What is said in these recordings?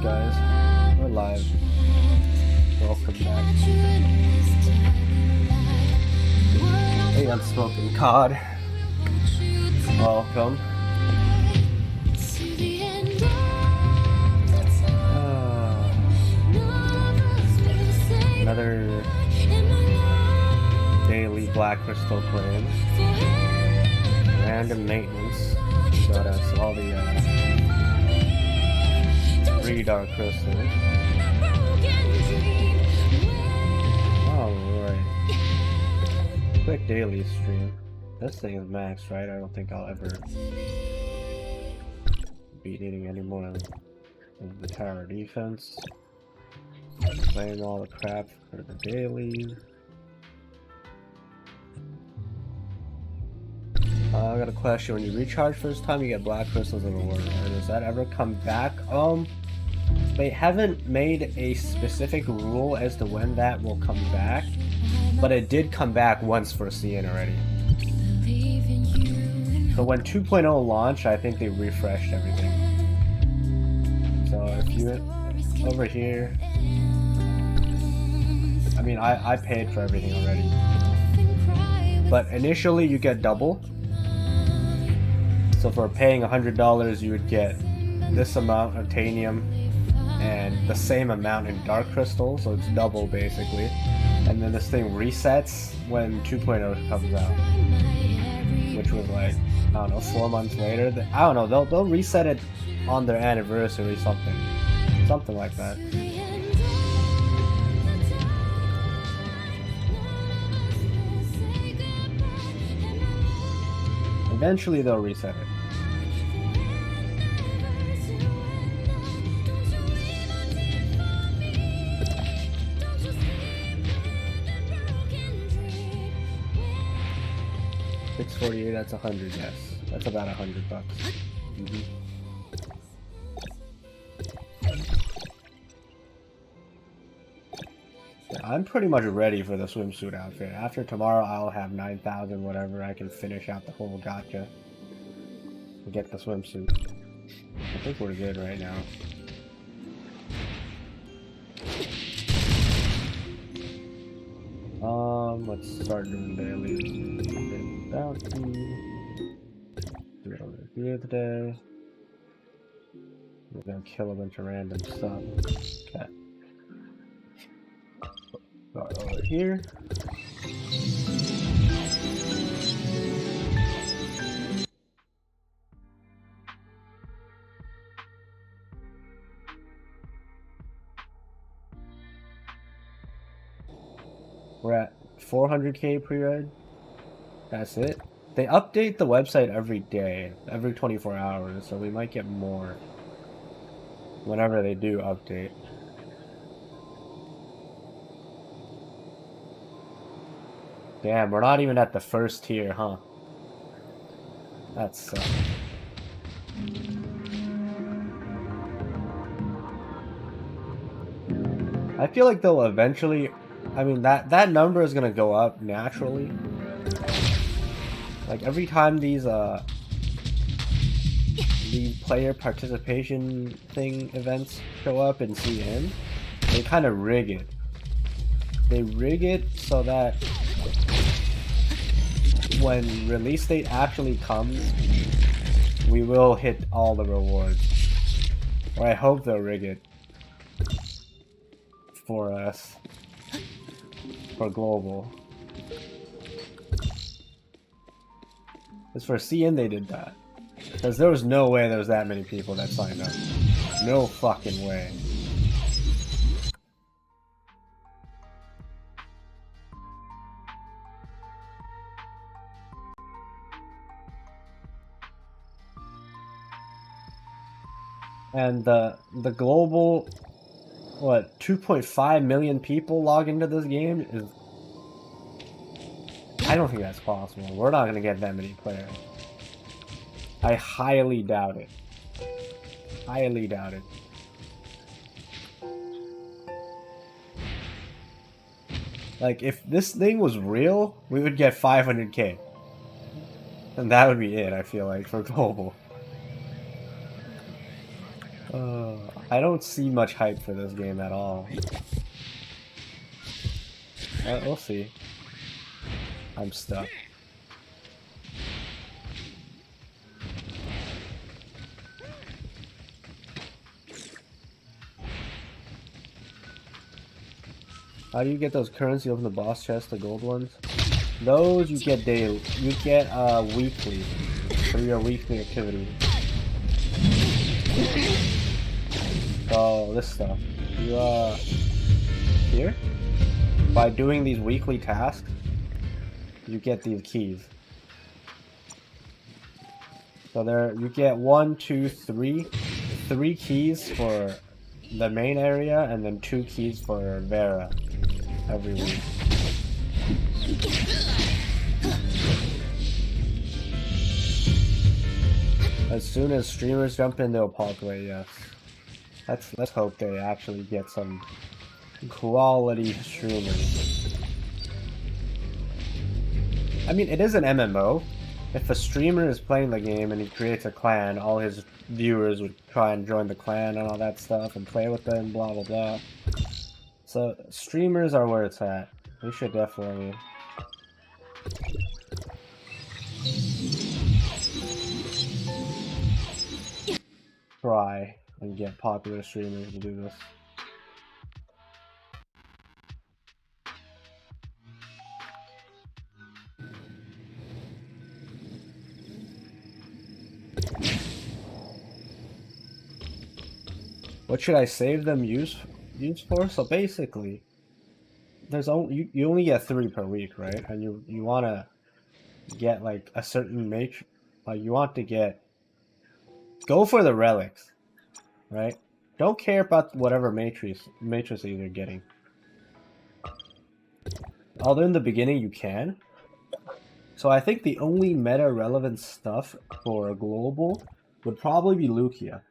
guys? We're live. Welcome back. Hey, Unspoken COD. Welcome. Another daily Black Crystal claim. Random maintenance. Got us all the 3 dark crystals. Alright. Quick daily stream. This thing is maxed, right? I don't think I'll ever be needing any more of the tower defense. Claim all the crap for the daily. I got a question. When you recharge first time, you get black crystals in the water. Does that ever come back? They haven't made a specific rule as to when that will come back, but it did come back once for CN already. So when 2.0 launched, I think they refreshed everything. So if you over here, I mean, I paid for everything already, but initially you get double. So for paying $100, you would get this amount of titanium and the same amount in dark crystal, so it's double basically. And then this thing resets when 2.0 comes out, which was like, I don't know, 4 months later. I don't know, they'll reset it on their anniversary, something like that. Eventually they'll reset it. $648, that's 100, yes. That's about $100. Yeah, I'm pretty much ready for the swimsuit outfit. After tomorrow, I'll have 9,000 whatever. I can finish out the whole gacha and get the swimsuit. I think we're good right now. Let's start doing dailies. Bounty. Do it over here today. We're gonna kill a bunch of random stuff. Okay. Start over here. We're at 400k pre-read. That's it. They update the website every day, every 24 hours, so we might get more whenever they do update. Damn, we're not even at the first tier, huh? That sucks. I feel like they'll eventually... I mean, that number is gonna go up naturally. Like, every time these player participation events show up in CN, they kind of rig it. They rig it so that when release date actually comes, we will hit all the rewards. Or I hope they'll rig it for us. For global. As for CN, they did that. Because there was no way there was that many people that signed up. No fucking way. And the global, what, 2.5 million people log into this game is... I don't think that's possible. We're not gonna get that many players. I highly doubt it. Highly doubt it. Like, if this thing was real, we would get 500k. And that would be it, I feel like, for global. I don't see much hype for this game at all. We'll see. I'm stuck. How do you get those currency open the boss chest, the gold ones? Those you get daily. You get weekly through your weekly activity. Oh, this stuff. You here? By doing these weekly tasks, you get these keys. So there, you get 1, 2, 3, 3 keys for the main area, and then 2 keys for Vera every week. As soon as streamers jump in, they'll populate. Yes. Let's hope they actually get some quality streamers. I mean, it is an MMO. If a streamer is playing the game and he creates a clan, all his viewers would try and join the clan and all that stuff and play with them, blah blah blah. So streamers are where it's at. We should definitely try and get popular streamers to do this. What should I save them use for? So basically, there's only you only get 3 per week, right? And you want to get like a certain matrix, like you want to go for the relics, right? Don't care about whatever matrices you're getting. Although in the beginning you can. So I think the only meta relevant stuff for a global would probably be Lucia,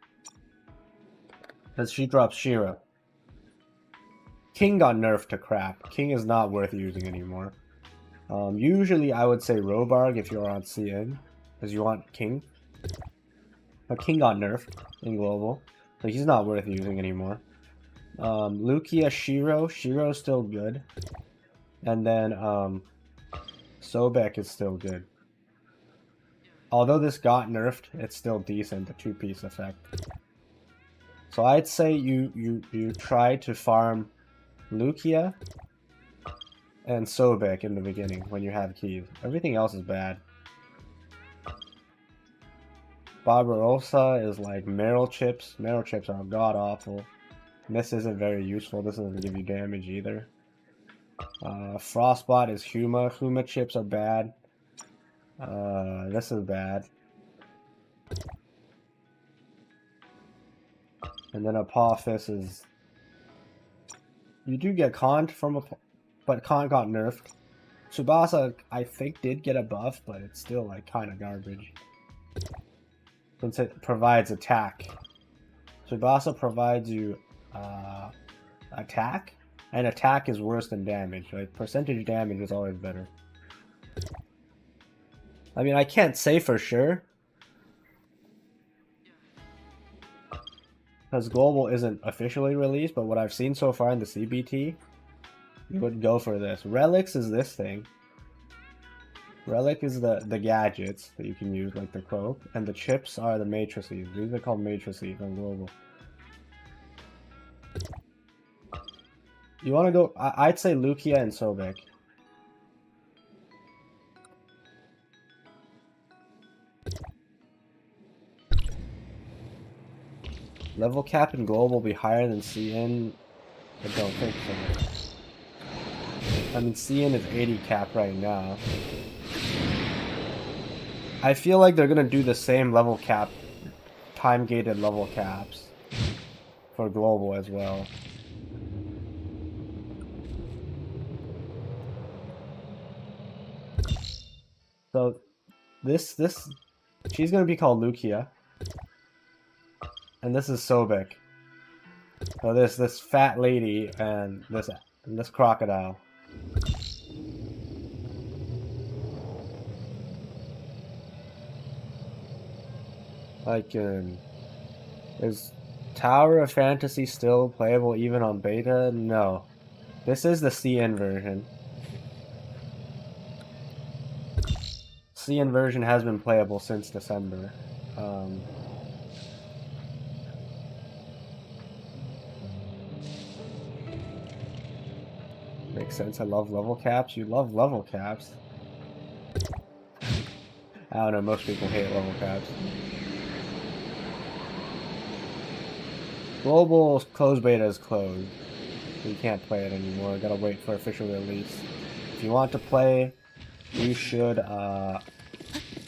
because she drops Shiro. King got nerfed to crap. King is not worth using anymore. Usually I would say Robarg if you're on CN, because you want King. But King got nerfed in global, so he's not worth using anymore. Lucia, Shiro's still good. And then Sobek is still good. Although this got nerfed, it's still decent, the 2-piece effect. So I'd say you try to farm Lucia and Sobek in the beginning when you have keys. Everything else is bad. Barbarossa is like Meryl chips. Meryl chips are god awful. This isn't very useful. This doesn't give you damage either. Frostbot is Huma. Huma chips are bad. This is bad. And then Apophis is... You do get Kant from but Kant got nerfed. Tsubasa, I think, did get a buff, but it's still like kind of garbage. Since it provides attack. Tsubasa provides you attack, and attack is worse than damage. Right? Percentage damage is always better. I mean, I can't say for sure, because Global isn't officially released, but what I've seen so far in the CBT, you would go for this. Relics is this thing. Relic is the gadgets that you can use, like the cloak, and the chips are the matrices. These are called matrices on Global. You want to go... I'd say Lucia and Sobek. Level cap in Global will be higher than CN. I don't think so. I mean, CN is 80 cap right now. I feel like they're gonna do the same level cap, time-gated level caps for Global as well. So this she's gonna be called Lucia, and this is Sobek. So this fat lady and this crocodile. Like there's Tower of Fantasy still playable even on beta? No. This is the CN version. CN version has been playable since December. Makes sense. I love level caps. You love level caps. I don't know, most people hate level caps. Global closed beta is closed. You can't play it anymore. Gotta wait for official release. If you want to play, you should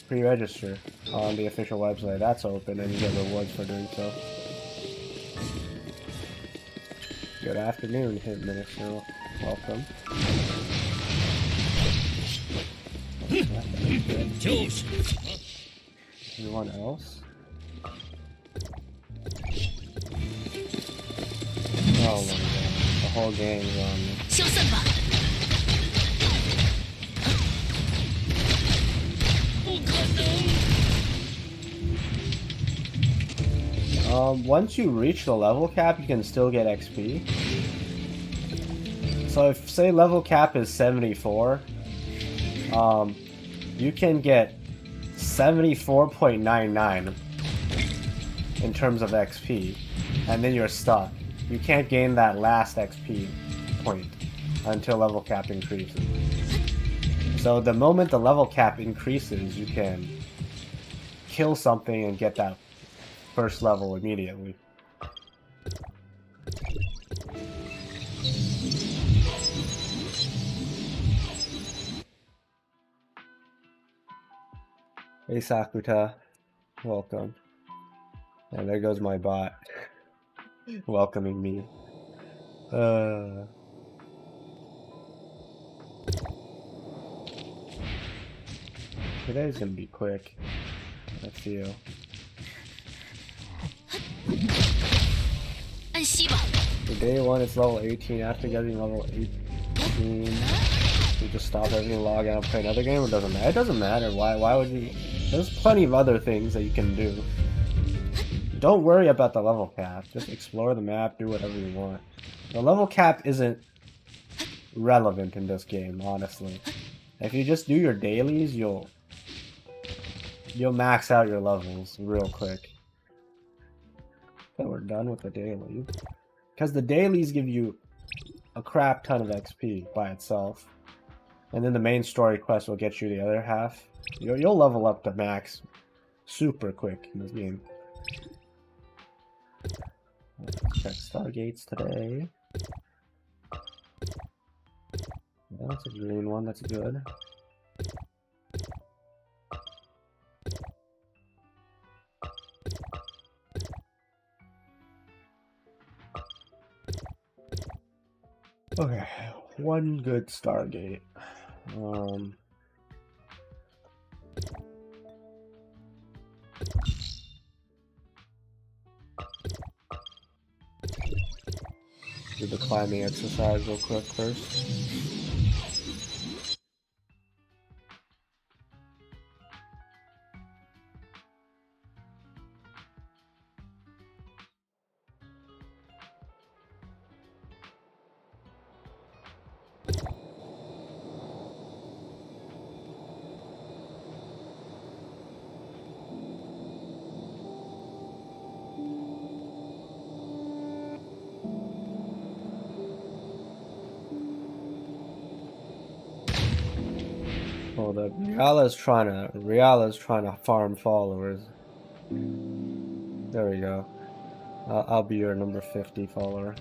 pre-register on the official website. That's open and you get rewards for doing so. Good afternoon, Hit Minister. Welcome. Anyone else? Oh my god, the whole gang's on me. Once you reach the level cap, you can still get XP. So if, say, level cap is 74, you can get 74.99 in terms of XP, and then you're stuck. You can't gain that last XP point until level cap increases. So the moment the level cap increases, you can kill something and get that first level immediately. Hey Sakuta, welcome. And there goes my bot welcoming me. Today's gonna be quick. I feel. For day 1 it's level 18. After getting level 18, you just stop everything, log out, and play another game, or doesn't matter? It doesn't matter. Why would you? There's plenty of other things that you can do. Don't worry about the level cap. Just explore the map, do whatever you want. The level cap isn't relevant in this game, honestly. If you just do your dailies, you'll max out your levels real quick. Okay, we're done with the dailies. Because the dailies give you a crap ton of XP by itself. And then the main story quest will get you the other half. You'll level up to max super quick in this game. Let's check Stargates today. Yeah, that's a green one, that's good. Okay, one good Stargate. Do the climbing exercise real quick first. Hold up, Riala's trying to farm followers. There we go. I'll be your number 50 follower.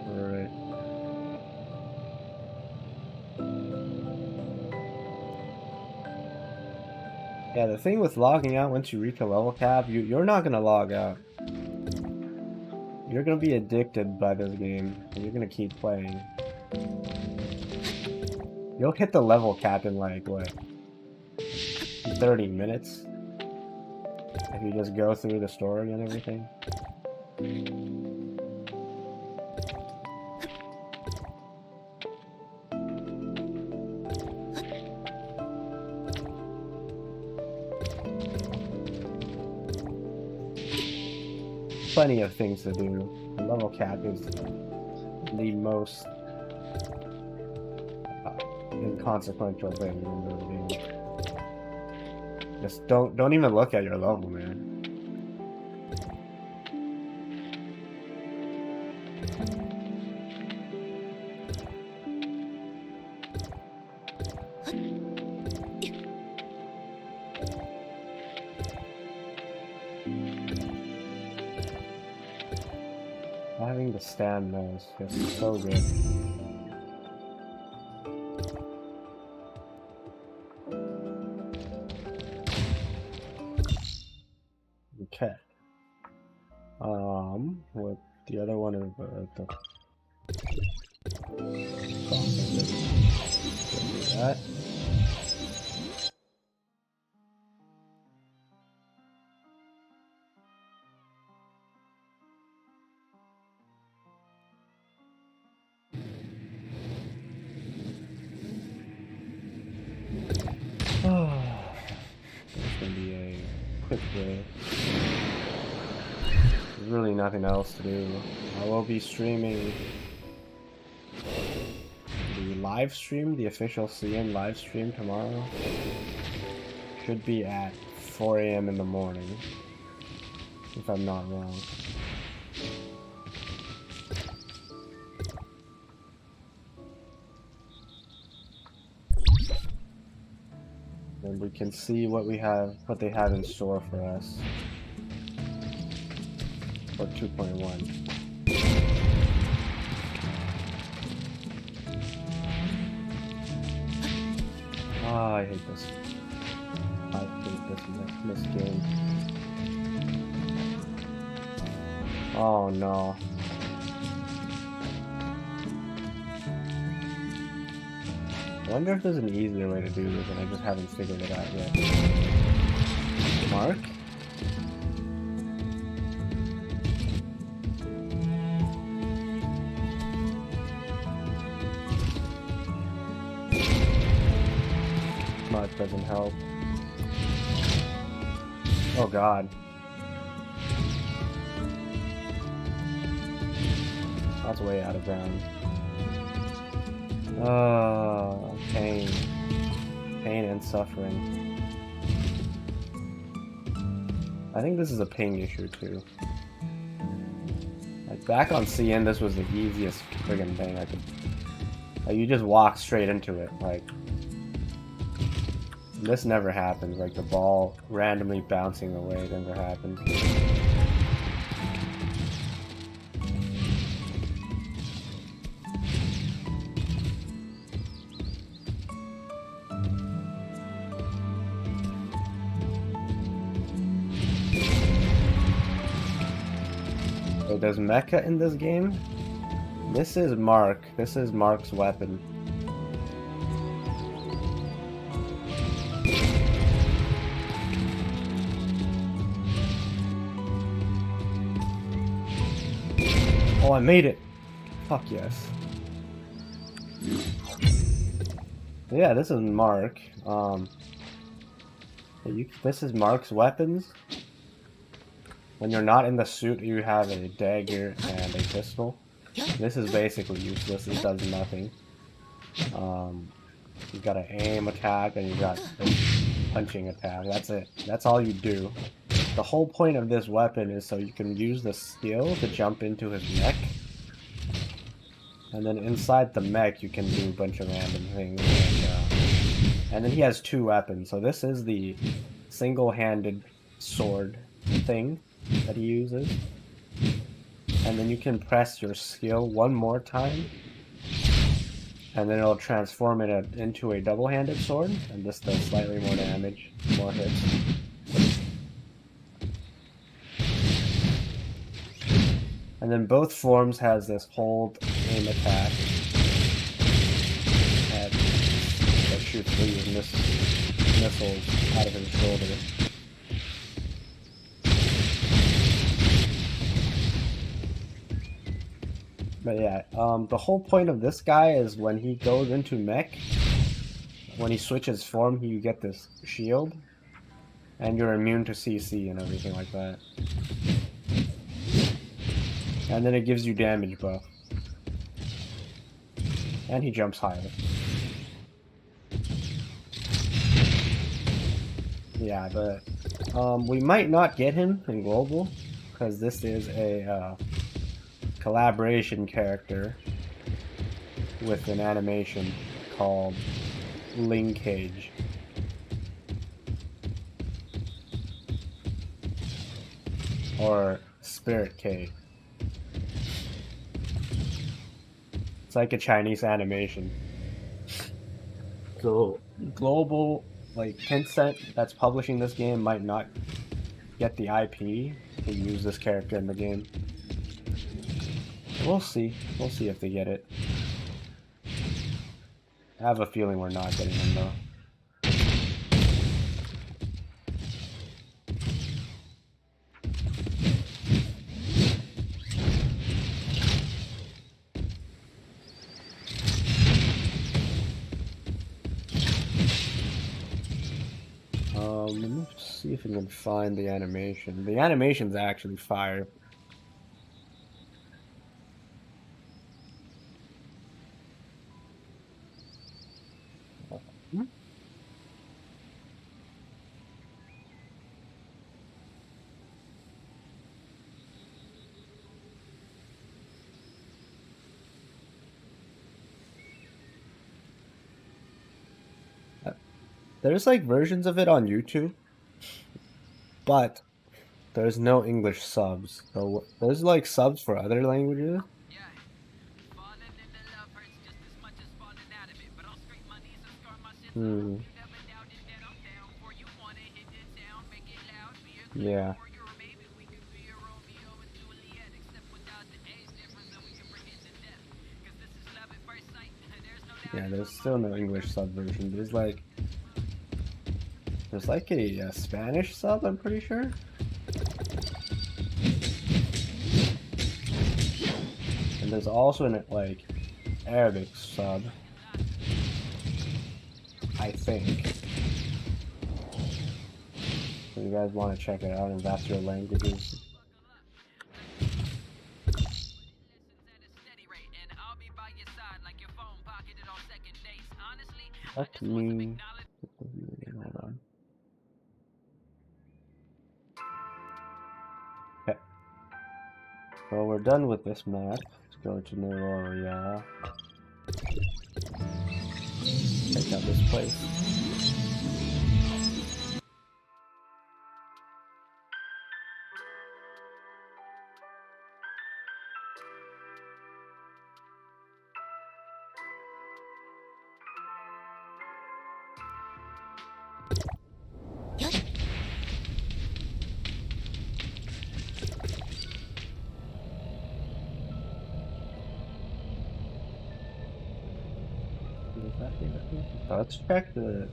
Alright. Yeah, the thing with logging out once you reach a level cap, you're not gonna log out. You're gonna be addicted by this game, and you're gonna keep playing. You'll hit the level cap in like, what, 30 minutes? If you just go through the story and everything. plenty of things to do. The level cap is the most inconsequential thing in the game. Just don't even look at your level, man. Having the stand there is just so good. Okay. With the other one is the that. It's gonna be a quick day. There's really nothing else to do. I will be streaming the live stream, the official CN live stream tomorrow. Should be at 4 AM in the morning, if I'm not wrong. And we can see what they have in store for us for 2.1. Ah, I hate this. I hate this game. Oh no. I wonder if there's an easier way to do this and I just haven't figured it out yet. Mark? Mark doesn't help. Oh god. That's way out of bounds. Pain. Pain and suffering. I think this is a ping issue too. Like back on CN, this was the easiest friggin' thing I could. Like you just walk straight into it. Like this never happens. Like the ball randomly bouncing away never happens. There's mecha in this game. This is Mark. This is Mark's weapon. Oh, I made it. Fuck yes. Yeah, this is Mark. This is Mark's weapons. When you're not in the suit, you have a dagger and a pistol. This is basically useless. It does nothing. You got an aim attack and you got a punching attack. That's it. That's all you do. The whole point of this weapon is so you can use the skill to jump into his mech. And then inside the mech, you can do a bunch of random things. And then he has two weapons. So this is the single-handed sword thing that he uses, and then you can press your skill one more time and then it'll transform it into a double-handed sword and this does slightly more damage, more hits. And then both forms has this hold aim attack that shoots these missiles out of his shoulder. But yeah, the whole point of this guy is when he goes into mech, when he switches form, you get this shield, and you're immune to CC and everything like that. And then it gives you damage buff. And he jumps higher. Yeah, but we might not get him in global because this is a collaboration character with an animation called Linkage. Or Spirit Cage. It's like a Chinese animation. So global, like Tencent that's publishing this game might not get the IP to use this character in the game. We'll see. We'll see if they get it. I have a feeling we're not getting him though. Let me see if I can find the animation. The animation's actually fire. There's like versions of it on YouTube, but there's no English subs. So there's like subs for other languages. Yeah. Yeah, there's still no English sub version. There's like a Spanish sub, I'm pretty sure. And there's also an like Arabic sub, I think. So you guys want to check it out if that's your languages. Let me... Hold on. Okay. So we're done with this map. Let's go to new area. Check out this place. Let's check the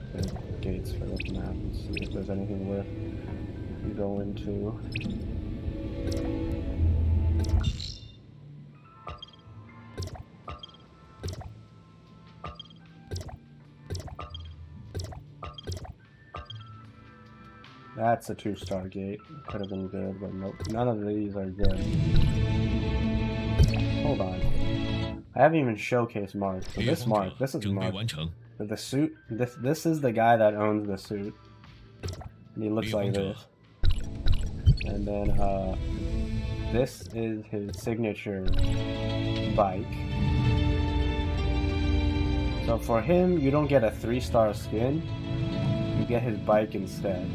gates for this map and see if there's anything worth going to. That's a 2-star gate. Could have been good, but nope. None of these are good. Hold on. I haven't even showcased Mark. So this Mark, this is Mark. The suit, this is the guy that owns the suit. And he looks like this. And then this is his signature bike. So for him, you don't get a 3-star skin. You get his bike instead.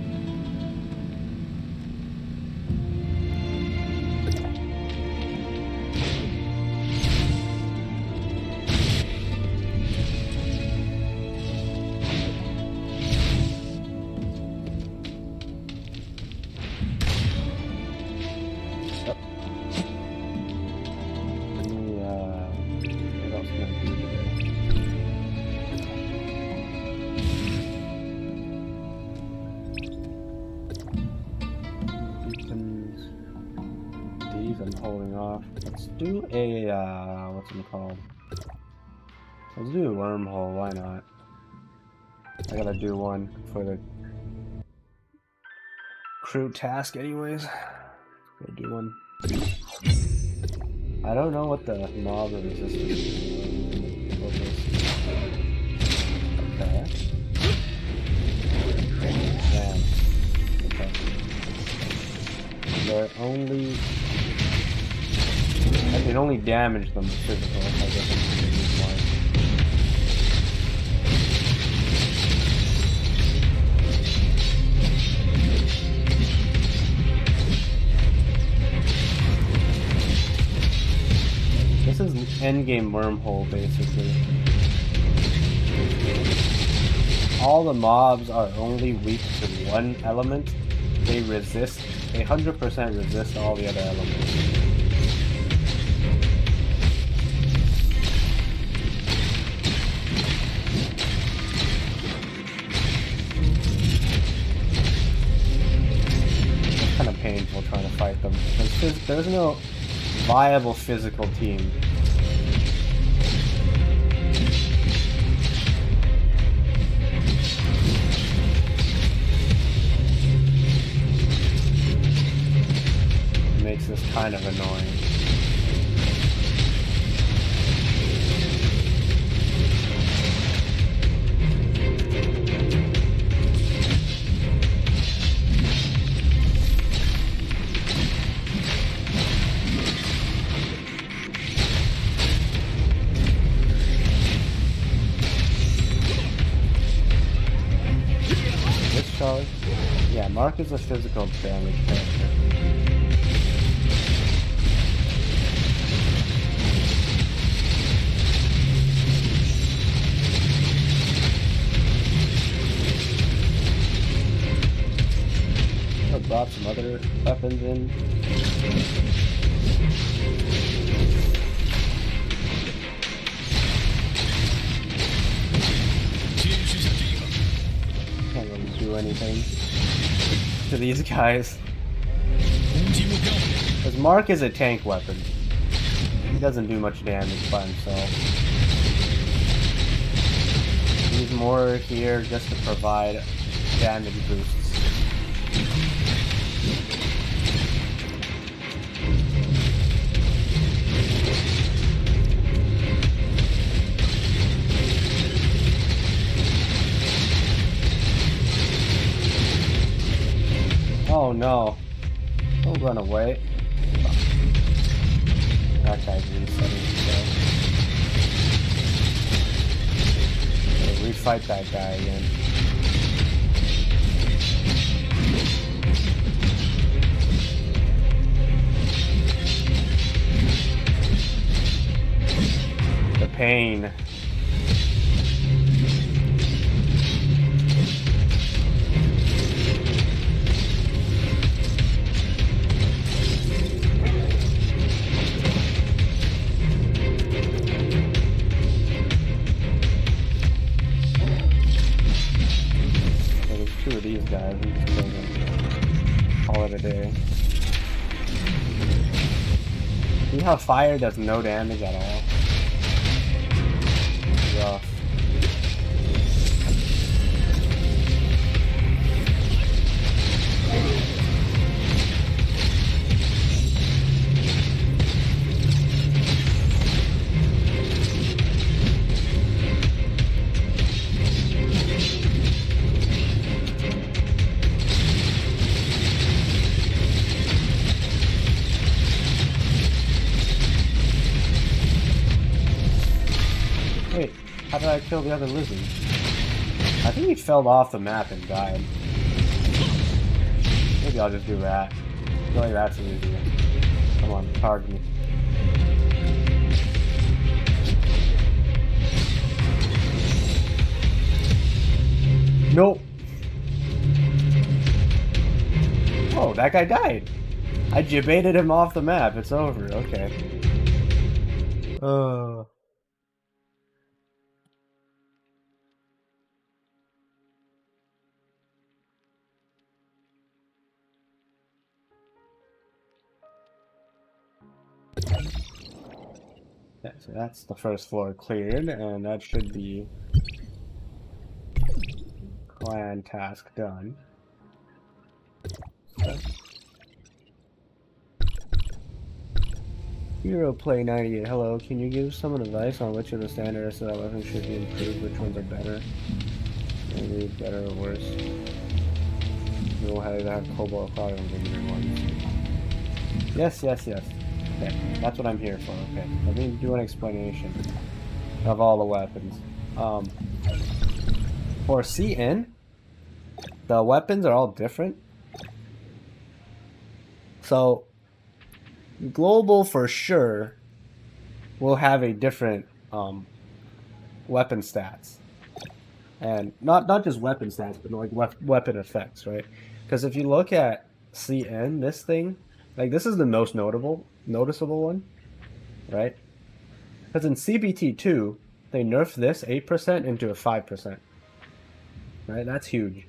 I'm holding off. Let's do a, what's it called? Let's do a wormhole, why not? I gotta do one for the crew task anyways. Go do one. I don't know what the mob resistance is. Okay. Damn. Okay. They're only... I can only damage them with physical. I guess I'm gonna use more. This is endgame wormhole, basically. All the mobs are only weak to one element. They 100% resist all the other elements. It's kind of painful trying to fight them. There's no viable physical team. Makes this kind of annoying. This charge? Yeah, Mark is a physical damage character. Brought some other weapons in. Can't really do anything to these guys. Because Mark is a tank weapon. He doesn't do much damage by himself. He's more here just to provide damage boosts. Oh no. Don't run away. That guy's resetting, so. Gotta refight that guy again. The pain. Two of these guys, we just kill them. Call it a day. See how fire does no damage at all? Rough. Wait, how did I kill the other lizard? I think he fell off the map and died. Maybe I'll just do that. I feel like that's easier. Come on, target me. Nope. Oh, that guy died. I jibaited him off the map. It's over. Okay. Yeah, so that's the first floor cleared, and that should be clan task done. Okay. Hero Play 98. Hello, can you give some advice on which of the standard SLR weapons should be improved? Which ones are better? Maybe better or worse? We will have Cobalt Cloud and ones. Yes. Okay, that's what I'm here for. Okay, let me do an explanation of all the weapons. For CN, the weapons are all different. So, global for sure will have a different weapon stats, and not just weapon stats, but like weapon effects, right? Because if you look at CN, this thing, like this is the most noticeable one, right? Because in CBT2, they nerfed this 8% into a 5%, right? That's huge.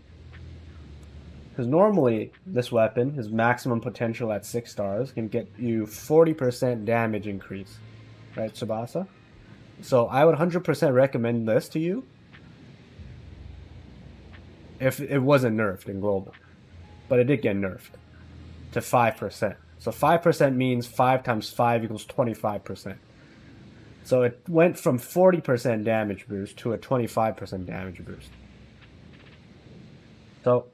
Because normally, this weapon, his maximum potential at 6 stars, can get you 40% damage increase. Right, Tsubasa? So I would 100% recommend this to you if it wasn't nerfed in global. But it did get nerfed to 5%. So 5% means 5 times 5 equals 25%. So it went from 40% damage boost to a 25% damage boost. So,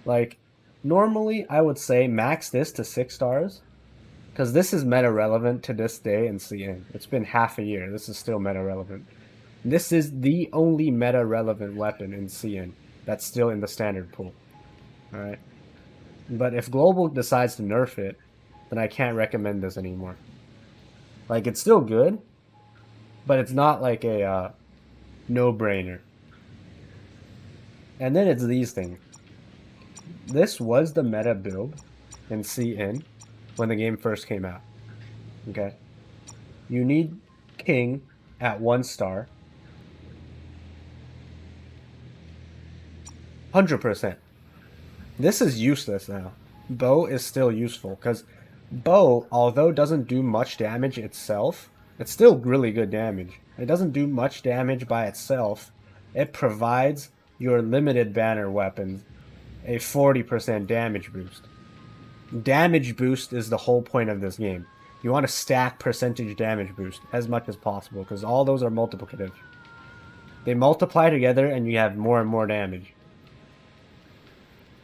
like, normally I would say max this to 6 stars, because this is meta relevant to this day in CN. It's been half a year. This is still meta relevant. This is the only meta relevant weapon in CN that's still in the standard pool. Alright? But if Global decides to nerf it, then I can't recommend this anymore. Like, it's still good, but it's not like a no-brainer. And then it's these things. This was the meta build in CN when the game first came out. Okay? You need King at 1 star. 100%. This is useless now. Bow is still useful, because Bow, although doesn't do much damage itself, it's still really good damage. It doesn't do much damage by itself. It provides your limited banner weapons a 40% damage boost. Damage boost is the whole point of this game. You want to stack percentage damage boost as much as possible, because all those are multiplicative. They multiply together and you have more and more damage.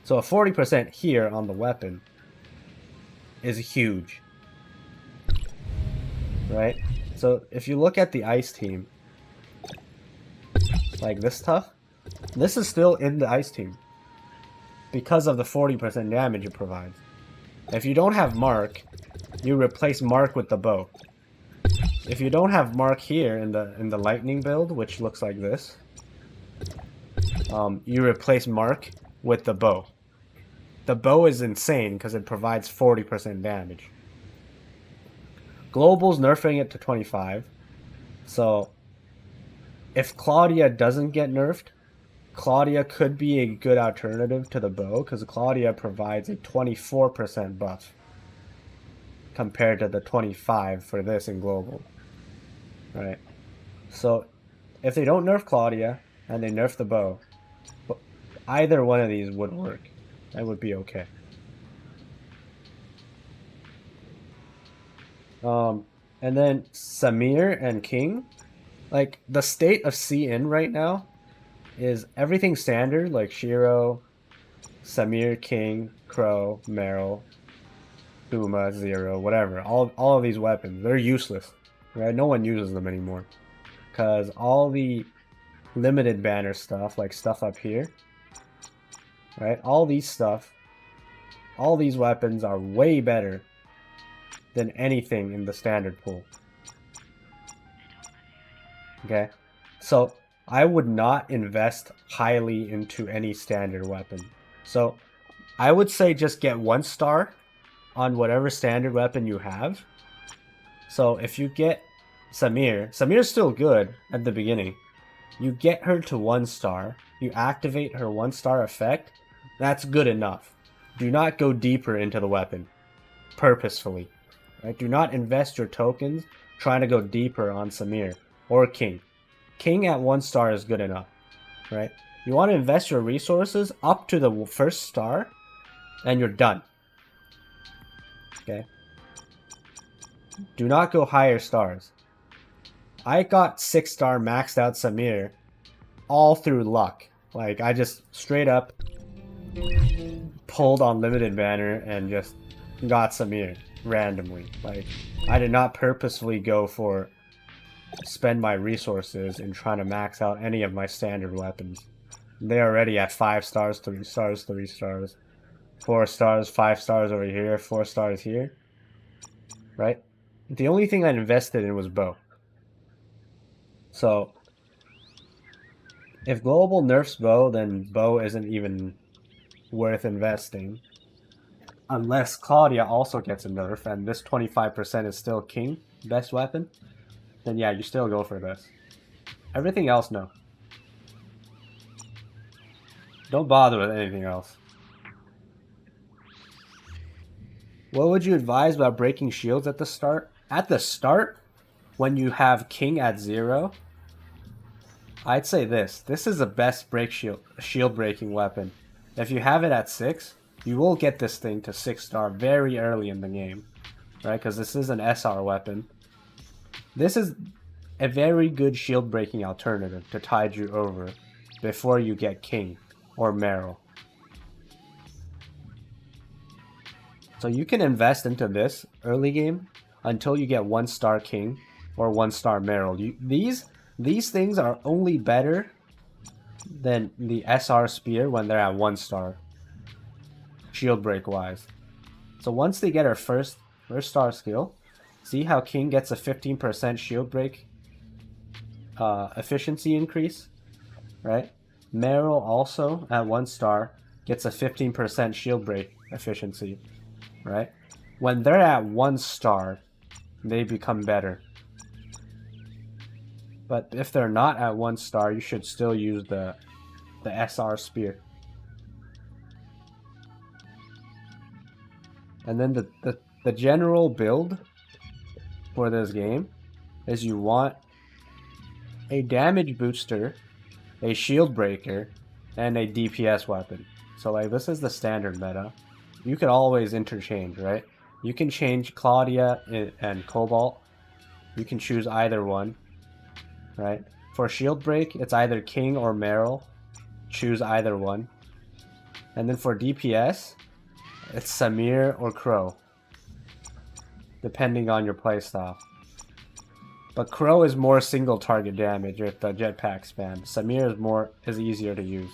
So a 40% here on the weapon is huge. Right? So if you look at the ice team, like this stuff, this is still in the ice team because of the 40% damage it provides. If you don't have Mark, you replace Mark with the bow. If you don't have Mark here in the lightning build, which looks like this, you replace Mark with the bow. The bow is insane because it provides 40% damage. Global's nerfing it to 25. So if Claudia doesn't get nerfed, Claudia could be a good alternative to the bow, because Claudia provides a 24% buff compared to the 25 for this in global. Right? So if they don't nerf Claudia and they nerf the bow, either one of these would work. That would be okay. And then Samir and King, like the state of CN right now is everything standard, like Shiro, Samir, King, Crow, Meryl, Kuma, Zero, whatever. All of these weapons, they're useless. Right? No one uses them anymore. Because all the limited banner stuff, like stuff up here, right? All these weapons are way better than anything in the standard pool. Okay? So I would not invest highly into any standard weapon. So I would say just get 1 star on whatever standard weapon you have. So if you get Samir's still good at the beginning. You get her to 1 star, you activate her 1 star effect, that's good enough. Do not go deeper into the weapon, purposefully. Right? Do not invest your tokens trying to go deeper on Samir or King. King at 1 star is good enough, right? You want to invest your resources up to the 1st star, and you're done. Okay? Do not go higher stars. I got 6-star maxed out Samir all through luck. Like, I just straight up pulled unlimited banner and just got Samir randomly. Like, I did not purposefully go for spend my resources in trying to max out any of my standard weapons. They're already at 5 stars, 3 stars, 3 stars, 4 stars, 5 stars over here, 4 stars here. Right? The only thing I invested in was bow. So, if Global nerfs bow, then bow isn't even worth investing. Unless Claudia also gets a nerf, and this 25% is still king, best weapon, then yeah, you still go for this. Everything else, no. Don't bother with anything else. What would you advise about breaking shields at the start? At the start, when you have king at 0, I'd say this. This is the best shield breaking weapon. If you have it at 6, you will get this thing to 6-star very early in the game, right? Because this is an SR weapon. This is a very good shield breaking alternative to tide you over before you get king or Meryl. So you can invest into this early game until you get 1-star king or 1-star Meryl. These things are only better than the SR spear when they're at 1-star shield break wise. So once they get our first star skill, see how king gets a 15% shield break efficiency increase, right? Meryl also at 1-star gets a 15% shield break efficiency, right? When they're at 1-star, they become better. But if they're not at 1-star, you should still use the SR spear. And then the general build for this game is you want a damage booster, a shield breaker, and a DPS weapon. So like this is the standard meta. You could always interchange, right? You can change Claudia and Cobalt. You can choose either one, right? For shield break, it's either King or Meryl. Choose either one. And then for DPS, it's Samir or Crow, depending on your playstyle. But Crow is more single target damage with the jetpack spam. Samir is easier to use.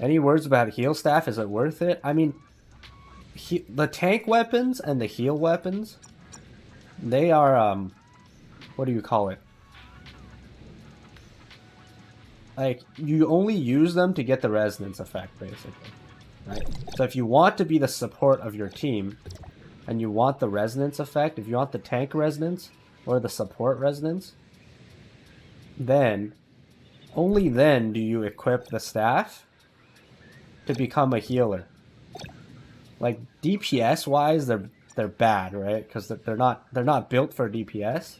Any words about heal staff? Is it worth it? I mean, the tank weapons and the heal weapons, they are what do you call it? Like, you only use them to get the resonance effect, basically. Right? So if you want to be the support of your team, and you want the resonance effect, if you want the tank resonance, or the support resonance, then, only then do you equip the staff to become a healer. Like, DPS-wise, they're bad, right? Because they're not built for DPS.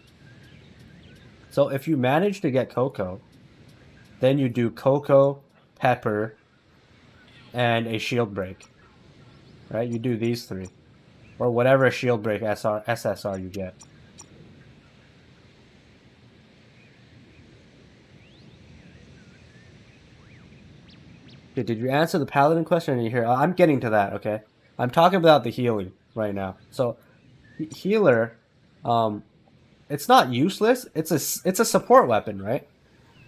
So if you manage to get Coco, then you do Coco, Pepper, and a shield break. Right? You do these 3. Or whatever shield break SSR you get. Okay, did you answer the paladin question in here? I'm getting to that, okay? I'm talking about the healing right now. So, healer, it's not useless. It's a support weapon, right?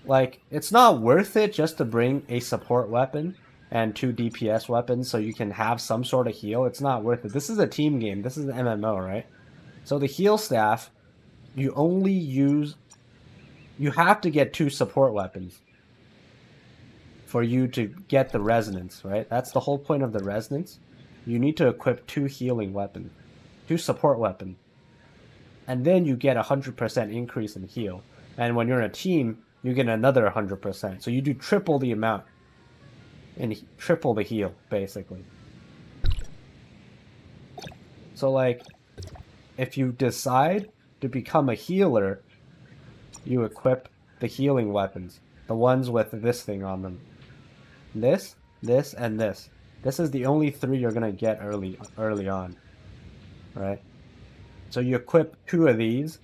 Like, it's not worth it just to bring a support weapon and 2 DPS weapons so you can have some sort of heal. It's not worth it. This is a team game. This is an MMO, right? So the heal staff, you only use... You have to get 2 support weapons for you to get the resonance, right? That's the whole point of the resonance. You need to equip 2 healing weapons, 2 support weapons. And then you get 100% increase in heal. And when you're in a team, you get another 100%. So you do triple the amount. And triple the heal, basically. So, like, if you decide to become a healer, you equip the healing weapons. The ones with this thing on them. This, and this. This is the only 3 you're going to get early on. right? So you equip 2 of these,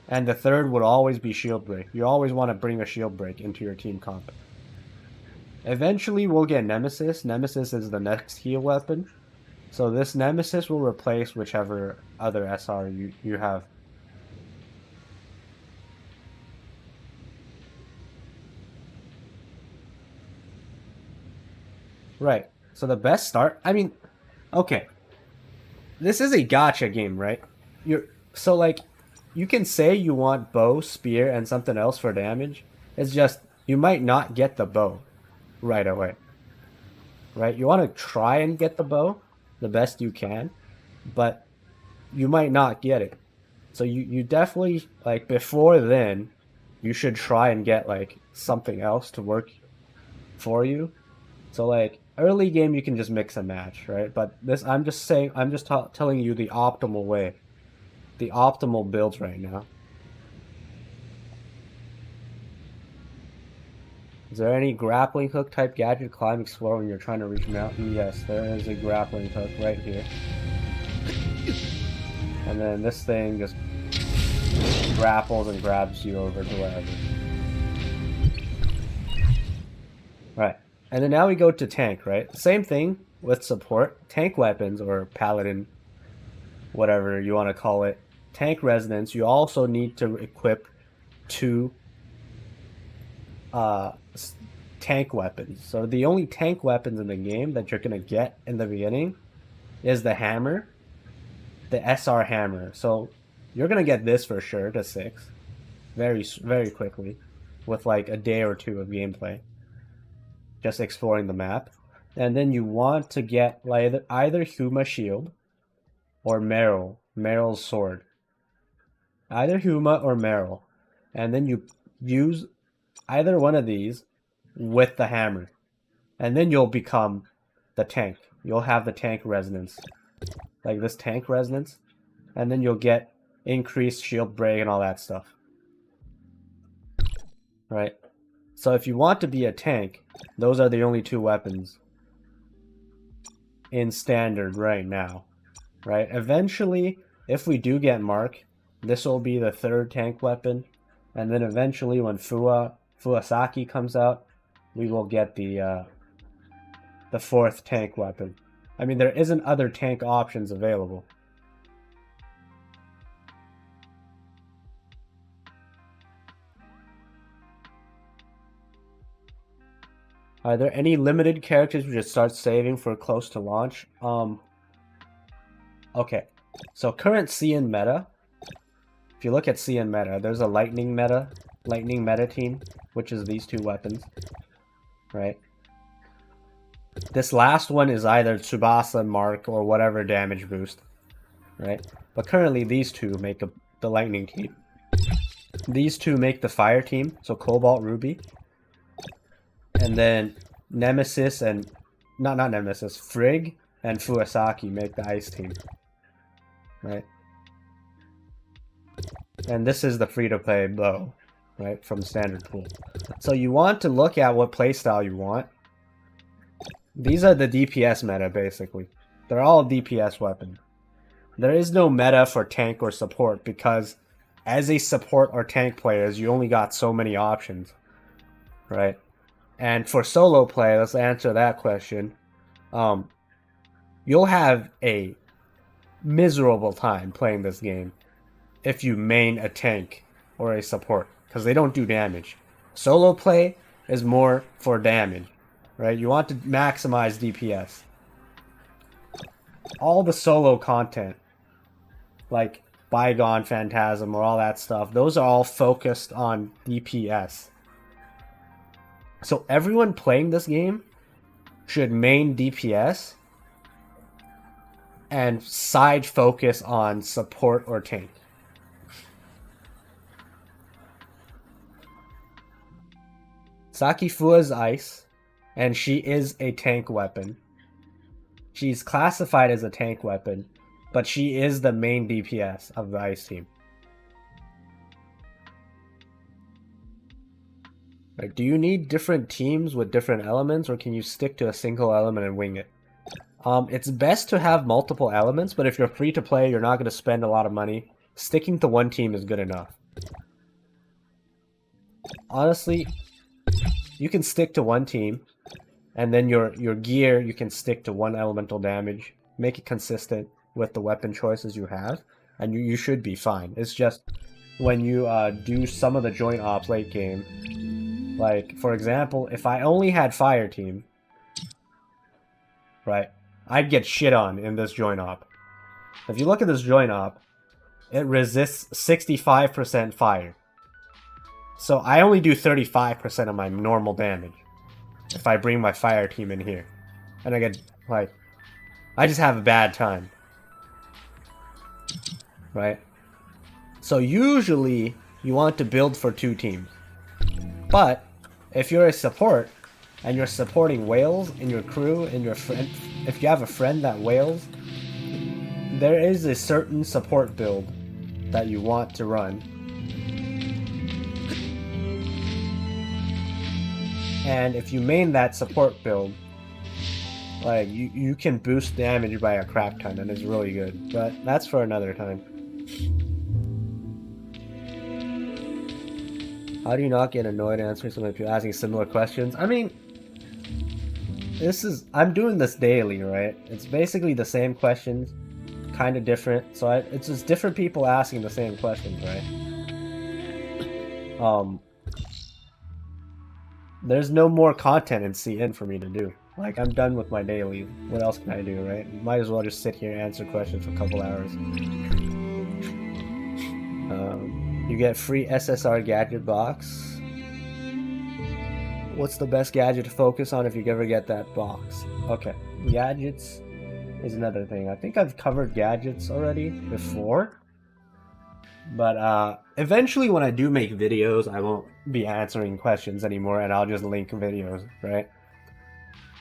and the third would always be shield break. You always want to bring a shield break into your team comp. Eventually, we'll get Nemesis. Nemesis is the next heal weapon. So this Nemesis will replace whichever other SR you have. Right. So the best start, I mean, okay. This is a gacha game, right? So like you can say you want bow, spear, and something else for damage. It's just you might not get the bow right away. Right? You want to try and get the bow the best you can, but you might not get it. So you definitely like before then you should try and get like something else to work for you. So like early game you can just mix and match, right? But this I'm just saying I'm just telling you the optimal way. The optimal builds right now. Is there any grappling hook type gadget climb explore when you're trying to reach mountain? Yes, there is a grappling hook right here. And then this thing just grapples and grabs you over to wherever. Right. And then now we go to tank, right? Same thing with support. Tank weapons or paladin, whatever you want to call it. Tank resonance, you also need to equip 2 tank weapons. So the only tank weapons in the game that you're going to get in the beginning is the hammer, the SR hammer. So you're going to get this for sure to 6 very, very quickly with like a day or 2 of gameplay. Just exploring the map. And then you want to get like either Huma shield or Meryl's sword. Either Huma or Meryl. And then you use either one of these with the hammer. And then you'll become the tank. You'll have the tank resonance. Like this tank resonance. And then you'll get increased shield break and all that stuff. Right? So if you want to be a tank, those are the only 2 weapons in standard right now. Right? Eventually, if we do get Mark, this will be the 3rd tank weapon. And then eventually when Fuasaki comes out, we will get the 4th tank weapon. I mean, there isn't other tank options available. Are there any limited characters we should start saving for close to launch? Okay. So current CN meta, if you look at CN meta, there's a lightning meta team, which is these 2 weapons, right? This last one is either Tsubasa, Mark, or whatever damage boost, right? But currently these 2 make the lightning team. These 2 make the fire team, so Cobalt, Ruby. And then Nemesis and not Nemesis, Frigg and Fuasaki make the ice team. Right? And this is the free-to-play bow, right, from standard pool. So you want to look at what playstyle you want. These are the DPS meta, basically. They're all DPS weapons. There is no meta for tank or support because as a support or tank players, you only got so many options, right? And for solo play, let's answer that question. You'll have a miserable time playing this game if you main a tank or a support because they don't do damage. Solo play is more for damage, right? You want to maximize DPS. All the solo content, like Bygone Phantasm or all that stuff, those are all focused on DPS. So everyone playing this game should main DPS and side focus on support or tank. Sakifua is ice, and she is a tank weapon. She's classified as a tank weapon, but she is the main DPS of the ice team. Like, do you need different teams with different elements, or can you stick to a single element and wing it? It's best to have multiple elements, but if you're free to play, you're not going to spend a lot of money. Sticking to one team is good enough. Honestly, you can stick to one team, and then your gear, you can stick to one elemental damage. Make it consistent with the weapon choices you have, and you should be fine. It's just when you do some of the joint ops late game, like, for example, if I only had fire team, right, I'd get shit on in this joint op. If you look at this joint op, it resists 65% fire. So I only do 35% of my normal damage if I bring my fire team in here. And I get, like, I just have a bad time. Right? So usually, you want to build for two teams. But, if you're a support, and you're supporting whales in your crew, and your friend, if you have a friend that whales, there is a certain support build that you want to run. And if you main that support build, like, you can boost damage by a crap ton, and it's really good. But that's for another time. How do you not get annoyed answering some people asking similar questions? I mean, I'm doing this daily, right? It's basically the same questions, kind of different. So it's just different people asking the same questions, right? There's no more content in CN for me to do. Like, I'm done with my daily. What else can I do, right? Might as well just sit here and answer questions for a couple hours. You get free SSR gadget box. What's the best gadget to focus on if you ever get that box? Okay, gadgets is another thing. I think I've covered gadgets already before. But eventually when I do make videos, I won't be answering questions anymore, and I'll just link videos, right?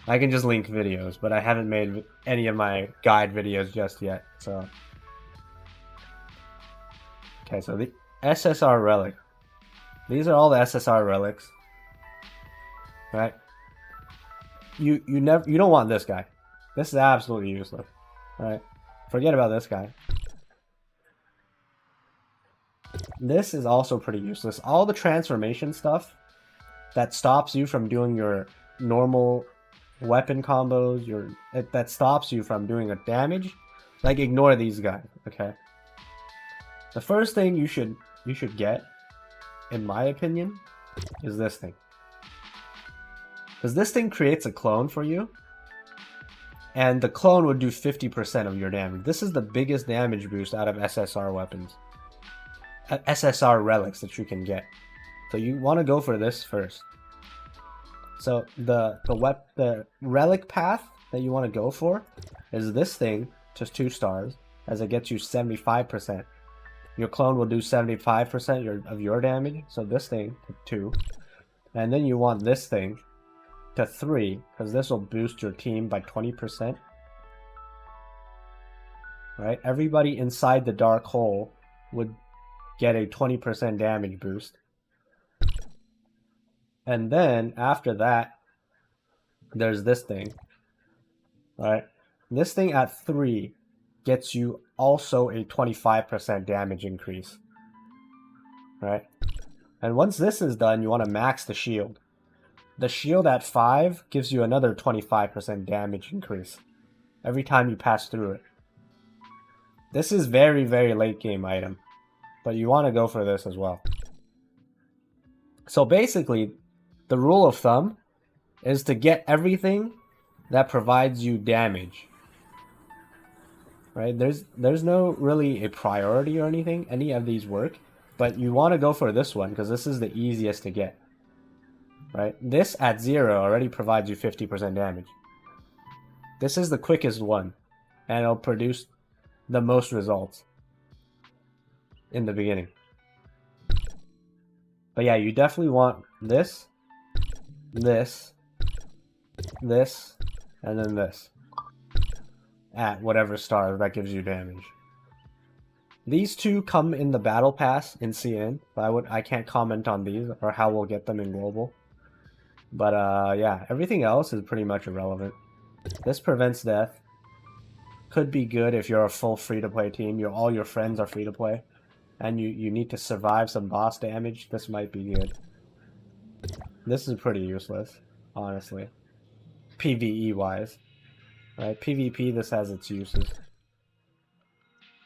I can just link videos, but I haven't made any of my guide videos just yet, so... Okay, so the SSR relic. These are all the SSR relics. Right? You don't want this guy. This is absolutely useless. Alright? Forget about this guy. This is also pretty useless. All the transformation stuff that stops you from doing your normal weapon combos, that stops you from doing a damage, like, ignore these guys, okay? The first thing you should get, in my opinion, is this thing. Because this thing creates a clone for you, and the clone would do 50% of your damage. This is the biggest damage boost out of SSR weapons. SSR relics that you can get. So you want to go for this first. So the relic path that you want to go for is this thing, just 2 stars, as it gets you 75%. Your clone will do 75% of your damage, so this thing to 2. And then you want this thing to 3, because this will boost your team by 20%. Right? Everybody inside the dark hole would get a 20% damage boost. And then, after that, there's this thing. Alright? This thing at 3 gets you also a 25% damage increase. Right? And once this is done, you want to max the shield. The shield at 5 gives you another 25% damage increase every time you pass through it. This is very, very late game item, but you want to go for this as well. So basically, the rule of thumb is to get everything that provides you damage. Right? There's no really a priority or anything. Any of these work, but you want to go for this one because this is the easiest to get. Right? This at 0 already provides you 50% damage. This is the quickest one, and it'll produce the most results in the beginning. But yeah, you definitely want this, this, this, and then this at whatever star that gives you damage. These two come in the battle pass in CN, but I can't comment on these or how we'll get them in global. But yeah, everything else is pretty much irrelevant. This prevents death. could be good if you're a full free-to-play team. All your friends are free-to-play, and you need to survive some boss damage. This might be good. This is pretty useless, honestly. PvE-wise. Right? PvP, this has its uses.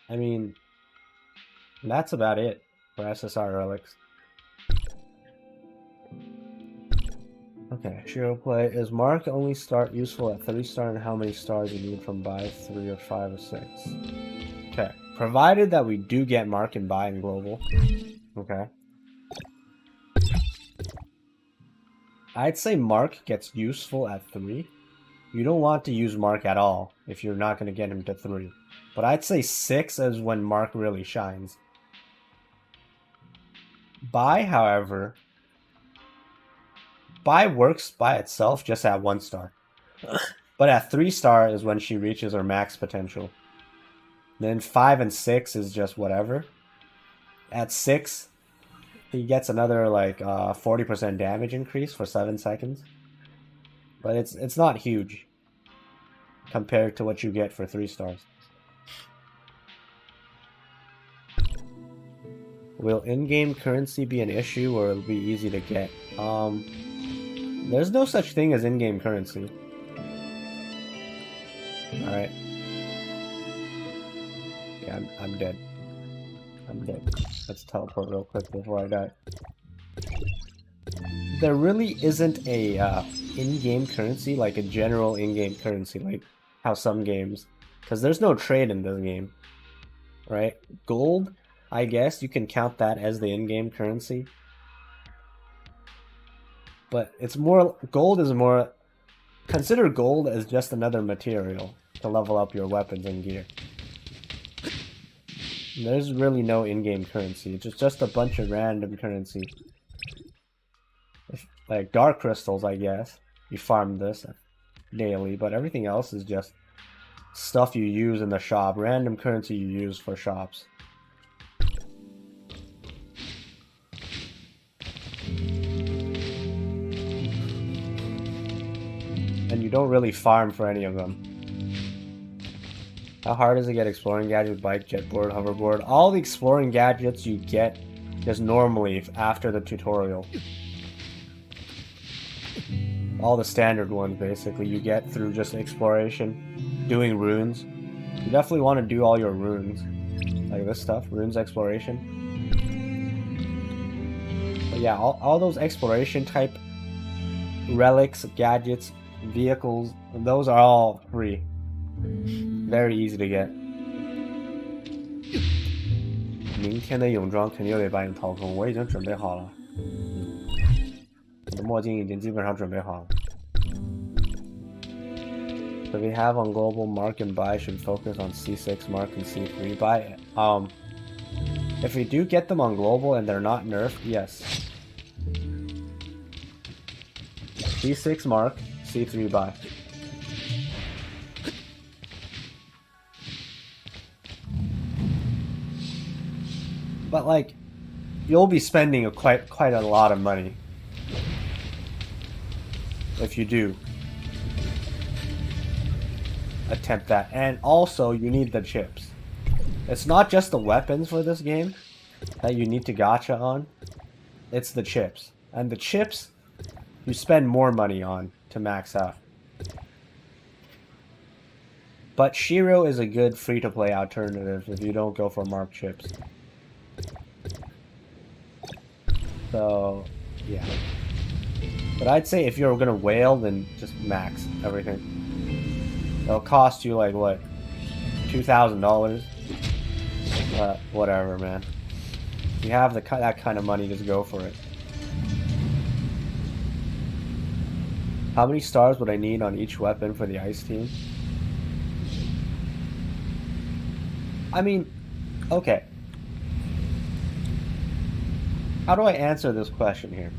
I mean, that's about it for SSR relics. Okay, Shiro play. Is Mark only start useful at 3-star, and how many stars you need from buy 3 or 5 or 6? Okay, provided that we do get Mark and buy in global. Okay. I'd say Mark gets useful at 3. You don't want to use Mark at all if you're not going to get him to 3. But I'd say 6 is when Mark really shines. Buy, however, Buy works by itself just at 1 star. But at 3 star is when she reaches her max potential. Then 5 and 6 is just whatever. At 6, he gets another like 40% damage increase for 7 seconds. But it's not huge compared to what you get for 3 stars. Will in-game currency be an issue, or it'll be easy to get? There's no such thing as in-game currency. Alright. Yeah, I'm dead. I'm dead. Let's teleport real quick before I die. There really isn't a in-game currency, like a general in-game currency, like how some games... Because there's no trade in this game. Right? Gold, I guess you can count that as the in-game currency. But it's more... Gold is more... Consider gold as just another material to level up your weapons and gear. There's really no in-game currency. It's just a bunch of random currency. Like dark crystals, I guess. You farm this daily, but everything else is just stuff you use in the shop. Random currency you use for shops. And you don't really farm for any of them. How hard is it to get exploring gadgets, bike, jetboard, hoverboard? All the exploring gadgets you get just normally after the tutorial. All the standard ones, basically, you get through just exploration, doing runes. You definitely want to do all your runes. Like this stuff, runes exploration. But yeah, all those exploration type relics, gadgets, vehicles, those are all free. Very easy to get. 明天的泳装肯定又得把你掏空，我已经准备好了。我的墨镜已经基本上准备好了。So we have on global mark and buy should focus on C6 mark and C3 buy. If we do get them on global and they're not nerfed, yes. C6 mark, C3 buy. But like, you'll be spending quite a lot of money if you do attempt that. And also, you need the chips. It's not just the weapons for this game that you need to gacha on. It's the chips. And the chips, you spend more money on to max out. But Shiro is a good free-to-play alternative if you don't go for marked chips. So, yeah. But I'd say if you're gonna whale, then just max everything. It'll cost you like, what, $2,000? Whatever, man. If you have that kind of money, just go for it. How many stars would I need on each weapon for the ice team? I mean, okay. How do I answer this question here?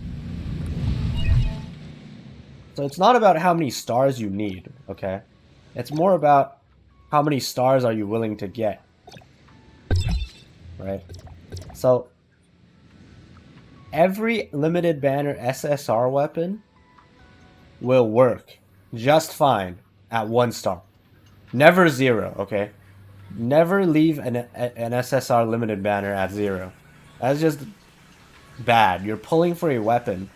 So it's not about how many stars you need, okay? It's more about how many stars are you willing to get, right? So every limited banner SSR weapon will work just fine at 1 star. Never 0, okay? Never leave an SSR limited banner at 0. That's just bad. You're pulling for a weapon,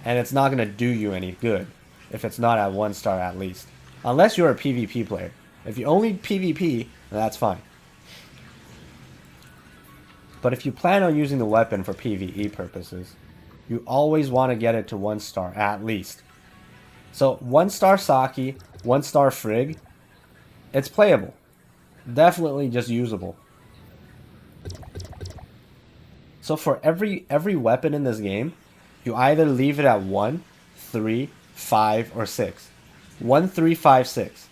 and it's not going to do you any good if it's not at 1 star at least. Unless you're a PvP player. If you only PvP, that's fine. But if you plan on using the weapon for PvE purposes, you always want to get it to 1 star at least. So 1 star Saki, 1 star Frigg, it's playable. Definitely just usable. So for every weapon in this game, you either leave it at 1, 3, 5, or 6. 1, 3, 5, 6.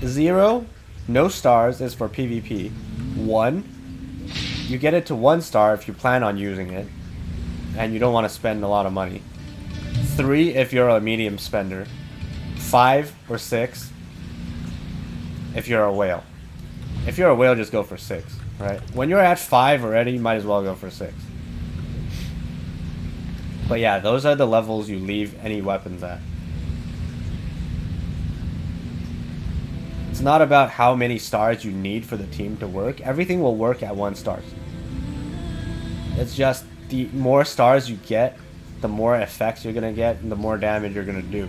0, no stars is for PvP. 1, you get it to 1 star if you plan on using it, and you don't want to spend a lot of money. 3 if you're a medium spender. 5 or 6 if you're a whale. If you're a whale, just go for 6, right? When you're at 5 already, you might as well go for 6. But yeah, those are the levels you leave any weapons at. It's not about how many stars you need for the team to work. Everything will work at 1 star. It's just the more stars you get, the more effects you're going to get, and the more damage you're going to do.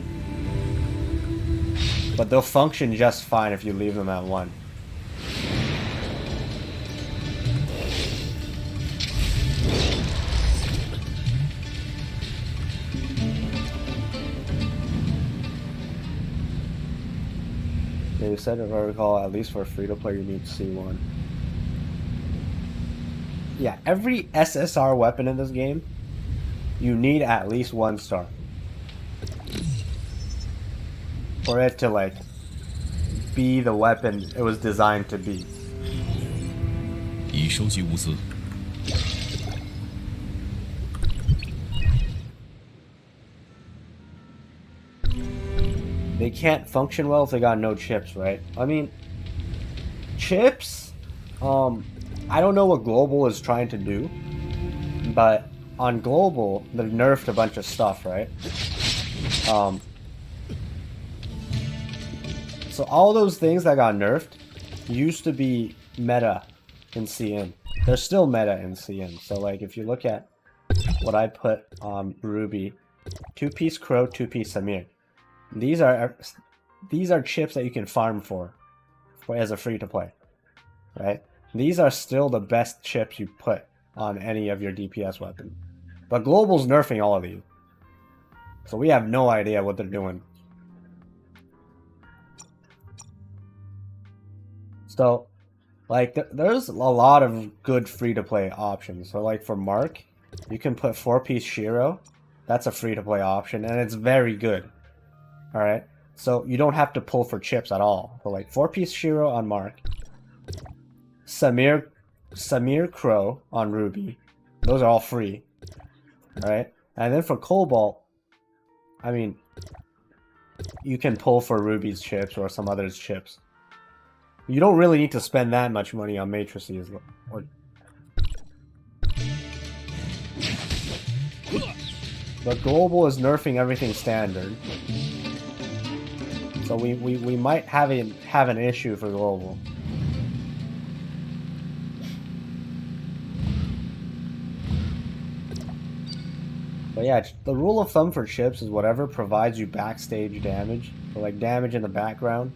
But they'll function just fine if you leave them at 1. They said, if I recall, at least for free-to-play you need C1. Yeah, every SSR weapon in this game, you need at least 1 star. For it to, like, be the weapon it was designed to be. 已收集物资。 They can't function well if they got no chips, right? I mean, chips, I don't know what Global is trying to do, but on Global, they've nerfed a bunch of stuff, right? So all those things that got nerfed used to be meta in CN. They're still meta in CN. So like if you look at what I put on Ruby, 2-piece Crow, 2-piece Samir. These are chips that you can farm for as a free to play, right? These are still the best chips you put on any of your DPS weapon. But Global's nerfing all of these. So we have no idea what they're doing. So, like, there's a lot of good free-to-play options. So, like, for Mark, you can put 4-piece Shiro. That's a free-to-play option, and it's very good. Alright? So, you don't have to pull for chips at all. But, like, 4-piece Shiro on Mark. Samir Crow on Ruby. Those are all free. Alright? And then for Cobalt, I mean, you can pull for Ruby's chips or some others' chips. You don't really need to spend that much money on matrices. But Global is nerfing everything standard. So we might have an issue for Global. But yeah, the rule of thumb for chips is whatever provides you backstage damage, or like damage in the background.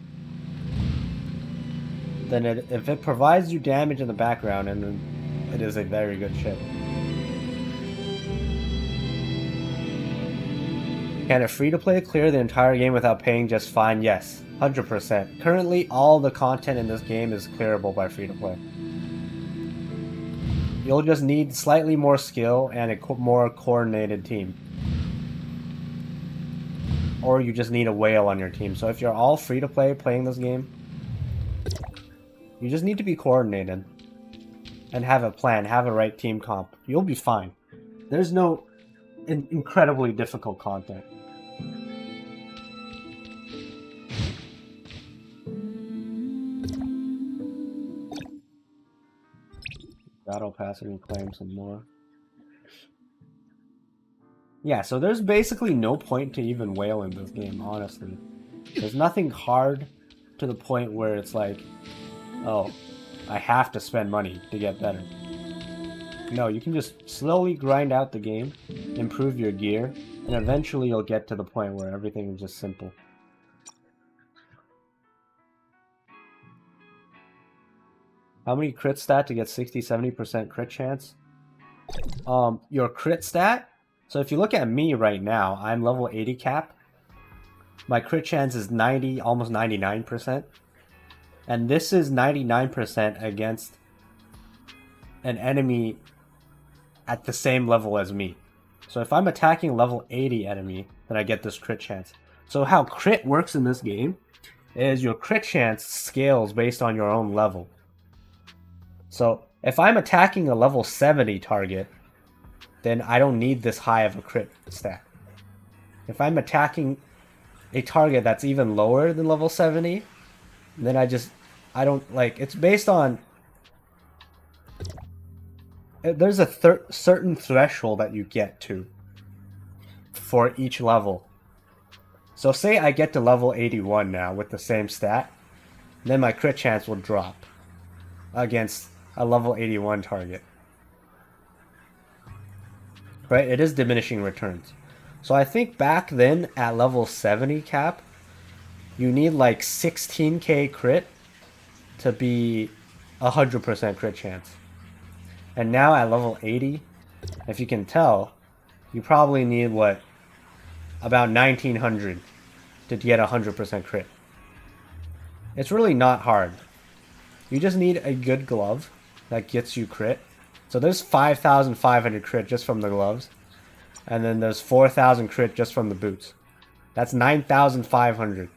Then if it provides you damage in the background, and it is a very good chip. Can a free-to-play clear the entire game without paying just fine? Yes, 100%. Currently, all the content in this game is clearable by free-to-play. You'll just need slightly more skill and a more coordinated team. Or you just need a whale on your team. So if you're all free-to-play playing this game, you just need to be coordinated and have a plan, have a right team comp. You'll be fine. There's no incredibly difficult content. Battle pass and claim some more. Yeah, so there's basically no point to even whale in this game, honestly. There's nothing hard to the point where it's like, oh, I have to spend money to get better. No, you can just slowly grind out the game, improve your gear, and eventually you'll get to the point where everything is just simple. How many crit stat to get 60-70% crit chance? Your crit stat? So if you look at me right now, I'm level 80 cap. My crit chance is 90, almost 99%. And this is 99% against an enemy at the same level as me. So if I'm attacking level 80 enemy, then I get this crit chance. So how crit works in this game is your crit chance scales based on your own level. So if I'm attacking a level 70 target, then I don't need this high of a crit stat. If I'm attacking a target that's even lower than level 70, then I don't like, it's based on, there's a certain threshold that you get to for each level. So say I get to level 81 now with the same stat, then my crit chance will drop against a level 81 target. Right? It is diminishing returns. So I think back then at level 70 cap, you need like 16k crit to be 100% crit chance. And now at level 80, if you can tell, you probably need what? About 1900 to get 100% crit. It's really not hard. You just need a good glove that gets you crit. So there's 5,500 crit just from the gloves. And then there's 4,000 crit just from the boots. That's 9,500.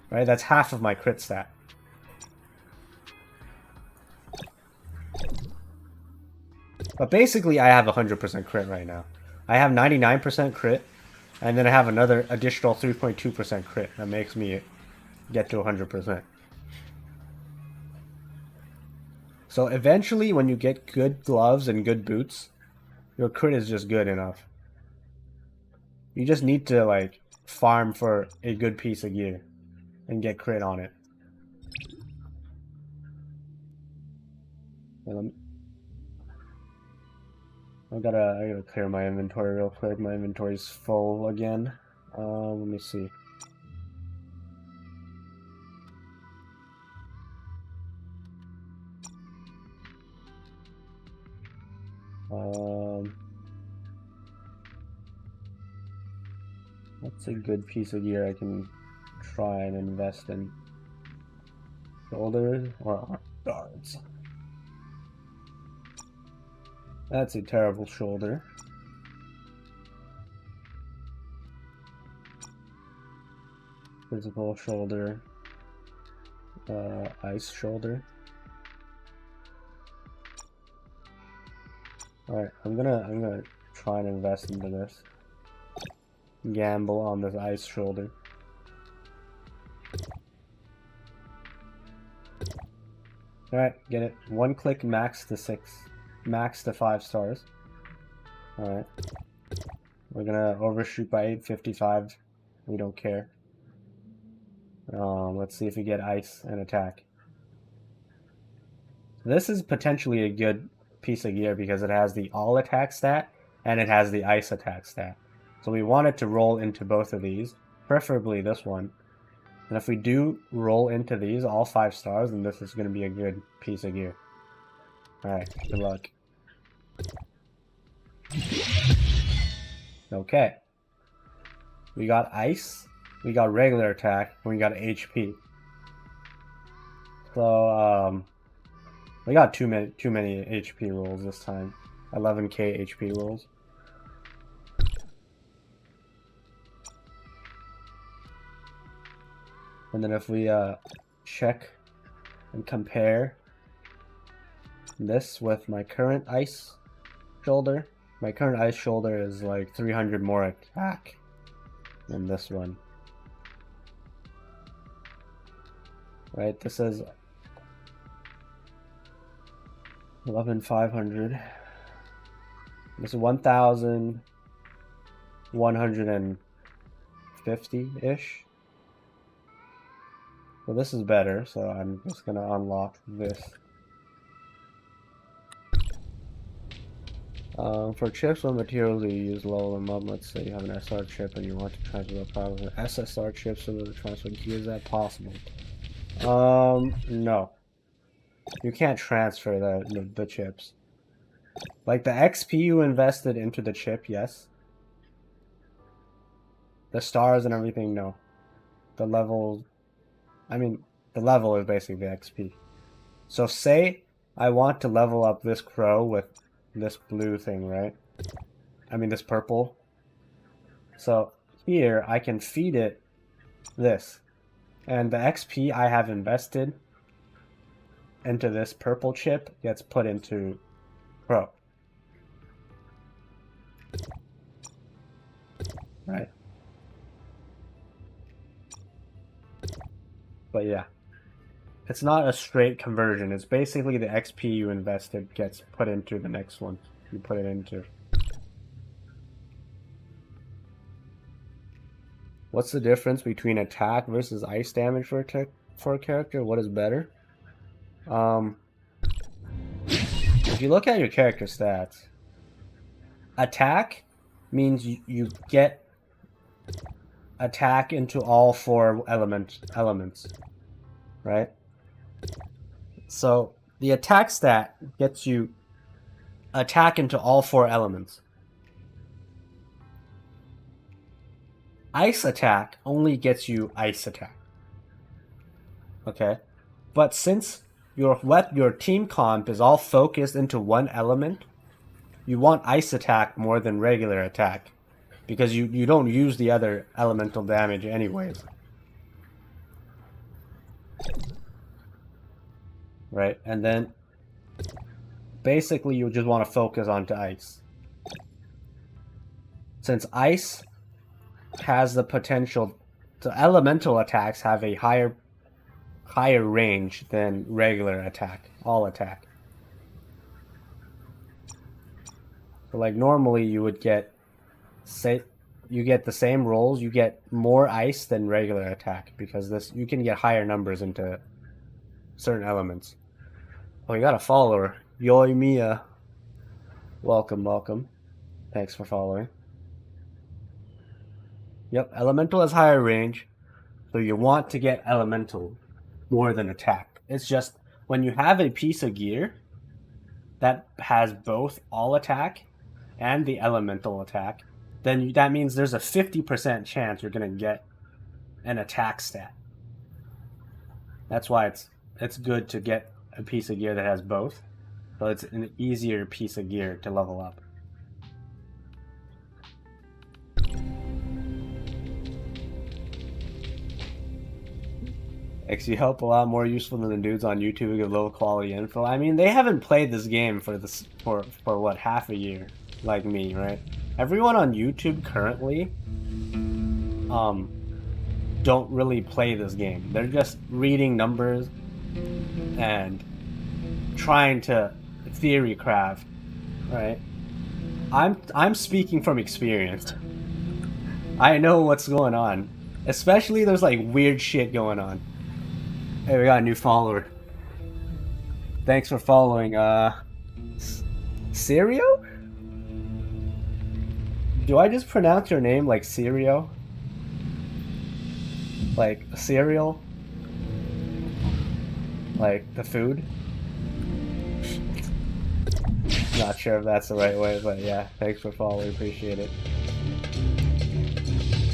Right? That's half of my crit stat. But basically I have 100% crit right now. I have 99% crit. And then I have another additional 3.2% crit. That makes me get to 100%. So eventually when you get good gloves and good boots, your crit is just good enough. You just need to like farm for a good piece of gear and get crit on it. I gotta clear my inventory real quick. My inventory's full again. Let me see. What's a good piece of gear I can try and invest in? Shoulders or guards? That's a terrible shoulder. Physical shoulder. Ice shoulder. Alright, I'm gonna try and invest into this. Gamble on this ice shoulder. Alright, get it. One click max to 6. Max to 5 stars. Alright. We're gonna overshoot by 855. We don't care. Let's see if we get ice and attack. This is potentially a good piece of gear because it has the all attack stat and it has the ice attack stat. So we want it to roll into both of these, preferably this one. And if we do roll into these, all 5 stars, then this is going to be a good piece of gear. Alright, good luck. Okay. We got ice, we got regular attack, and we got HP. So, we got too many HP rolls this time. 11k HP rolls. And then if we check and compare this with my current ice shoulder, my current ice shoulder is like 300 more attack than this one. Right, this is 11,500. This is 1,150-ish. Well, this is better, so I'm just gonna unlock this. For chips or materials you use level them up. Let's say you have an SR chip and you want to transfer the power with an SSR chip so to transfer gear. Is that possible? No. You can't transfer the chips. Like the XP you invested into the chip, yes. The stars and everything, no. The level, I mean, the level is basically the XP. So say I want to level up this crow with this blue thing, right? I mean this purple. So here I can feed it this. And the XP I have invested into this purple chip gets put into crow. Right? But yeah. It's not a straight conversion. It's basically the XP you invested gets put into the next one you put it into. What's the difference between attack versus ice damage for a character? What is better? If you look at your character stats, attack means you get attack into all four elements, right? So the attack stat gets you attack into all four elements. Ice attack only gets you ice attack. Okay? But since your team comp is all focused into one element, you want ice attack more than regular attack. Because you don't use the other elemental damage anyways. Right? And then basically you just want to focus onto ice. Since ice has the potential to elemental attacks have a higher range than regular attack, all attack. So like normally you would get you get the same rolls, you get more ice than regular attack because this you can get higher numbers into certain elements. Oh, you got a follower. Yoi Mia. Welcome, welcome. Thanks for following. Yep, elemental has higher range, so you want to get elemental more than attack. It's just when you have a piece of gear that has both all attack and the elemental attack, then that means there's a 50% chance you're gonna get an attack stat. That's why it's good to get a piece of gear that has both, so it's an easier piece of gear to level up. XU help a lot more useful than the dudes on YouTube who give low quality info. I mean, they haven't played this game for what, half a year, like me, right? Everyone on YouTube currently, don't really play this game. They're just reading numbers and trying to theory craft, right? I'm speaking from experience. I know what's going on. Especially there's like weird shit going on. Hey, we got a new follower. Thanks for following. Sirio? Do I just pronounce your name like Sirio? Like cereal? Like the food? Not sure if that's the right way, but yeah, thanks for following, appreciate it.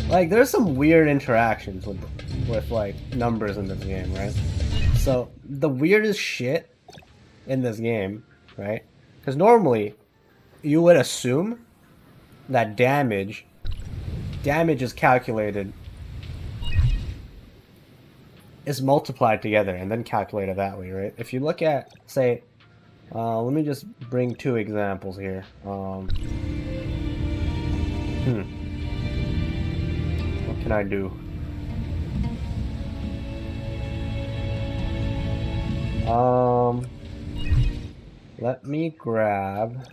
Like, there's some weird interactions with like numbers in this game, right? So the weirdest shit in this game, right? Because normally you would assume that damage is calculated, is multiplied together and then calculated that way, right? If you look at, say, let me just bring two examples here. What can I do? Let me grab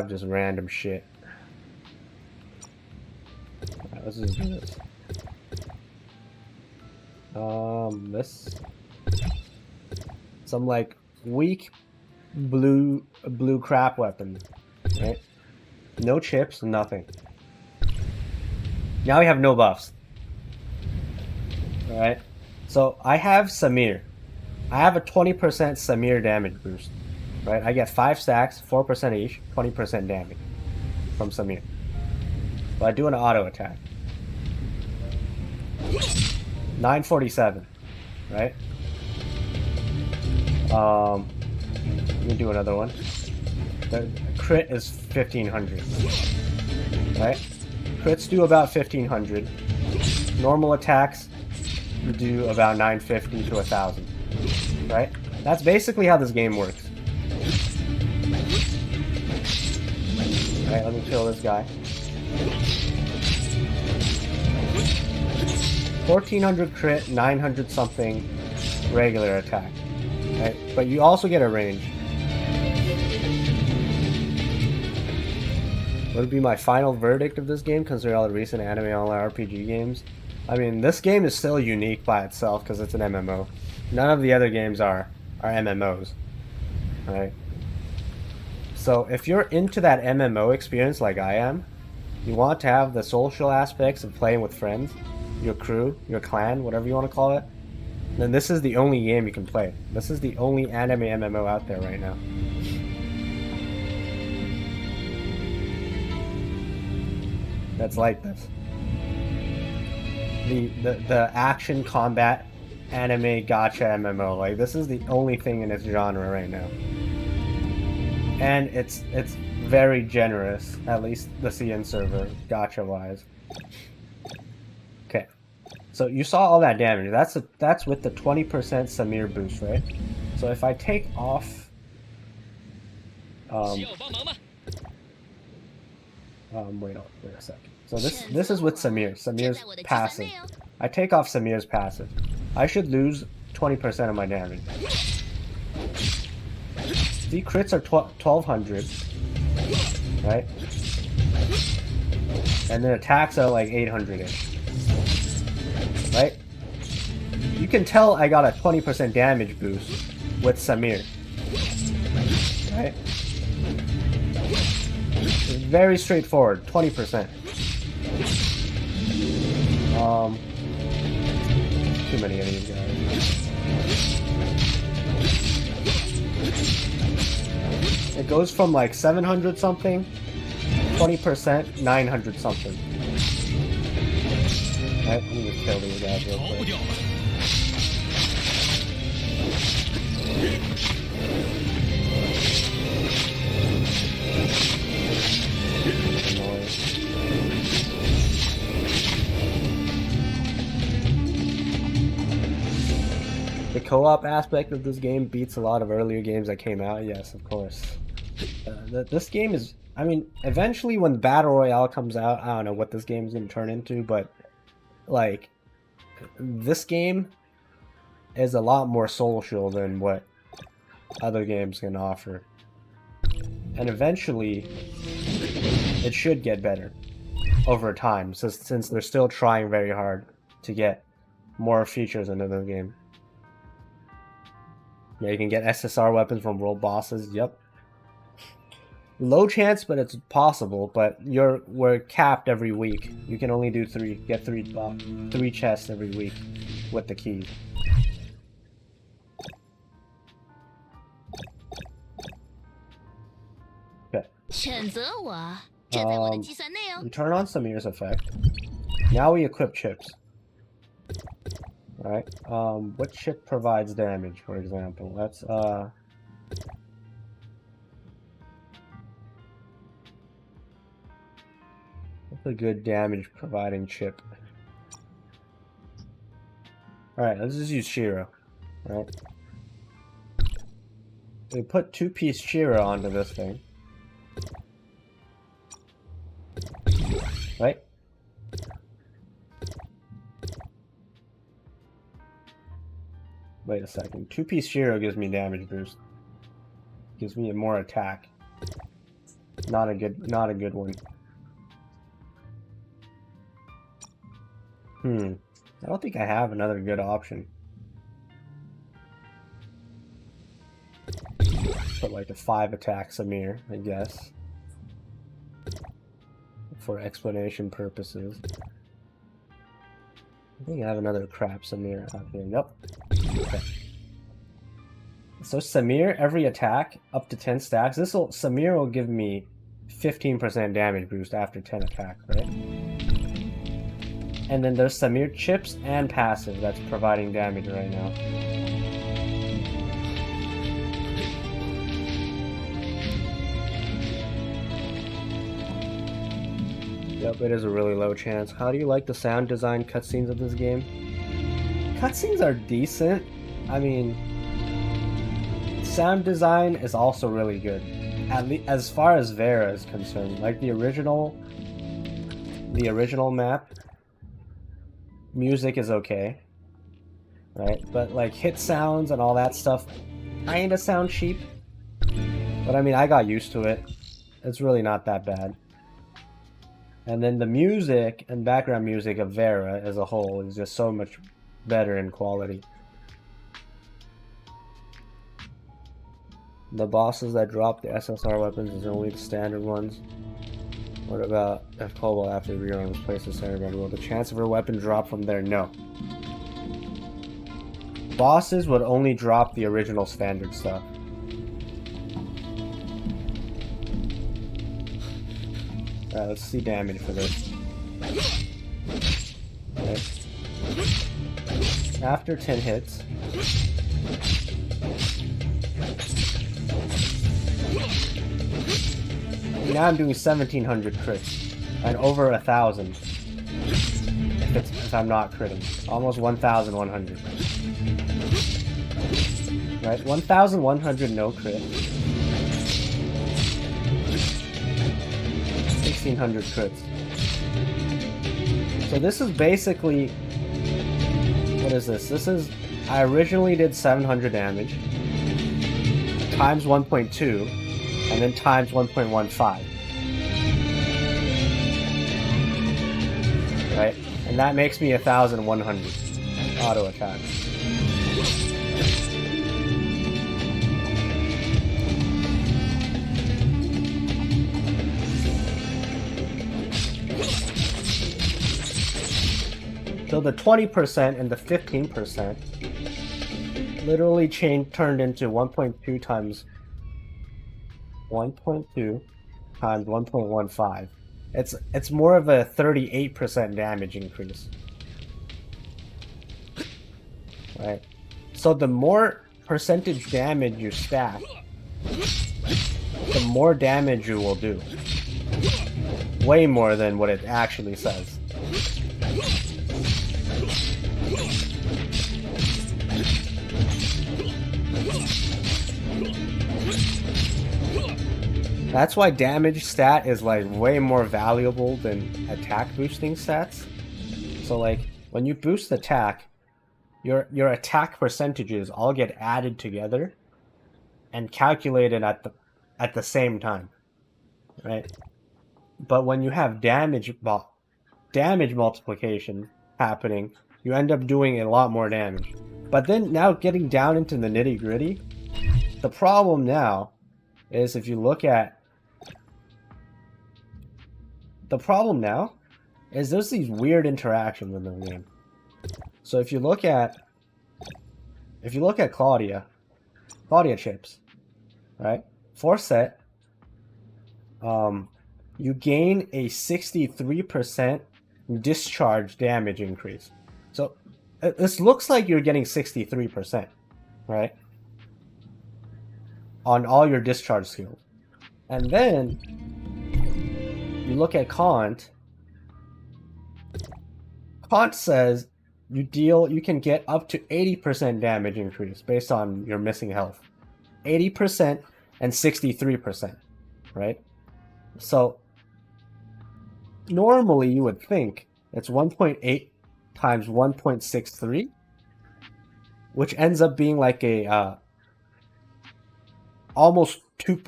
just random shit. Alright, let's just do this. This some like weak blue crap weapon, right? No chips, nothing. Now we have no buffs. Alright. So I have Samir. I have a 20% Samir damage boost. Right? I get 5 stacks, 4% each, 20% damage from Samir. So I do an auto attack. 947. Right? Let me do another one. The crit is 1500. Right? Crits do about 1500. Normal attacks do about 950 to 1000. Right? That's basically how this game works. Alright, let me kill this guy. 1400 crit, 900 something regular attack. Right? But you also get a range. What would be my final verdict of this game, considering all the recent anime online RPG games? I mean, this game is still unique by itself because it's an MMO. None of the other games are MMOs. Right? So if you're into that MMO experience like I am, you want to have the social aspects of playing with friends, your crew, your clan, whatever you want to call it, then this is the only game you can play. This is the only anime MMO out there right now. That's like this. The action combat anime gacha MMO. Like, this is the only thing in its genre right now. And it's very generous, at least the CN server, gacha wise. Okay. So you saw all that damage. That's with the 20% Samir boost, right? So if I take off wait a sec. So this is with Samir's passive. I take off Samir's passive. I should lose 20% of my damage. See, crits are 1200, right? And then attacks are like 800-ish, right? You can tell I got a 20% damage boost with Samir, right? It's very straightforward, 20%. Too many of these guys. It goes from like 700 something, 20%, 900 something. Right, let me just kill these guys real quick. The co-op aspect of this game beats a lot of earlier games that came out, yes, of course. This game is, I mean, eventually when Battle Royale comes out, I don't know what this game is going to turn into, but, like, this game is a lot more social than what other games can offer. And eventually, it should get better over time, since they're still trying very hard to get more features into the game. Yeah, you can get SSR weapons from world bosses, yep. Low chance, but it's possible, but we're capped every week. You can only do get three chests every week with the keys. Okay. We turn on Samir's effect. Now we equip chips. Alright, what chip provides damage, for example? What's a good damage providing chip? Alright, let's just use Shiro. Right? We put 2-piece Shiro onto this thing. Right? Wait a second. 2-piece Shiro gives me damage boost. Gives me more attack. Not a good one. I don't think I have another good option. Put like a 5 attack Samir, I guess. For explanation purposes. I think I have another crap Samir out here. Nope. Okay. So Samir, every attack up to 10 stacks. Samir will give me 15% damage boost after 10 attack, right? And then there's Samir chips and passive that's providing damage right now. Yep, it is a really low chance. How do you like the sound design cutscenes of this game? Cutscenes are decent. I mean, sound design is also really good. At least as far as Vera is concerned, like the original map, music is okay, right? But like hit sounds and all that stuff kinda sound cheap. But I mean, I got used to it. It's really not that bad. And then the music and background music of Vera as a whole is just so much better in quality. The bosses that drop the SSR weapons is only the standard ones. What about if Cobalt after the rerun was placed in center ground? Will the chance of her weapon drop from there? No. Bosses would only drop the original standard stuff. Alright, let's see damage for this. Okay. After 10 hits. Now I'm doing 1700 crits. And over 1000. If I'm not critting. Almost 1100. Right? 1100 no crit. 1600 crits. So this is basically... What is this? I originally did 700 damage. Times 1.2. And then times 1.15. Right? And that makes me 1100 auto attack. So the 20% and the 15% literally turned into 1.2 times 1.2 times 1.15. It's more of a 38% damage increase. Right? So the more percentage damage you stack, the more damage you will do. Way more than what it actually says. That's why damage stat is like way more valuable than attack boosting stats. So like when you boost attack, your attack percentages all get added together and calculated at the same time, right? But when you have damage multiplication happening, you end up doing a lot more damage. But then now getting down into the nitty-gritty, the problem now is if you look at there's these weird interactions in the game. So if you look at Claudia chips, right? For set, you gain a 63% discharge damage increase. So this looks like you're getting 63%, right? On all your discharge skills. And then you look at Kant. Kant says you can get up to 80% damage increase based on your missing health. 80% and 63%, right? So normally you would think it's 1.8 times 1.63, which ends up being like a almost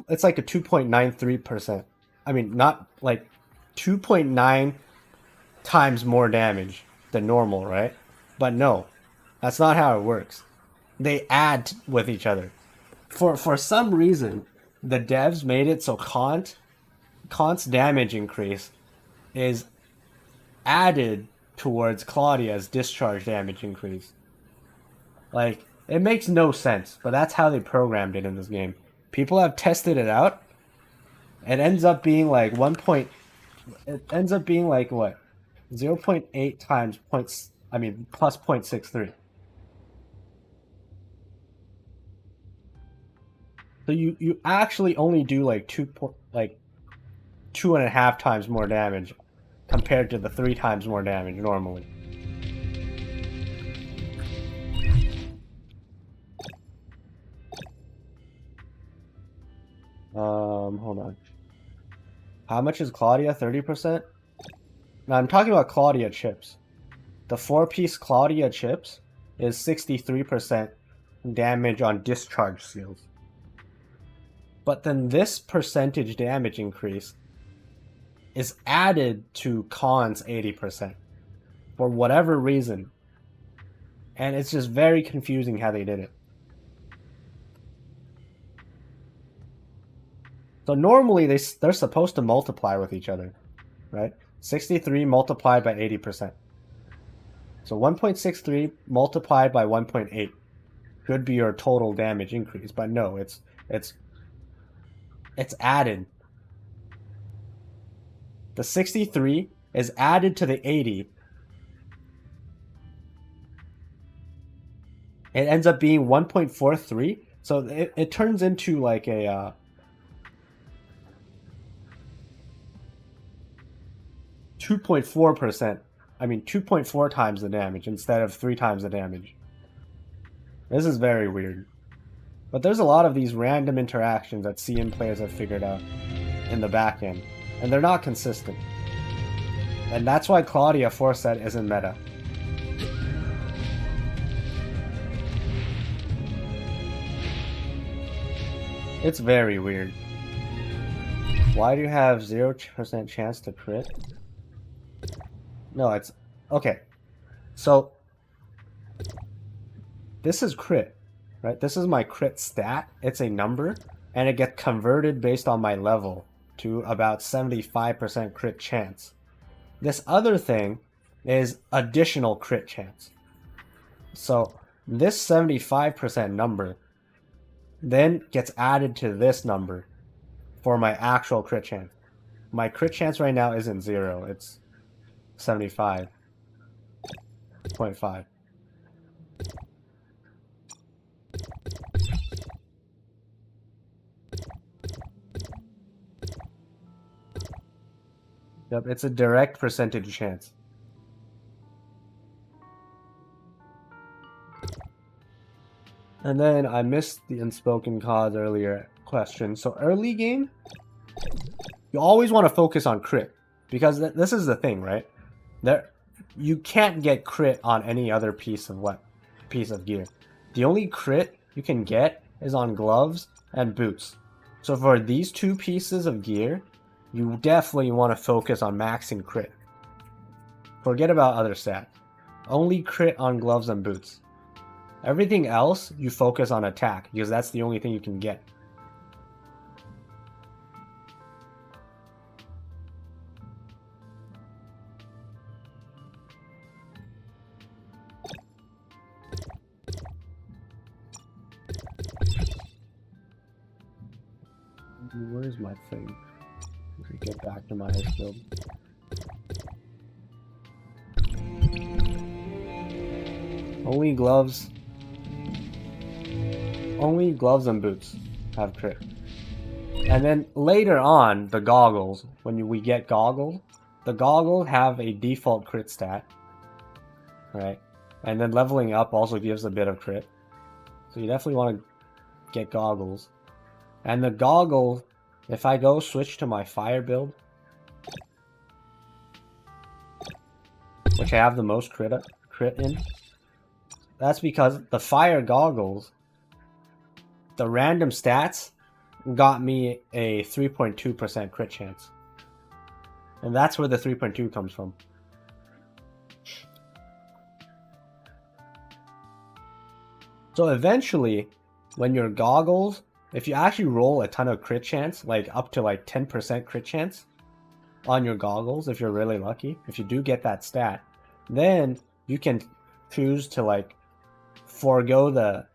it's like a 2.93%. I mean, not like 2.9 times more damage than normal, right? But no, that's not how it works. They add with each other. For some reason, the devs made it so Kant's damage increase is added towards Claudia's discharge damage increase. Like, it makes no sense, but that's how they programmed it in this game. People have tested it out. It ends up being like it ends up being like what? 0.8 times plus 0.63. So you actually only do like 2.5 times more damage compared to the 3 times more damage normally. Hold on. How much is Claudia? 30%? Now I'm talking about Claudia chips. The 4-piece Claudia chips is 63% damage on discharge seals. But then this percentage damage increase is added to Khan's 80% for whatever reason. And it's just very confusing how they did it. So normally they're supposed to multiply with each other, right? 63 multiplied by 80%. So 1.63 multiplied by 1.8 could be your total damage increase, but no, it's added. The 63 is added to the 80. It ends up being 1.43, so it turns into like a 2.4%. 2.4 times the damage instead of 3 times the damage. This is very weird. But there's a lot of these random interactions that CM players have figured out in the back end, and they're not consistent. And that's why Claudia Force Set isn't meta. It's very weird. Why do you have 0% chance to crit? No, it's... Okay. So, this is crit, right? This is my crit stat. It's a number, and it gets converted based on my level to about 75% crit chance. This other thing is additional crit chance. So, this 75% number then gets added to this number for my actual crit chance. My crit chance right now isn't 0, it's 75.5. Yep, it's a direct percentage chance. And then I missed the unspoken cause earlier question. So early game, you always want to focus on crit, because this is the thing, right? You can't get crit on any other piece of gear. The only crit you can get is on gloves and boots. So for these 2 pieces of gear, you definitely want to focus on maxing crit. Forget about other stats. Only crit on gloves and boots. Everything else, you focus on attack, because that's the only thing you can get. Where's my thing? Let me get back to my ice build. Only gloves and boots have crit. And then later on, the goggles, when we get goggles, the goggles have a default crit stat, right? And then leveling up also gives a bit of crit. So you definitely want to get goggles. And the goggle, if I go switch to my fire build, which I have the most crit in, that's because the fire goggles, the random stats got me a 3.2% crit chance. And that's where the 3.2 comes from. So eventually, when your goggles, if you actually roll a ton of crit chance, like up to like 10% crit chance on your goggles, if you're really lucky, if you do get that stat, then you can choose to like forego the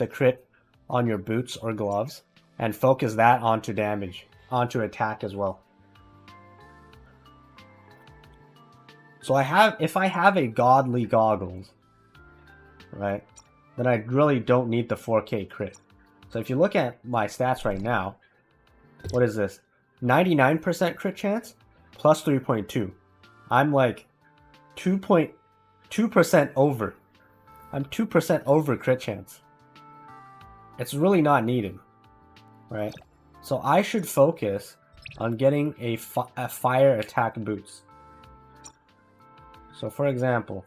crit on your boots or gloves and focus that onto damage, onto attack as well. So if I have a godly goggles, right, then I really don't need the 4K crit. So if you look at my stats right now, what is this? 99% crit chance plus 3.2. I'm like 2.2% over. I'm 2% over crit chance. It's really not needed, right? So I should focus on getting a fire attack boots. So for example,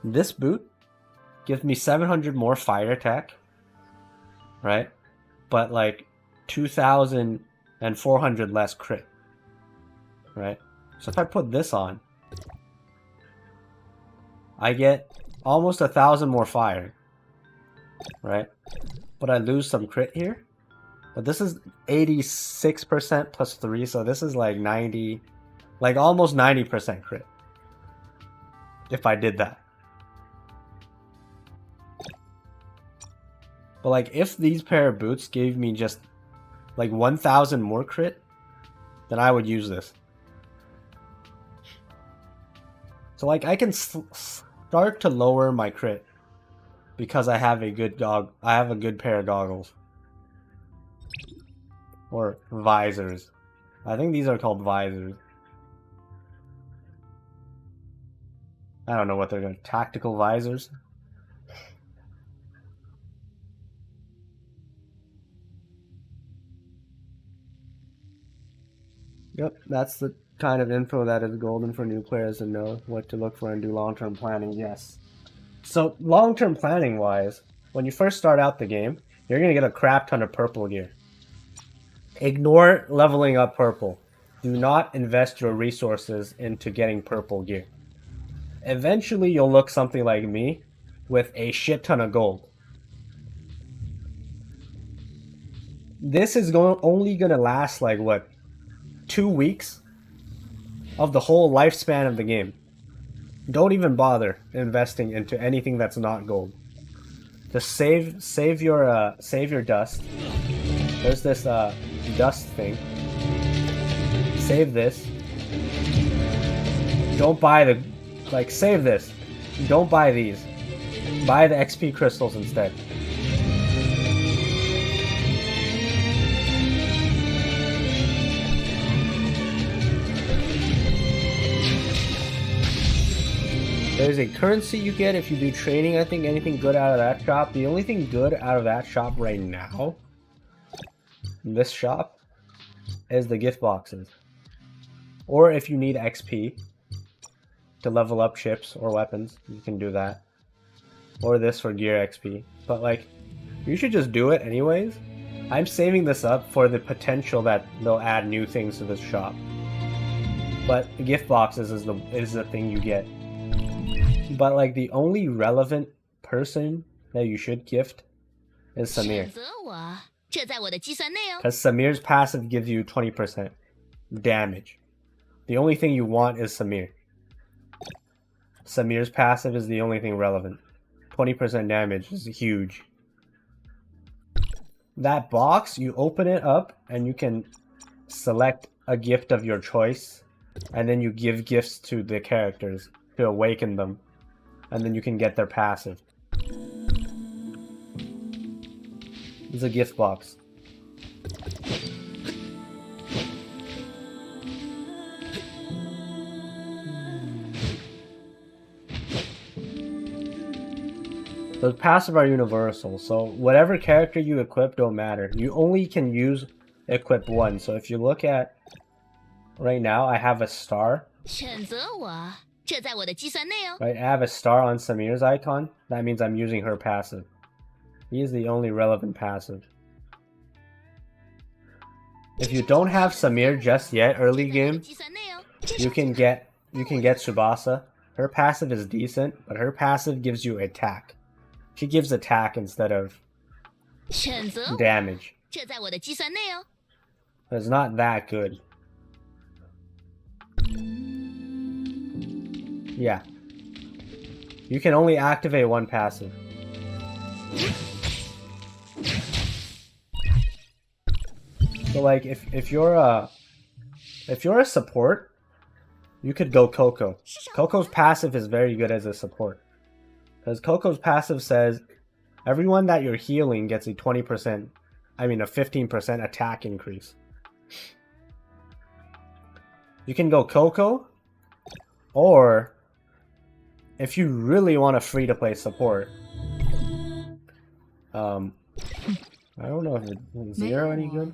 this boot gives me 700 more fire attack, right? But like 2,400 less crit, right? So if I put this on, I get almost 1,000 more fire, right? But I lose some crit here. But this is 86% plus 3, so this is like 90, like almost 90% crit. If I did that. But like if these pair of boots gave me just like 1,000 more crit, then I would use this. So like I can start to lower my crit because I have a good pair of goggles. Or visors. I think these are called visors. I don't know what they're going to... Tactical visors? Yep, that's the kind of info that is golden for new players to know what to look for and do long-term planning, yes. So, long-term planning-wise, when you first start out the game, you're going to get a crap ton of purple gear. Ignore leveling up purple. Do not invest your resources into getting purple gear. Eventually, you'll look something like me with a shit ton of gold. This is only going to last like, what, 2 weeks of the whole lifespan of the game. Don't even bother investing into anything that's not gold. Just save your dust. There's this dust thing. Save this. Don't buy the... Like, save this. Don't buy these. Buy the XP crystals instead. There's a currency you get if you do training. I think anything good out of that shop. The only thing good out of that shop right now, this shop, is the gift boxes. Or if you need XP to level up ships or weapons, you can do that. Or this for gear XP. But like, you should just do it anyways. I'm saving this up for the potential that they'll add new things to this shop. But the gift boxes is the thing you get. But like the only relevant person that you should gift is Samir. Because Samir's passive gives you 20% damage. The only thing you want is Samir. Samir's passive is the only thing relevant. 20% damage is huge. That box, you open it up and you can select a gift of your choice. And then you give gifts to the characters to awaken them. And then you can get their passive. It's a gift box. The passive are universal, so whatever character you equip don't matter. You only can use equip one. So if you look at right now, I have a star. Right, I have a star on Samir's icon. That means I'm using her passive. He is the only relevant passive. If you don't have Samir just yet, early game, you can get Tsubasa. Her passive is decent, but her passive gives you attack. She gives attack instead of 选择我， damage. 这在我的计算内哦。 It's not that good. Yeah. You can only activate one passive. So like if you're a support, you could go Coco. Coco's passive is very good as a support. Because Coco's passive says everyone that you're healing gets a 15% attack increase. You can go Coco, or if you really want a free-to-play support, I don't know if it's Zero any good.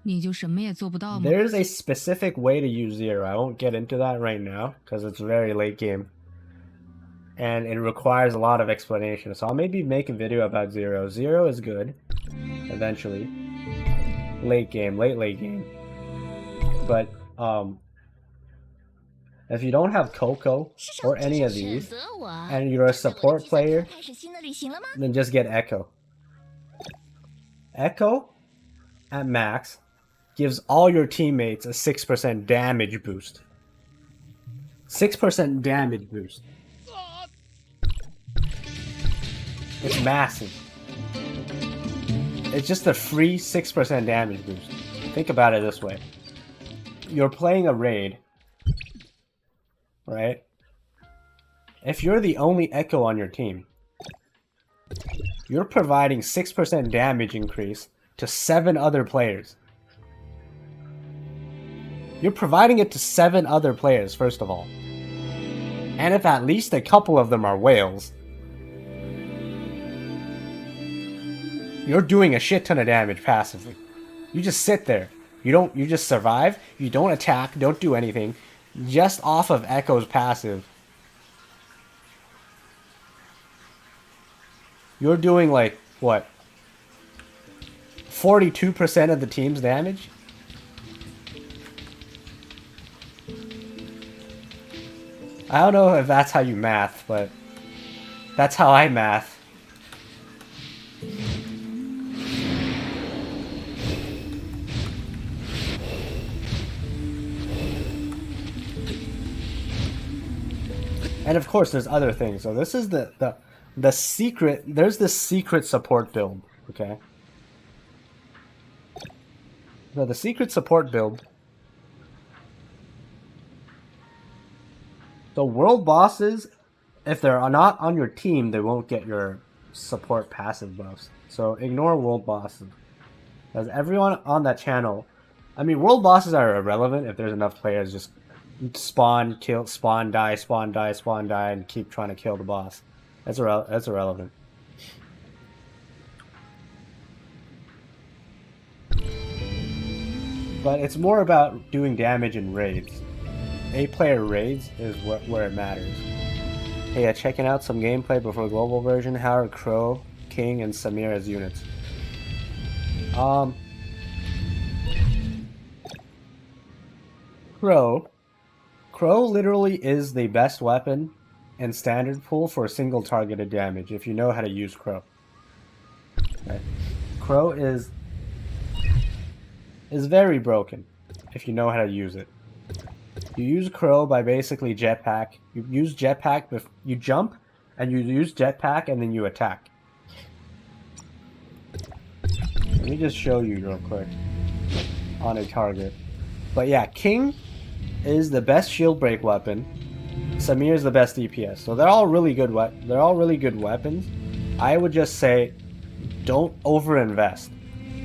你就什么也做不到吗？ There's a specific way to use Zero. I won't get into that right now because it's very late game. And it requires a lot of explanation. So I'll maybe make a video about Zero. Zero is good, eventually. Late game, late game. But, if you don't have Coco or any of these, 选择我， and you're a support 在我的计算 player, 开始新的旅行了吗？ then just get Echo. Echo, at max, gives all your teammates a 6% damage boost. 6% damage boost. It's massive. It's just a free 6% damage boost. Think about it this way. You're playing a raid, right? If you're the only Echo on your team, you're providing 6% damage increase to 7 other players. You're providing it to 7 other players, first of all. And if at least a couple of them are whales, you're doing a shit ton of damage passively. You just sit there. You just survive. You don't attack, don't do anything. Just off of Echo's passive. You're doing like, what? 42% of the team's damage? I don't know if that's how you math, but that's how I math. And of course, there's other things. So this is the secret. There's this secret support build. Okay. So the secret support build. So world bosses, if they're not on your team, they won't get your support passive buffs. So ignore world bosses. Because everyone on that channel, I mean, world bosses are irrelevant if there's enough players just spawn, kill, spawn, die, spawn, die, spawn, die, and keep trying to kill the boss. That's irrelevant. But it's more about doing damage in raids. 8-player raids is where it matters. Hey, checking out some gameplay before global version. How are Crow, King, and Samir as units? Crow literally is the best weapon in standard pool for single targeted damage if you know how to use Crow. Okay. Crow is very broken if you know how to use it. You use Crow by basically jetpack. You use jetpack, you jump, and you use jetpack, and then you attack. Let me just show you real quick on a target. But yeah, King is the best shield break weapon. Samir is the best DPS. So they're all really good. They're all really good weapons. I would just say, don't overinvest.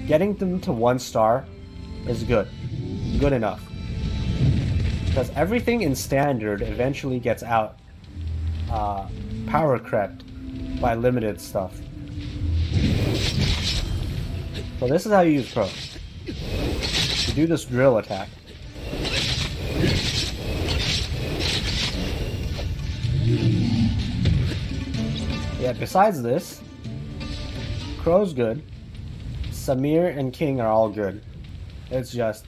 Getting them to 1 star is good enough. Because everything in standard eventually gets out power crept by limited stuff. So this is how you use Pro. You do this drill attack. Yeah, besides this, Crow's good. Samir and King are all good. It's just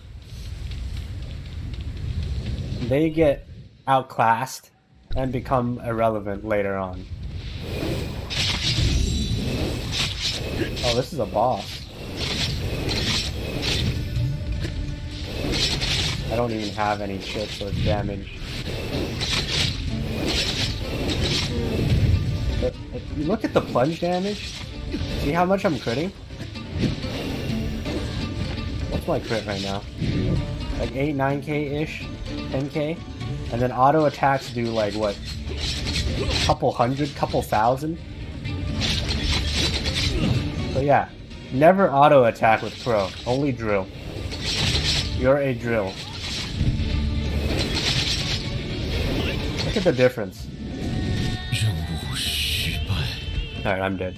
they get outclassed and become irrelevant later on. Oh, this is a boss. I don't even have any chips or damage. But if you look at the plunge damage, see how much I'm critting? What's my crit right now? Like 8, 9k-ish? 10k? And then auto attacks do like, what? Couple hundred? Couple thousand? So yeah, never auto attack with Crow. Only drill. You're a drill. Look at the difference. Alright, I'm dead.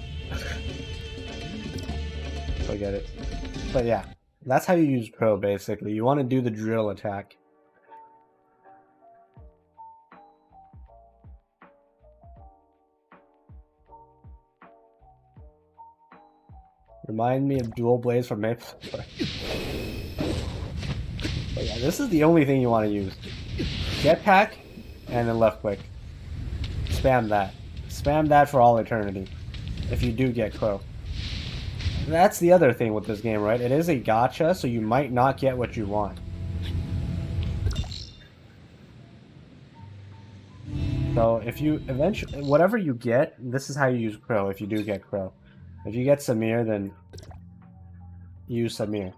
Forget it. But yeah, that's how you use Crow basically. You want to do the drill attack. Remind me of Dual Blades from Maple. But yeah, this is the only thing you want to use. Jetpack, and then left click. Spam that. Spam that for all eternity. If you do get Crow. That's the other thing with this game, right? It is a gacha, so you might not get what you want. So if you eventually, whatever you get, this is how you use Crow if you do get Crow. If you get Samir, then use Samir.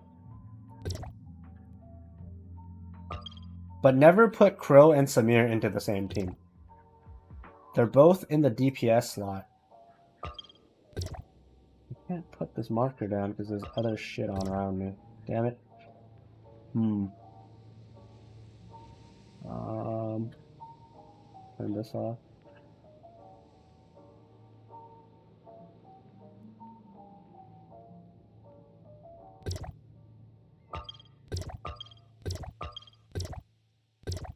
But never put Crow and Samir into the same team. They're both in the DPS slot. I can't put this marker down because there's other shit on around me. Damn it. Turn this off.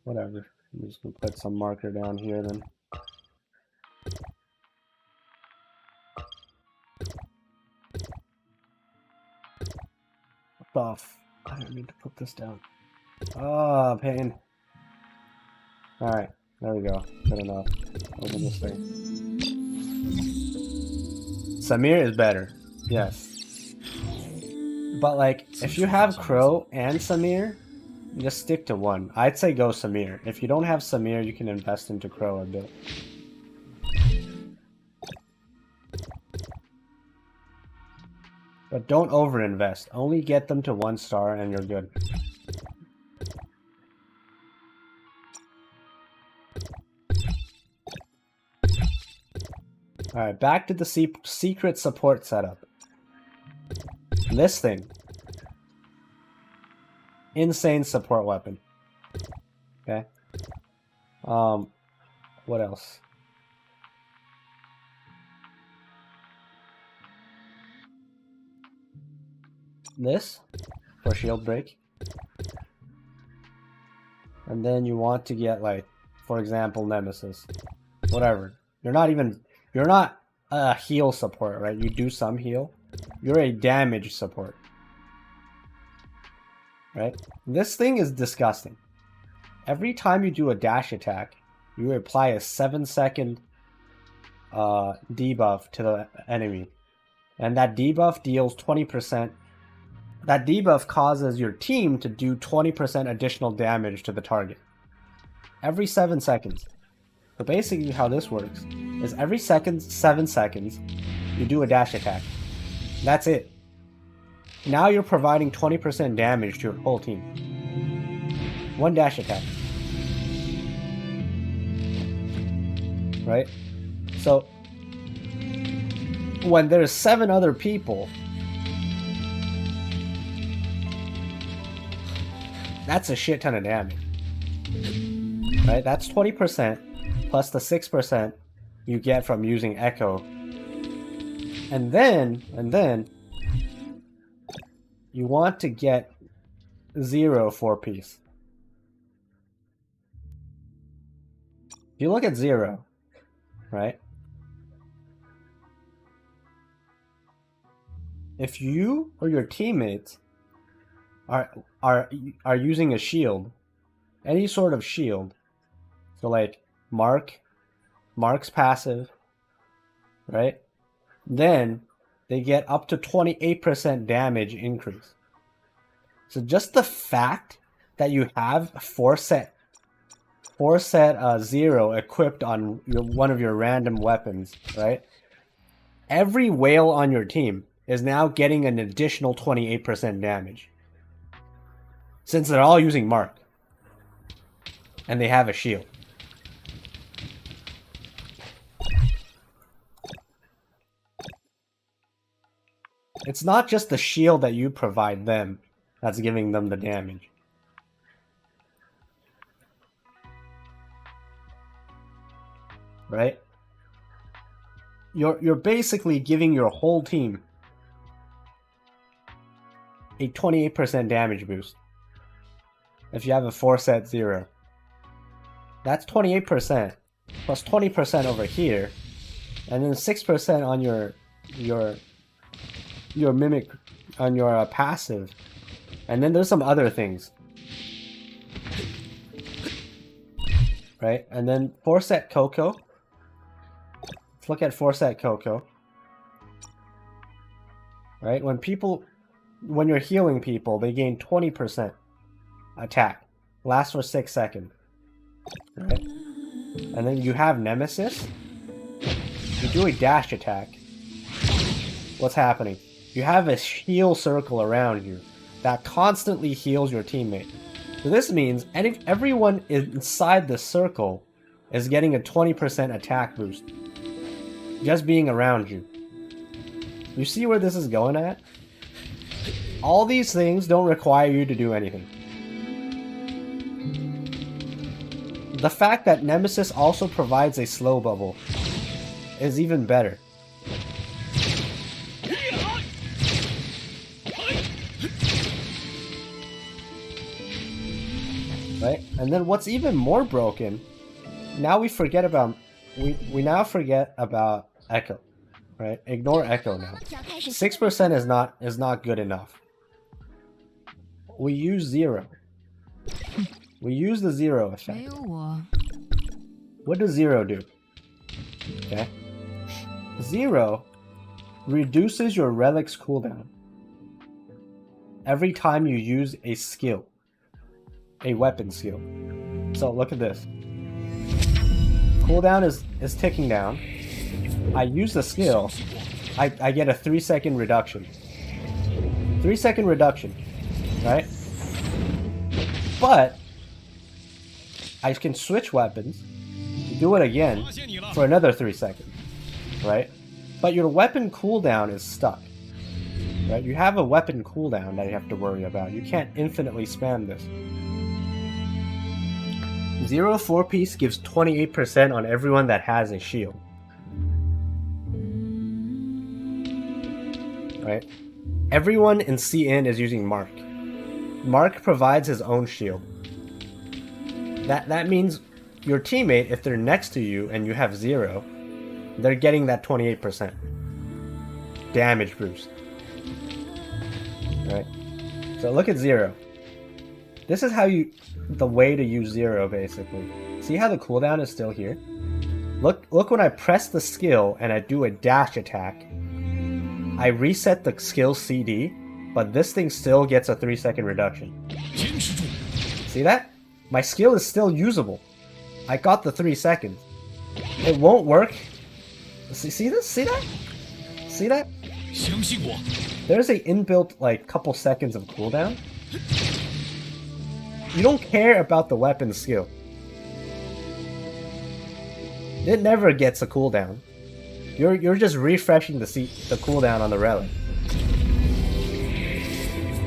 Whatever. I'm just gonna put some marker down here then. Buff. I don't need to put this down. Ah, pain. Alright, there we go. Good enough. Open this thing. Samir is better. Yes. But like, if you have Crow and Samir, just stick to one. I'd say go Samir. If you don't have Samir, you can invest into Crow a bit. But don't overinvest. Only get them to 1 star and you're good. Alright, back to the secret support setup. This thing. Insane support weapon. Okay. What else? This for shield break. And then you want to get, like, for example, Nemesis. Whatever. You're not a heal support, right? You do some heal. You're a damage support. Right? This thing is disgusting. Every time you do a dash attack, you apply a 7-second debuff to the enemy. And that debuff deals 20%. That debuff causes your team to do 20% additional damage to the target. Every 7 seconds. So basically how this works is every 7 seconds, you do a dash attack. That's it. Now you're providing 20% damage to your whole team. 1 dash attack. Right? So, when there's 7 other people, that's a shit ton of damage. Right? That's 20% plus the 6% you get from using Echo. And then you want to get 0 4-piece. If you look at 0, right? If you or your teammates are using a shield, any sort of shield, so like Mark's passive, right? Then they get up to 28% damage increase. So just the fact that you have four set 0 equipped on one of your random weapons, right? Every whale on your team is now getting an additional 28% damage. Since they're all using Mark. And they have a shield. It's not just the shield that you provide them that's giving them the damage. Right? You're basically giving your whole team a 28% damage boost. If you have a 4-set 0. That's 28%. Plus 20% over here. And then 6% on your mimic, on your passive. And then there's some other things. Right? And then 4-set Coco. Let's look at 4-set Coco. Right? When you're healing people, they gain 20% attack. Lasts for 6 seconds. Right? And then you have Nemesis. You do a dash attack. What's happening? You have a heal circle around you that constantly heals your teammate. So this means everyone inside the circle is getting a 20% attack boost. Just being around you. You see where this is going at? All these things don't require you to do anything. The fact that Nemesis also provides a slow bubble is even better. Right? And then what's even more broken, now we now forget about Echo. Right? Ignore Echo now. 6% is not good enough. We use 0. We use the 0 effect. What does 0 do? Okay. 0 reduces your relic's cooldown every time you use a skill. A weapon skill. So look at this. Cooldown is ticking down. I use the skill. I get a 3-second reduction. 3-second reduction. Right? But I can switch weapons, do it again for another 3 seconds, right? But your weapon cooldown is stuck, right? You have a weapon cooldown that you have to worry about. You can't infinitely spam this. 0 4-piece gives 28% on everyone that has a shield. Right? Everyone in CN is using Mark. Mark provides his own shield. That means your teammate, if they're next to you and you have 0, they're getting that 28% damage boost. Right? So look at 0. This is the way to use 0 basically. See how the cooldown is still here? Look when I press the skill and I do a dash attack. I reset the skill CD, but this thing still gets a 3-second reduction. See that? My skill is still usable. I got the 3 seconds. It won't work. See this? See that? See that? There's a inbuilt like couple seconds of cooldown. You don't care about the weapon skill. It never gets a cooldown. You're just refreshing the cooldown on the relic.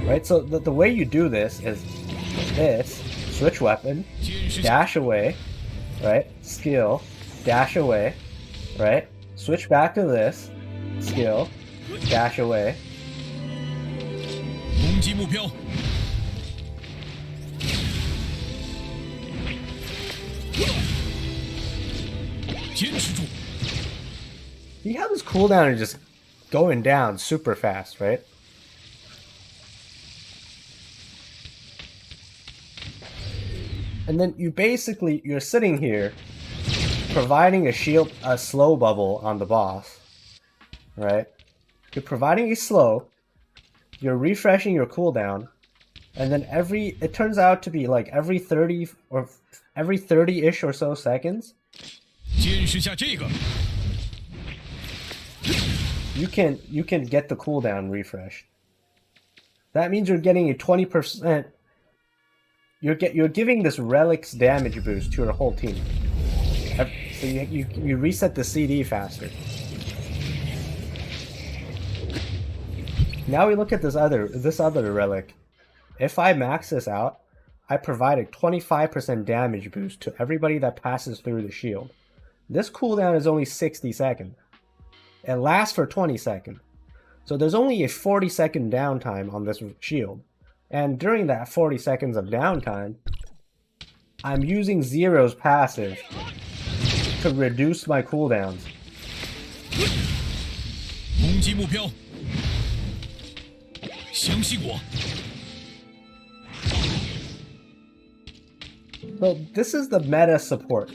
Right? So the way you do this is this. Switch weapon, dash away, right? Skill, dash away, right? Switch back to this, skill, dash away. See how this cooldown is just going down super fast, right? And then you're sitting here providing a slow bubble on the boss, right? You're providing a slow, you're refreshing your cooldown, and then it turns out to be like every 30-ish or so seconds, you can get the cooldown refreshed. That means you're getting a 20%. You're giving this relic's damage boost to your whole team. So you reset the CD faster. Now we look at this other relic. If I max this out, I provide a 25% damage boost to everybody that passes through the shield. This cooldown is only 60 seconds. It lasts for 20 seconds. So there's only a 40-second downtime on this shield. And during that 40 seconds of downtime, I'm using Zero's passive to reduce my cooldowns. So this is the meta support.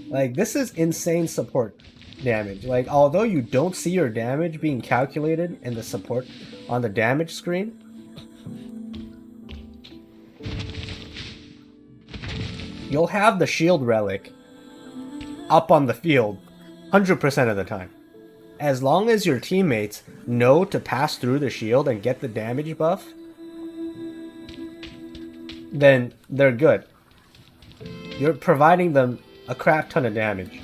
Like, this is insane support damage. Like, although you don't see your damage being calculated in the support on the damage screen, you'll have the shield relic up on the field 100% of the time. As long as your teammates know to pass through the shield and get the damage buff, then they're good. You're providing them a crap ton of damage.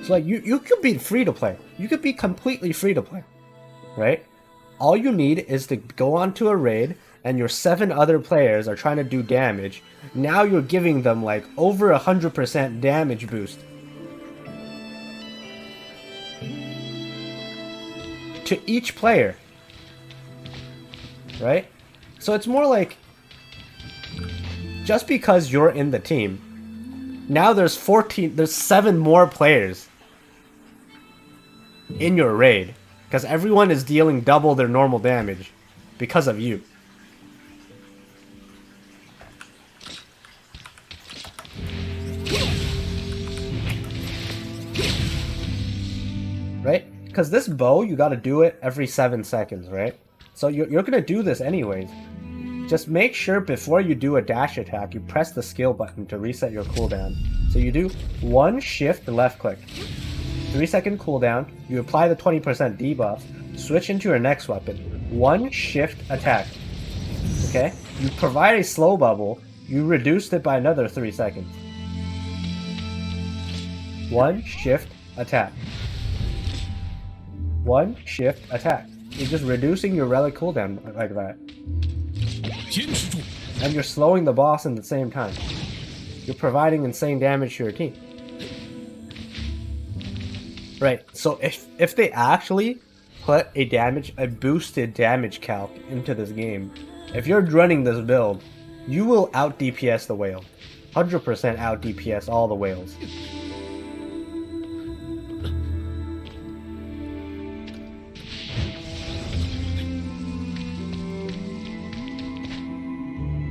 So like you could be free to play. You could be completely free to play, right? All you need is to go onto a raid and your 7 other players are trying to do damage. Now you're giving them like over 100% damage boost to each player, right? So it's more like, just because you're in the team, now there's 7 more players in your raid, because everyone is dealing double their normal damage because of you. Right? Because this bow, you gotta do it every 7 seconds, right? So you're gonna do this anyways. Just make sure before you do a dash attack, you press the skill button to reset your cooldown. So you do 1 shift left click. 3-second cooldown, you apply the 20% debuff, switch into your next weapon. 1 shift attack. Okay? You provide a slow bubble, you reduced it by another 3 seconds. 1 shift attack. 1 shift attack. You're just reducing your relic cooldown like that. And you're slowing the boss at the same time. You're providing insane damage to your team. Right, so if they actually put a boosted damage calc into this game, if you're running this build, you will out DPS the whale. 100% out DPS all the whales.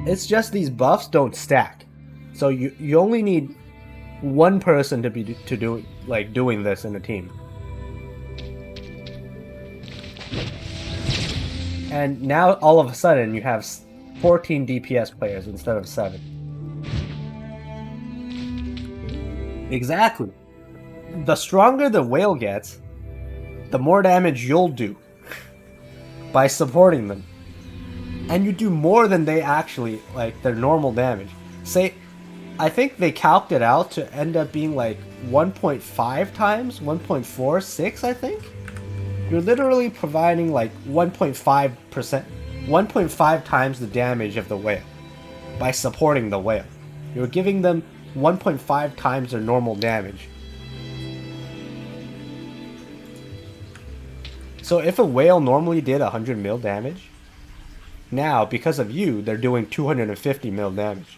It's just these buffs don't stack. So you only need one person to do doing this in a team. And now all of a sudden you have 14 DPS players instead of 7. Exactly. The stronger the whale gets, the more damage you'll do by supporting them. And you do more than they actually, like, their normal damage. Say, I think they calced it out to end up being like 1.5 times, 1.46, I think? You're literally providing like 1.5%, 1.5 times the damage of the whale by supporting the whale. You're giving them 1.5 times their normal damage. So if a whale normally did 100 mil damage, now, because of you, they're doing 250 mil damage.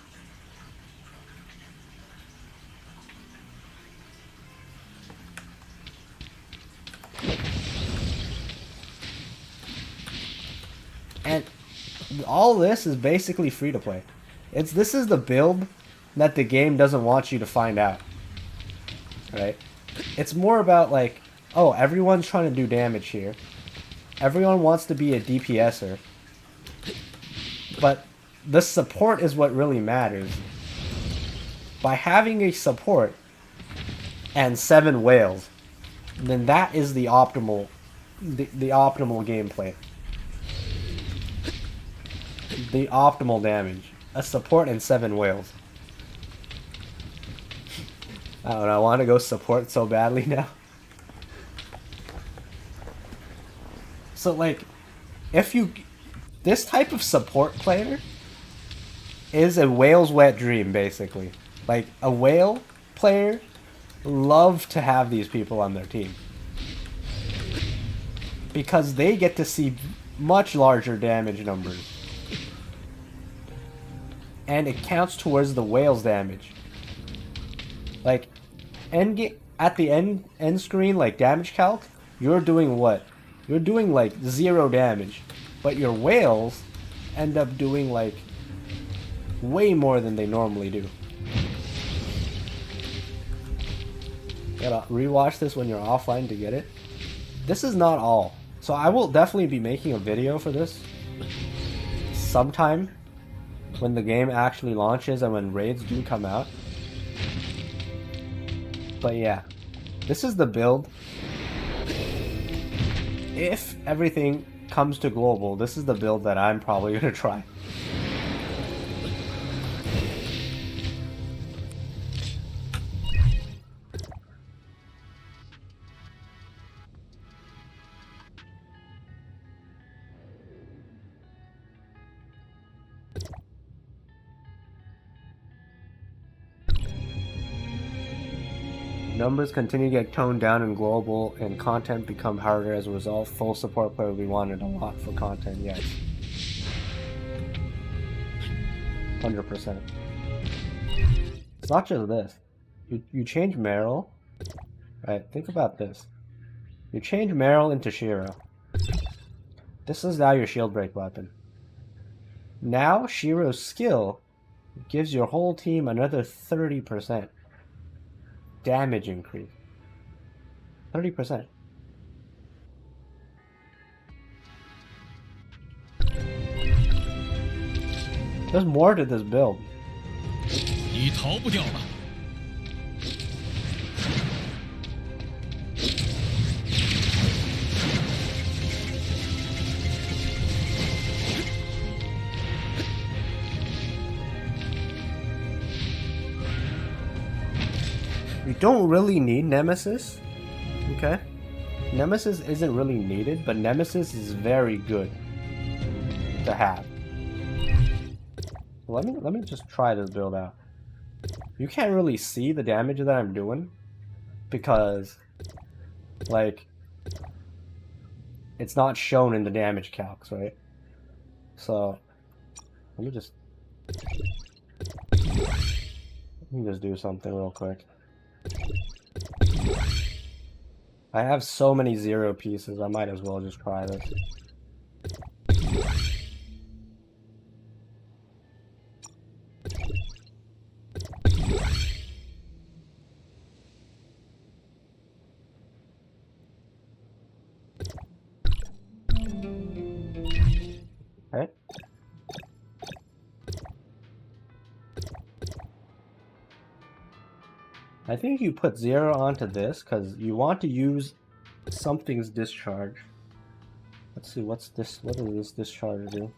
And all this is basically free to play. This is the build that the game doesn't want you to find out. Right? It's more about like, oh, everyone's trying to do damage here. Everyone wants to be a DPSer. But the support is what really matters. By having a support and 7 whales, then that is the optimal gameplay. The optimal damage. A support and 7 whales. I don't know, I want to go support so badly now. So like, this type of support player is a whale's wet dream, basically. Like, a whale player love to have these people on their team. Because they get to see much larger damage numbers. And it counts towards the whale's damage. Like, at the end screen, like damage calc, you're doing what? You're doing like 0 damage. But your whales end up doing like way more than they normally do. Gotta rewatch this when you're offline to get it. This is not all. So I will definitely be making a video for this sometime when the game actually launches and when raids do come out. But yeah, this is the build. If everything comes to global, this is the build that I'm probably gonna try. Numbers continue to get toned down in global, and content become harder as a result. Full support player will be wanted a lot for content, yes. 100%. It's not just this. You change Meryl, right? Think about this. You change Meryl into Shiro. This is now your shield break weapon. Now Shiro's skill gives your whole team another 30%. Damage increase. 30%. There's more to this build. 你逃不掉了。You don't really need Nemesis, okay? Nemesis isn't really needed, but Nemesis is very good to have. Let me just try this build out. You can't really see the damage that I'm doing because, like, it's not shown in the damage calcs, right? So let me just do something real quick. I have so many 0 pieces, I might as well just try this. Okay. I think you put 0 onto this because you want to use something's discharge. Let's see, what's this? What does this discharge do?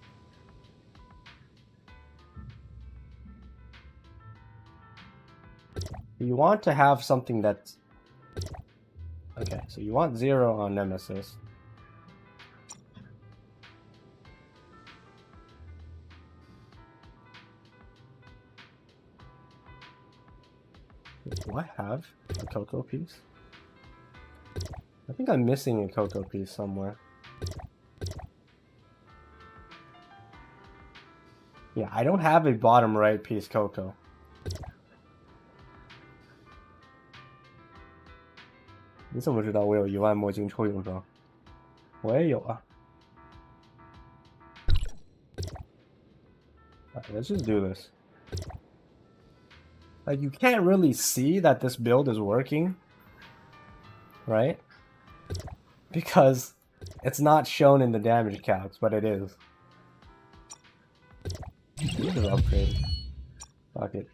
You want to have something that's... Okay, so you want 0 on Nemesis. Do I have a cocoa piece? I think I'm missing a cocoa piece somewhere. Yeah, I don't have a bottom right piece cocoa. You 怎么知道我有10000魔晶抽永装？我也有啊。Alright, let's just do this. Like, you can't really see that this build is working, right? Because it's not shown in the damage calcs, but it is. This is upgrade. Fuck it.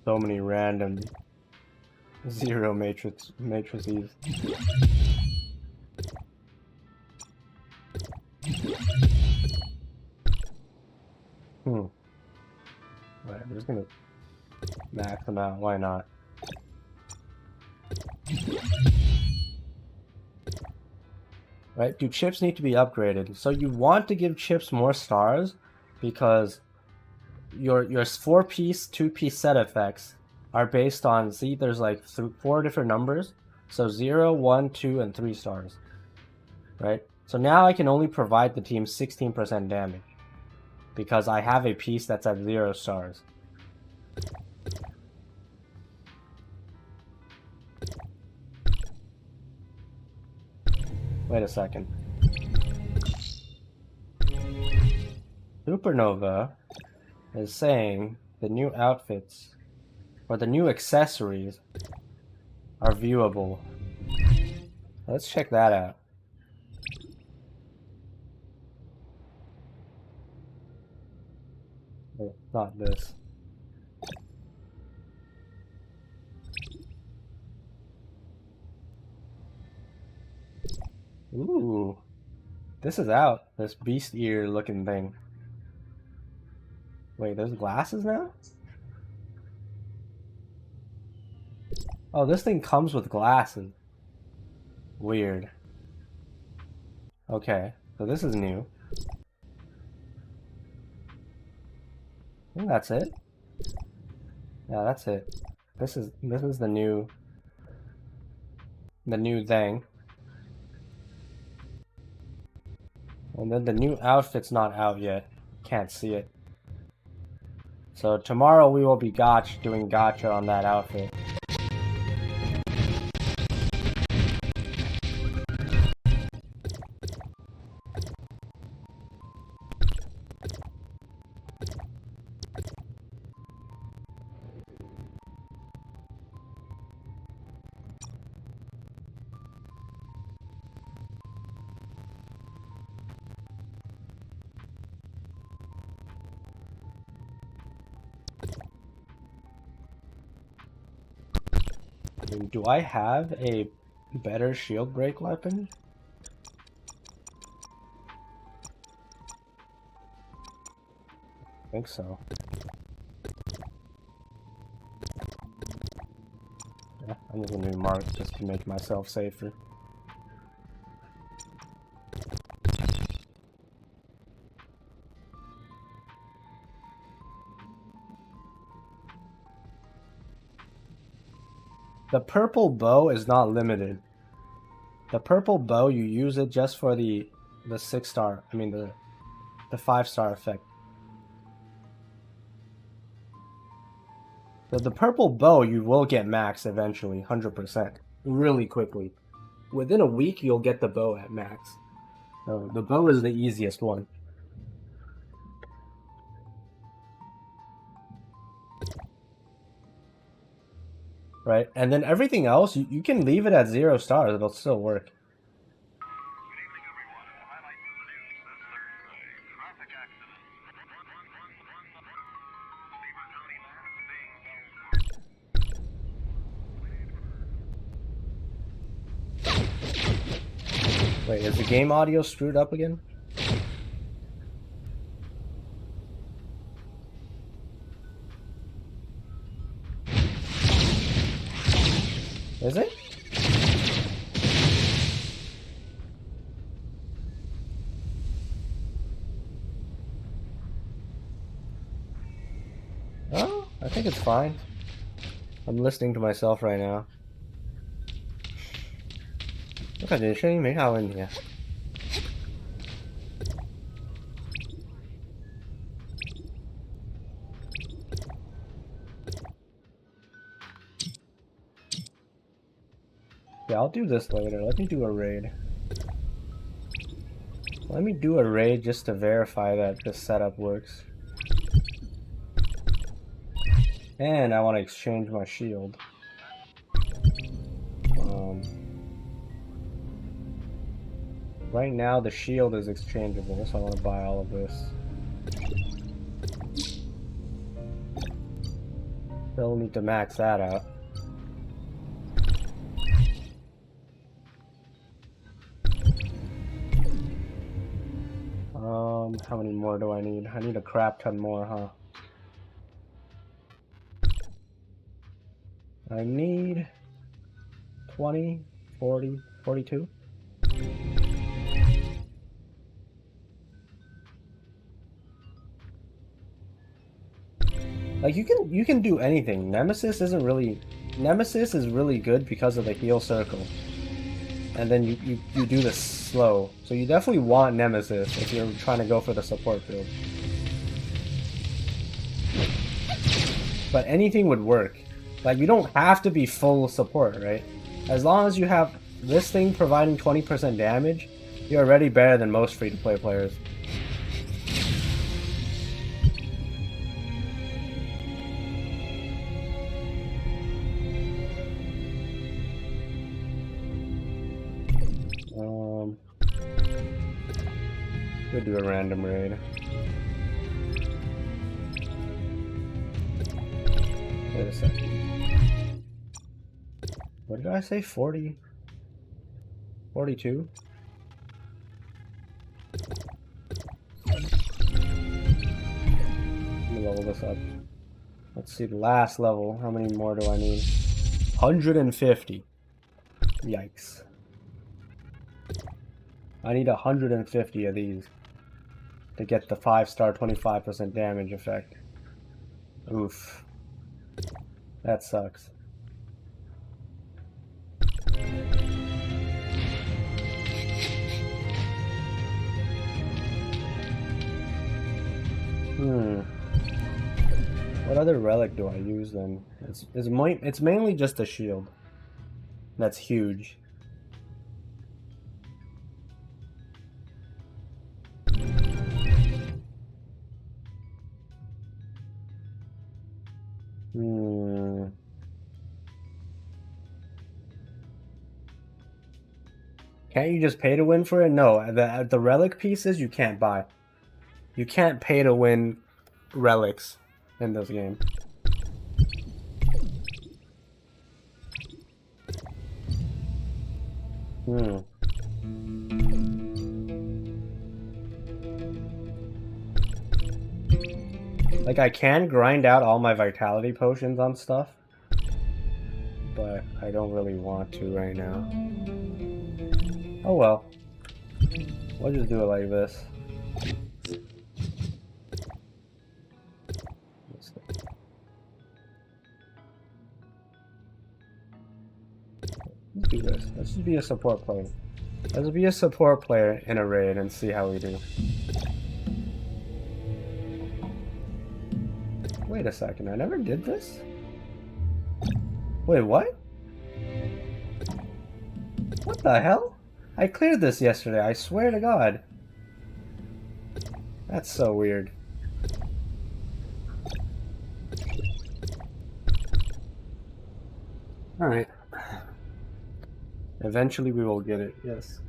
So many random zero matrices. Right, I'm just gonna max them out. Why not? Right? Do chips need to be upgraded? So you want to give chips more stars because your 4-piece, 2-piece set effects are based on, see, there's like 4 different numbers. So 0, 1, 2, and 3 stars. Right? So now I can only provide the team 16% damage because I have a piece that's at 0 stars. Wait a second. Supernova is saying the new outfits or the new accessories are viewable. Let's check that out. Wait, not this. Ooh. This is out. This beast ear looking thing. Wait, there's glasses now? Oh, this thing comes with glasses. Weird. Okay, so this is new. I think that's it. Yeah, that's it. This is the new thing. And then the new outfit's not out yet. Can't see it. So tomorrow we will be doing gacha on that outfit. I mean, do I have a better shield break weapon? I think so. Yeah, I'm just gonna mark just to make myself safer. The purple bow is not limited. The purple bow, you use it just for the 6-star, I mean the 5-star effect. So the purple bow, you will get max eventually, 100%, really quickly. Within a week, you'll get the bow at max. So the bow is the easiest one. Right, and then everything else, you can leave it at 0 stars, it'll still work. Wait, is the game audio screwed up again? Is it? I think it's fine. I'm listening to myself right now. 我感觉声音没啥问题。Yeah, I'll do this later. Let me do a raid. Let me do a raid just to verify that this setup works. And I want to exchange my shield. Right now the shield is exchangeable, so I want to buy all of this. Still need to max that out. How many more do I need? I need a crap ton more, huh? I need 20, 40, 42. Like you can do anything. Nemesis is really good because of the heal circle. And then you do this slow. So you definitely want Nemesis if you're trying to go for the support build. But anything would work. Like, you don't have to be full support, right? As long as you have this thing providing 20% damage, you're already better than most free-to-play players. We'll do a random raid. Wait a second. What did I say? 40? 42? Let me level this up. Let's see, the last level. How many more do I need? 150. Yikes. I need 150 of these to get the 5-star 25% damage effect. Oof. That sucks. What other relic do I use then? It's mainly just a shield. That's huge. Can't you just pay to win for it? No, the relic pieces you can't buy. You can't pay to win relics in this game. Like, I can grind out all my vitality potions on stuff, but I don't really want to right now. Oh well. We'll just do it like this. Let's do this. Let's just be a support player. Let's be a support player in a raid and see how we do. Wait a second, I never did this? Wait, what? What the hell? I cleared this yesterday, I swear to God. That's so weird. Alright. Eventually we will get it, yes.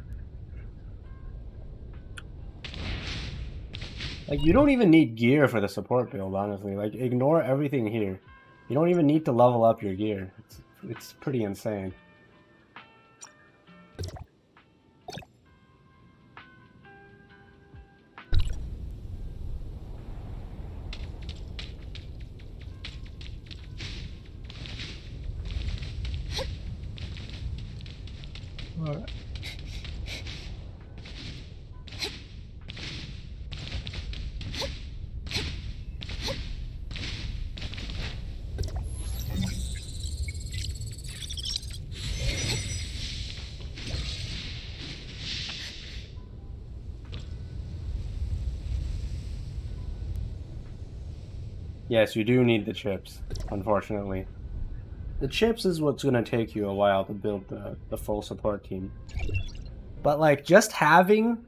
Like, you don't even need gear for the support build, honestly. Like, ignore everything here. You don't even need to level up your gear. It's pretty insane. Alright. Yes, you do need the chips, unfortunately. The chips is what's gonna take you a while to build the full support team. But like just having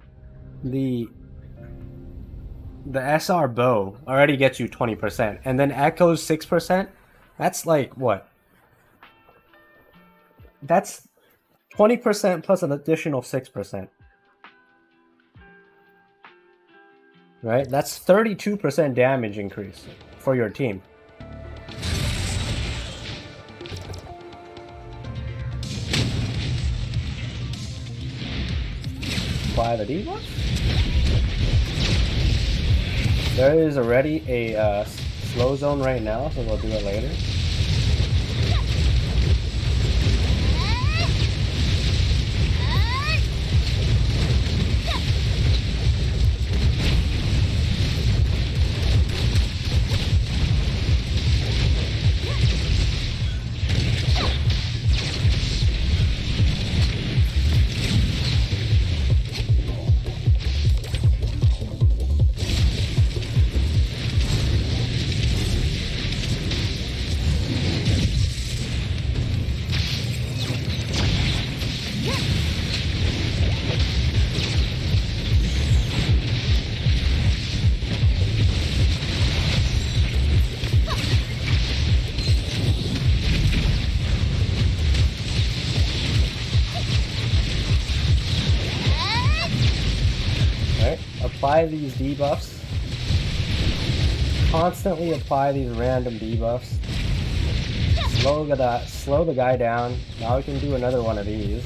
the SR bow already gets you 20%, and then Echo's 6%. That's like what? That's 20% plus an additional 6%. Right? That's 32% damage increase for your team. Apply the debuff. There is already a slow zone right now, so we'll do it later. Apply these debuffs. Constantly apply these random debuffs. Slow the guy down. Now we can do another one of these.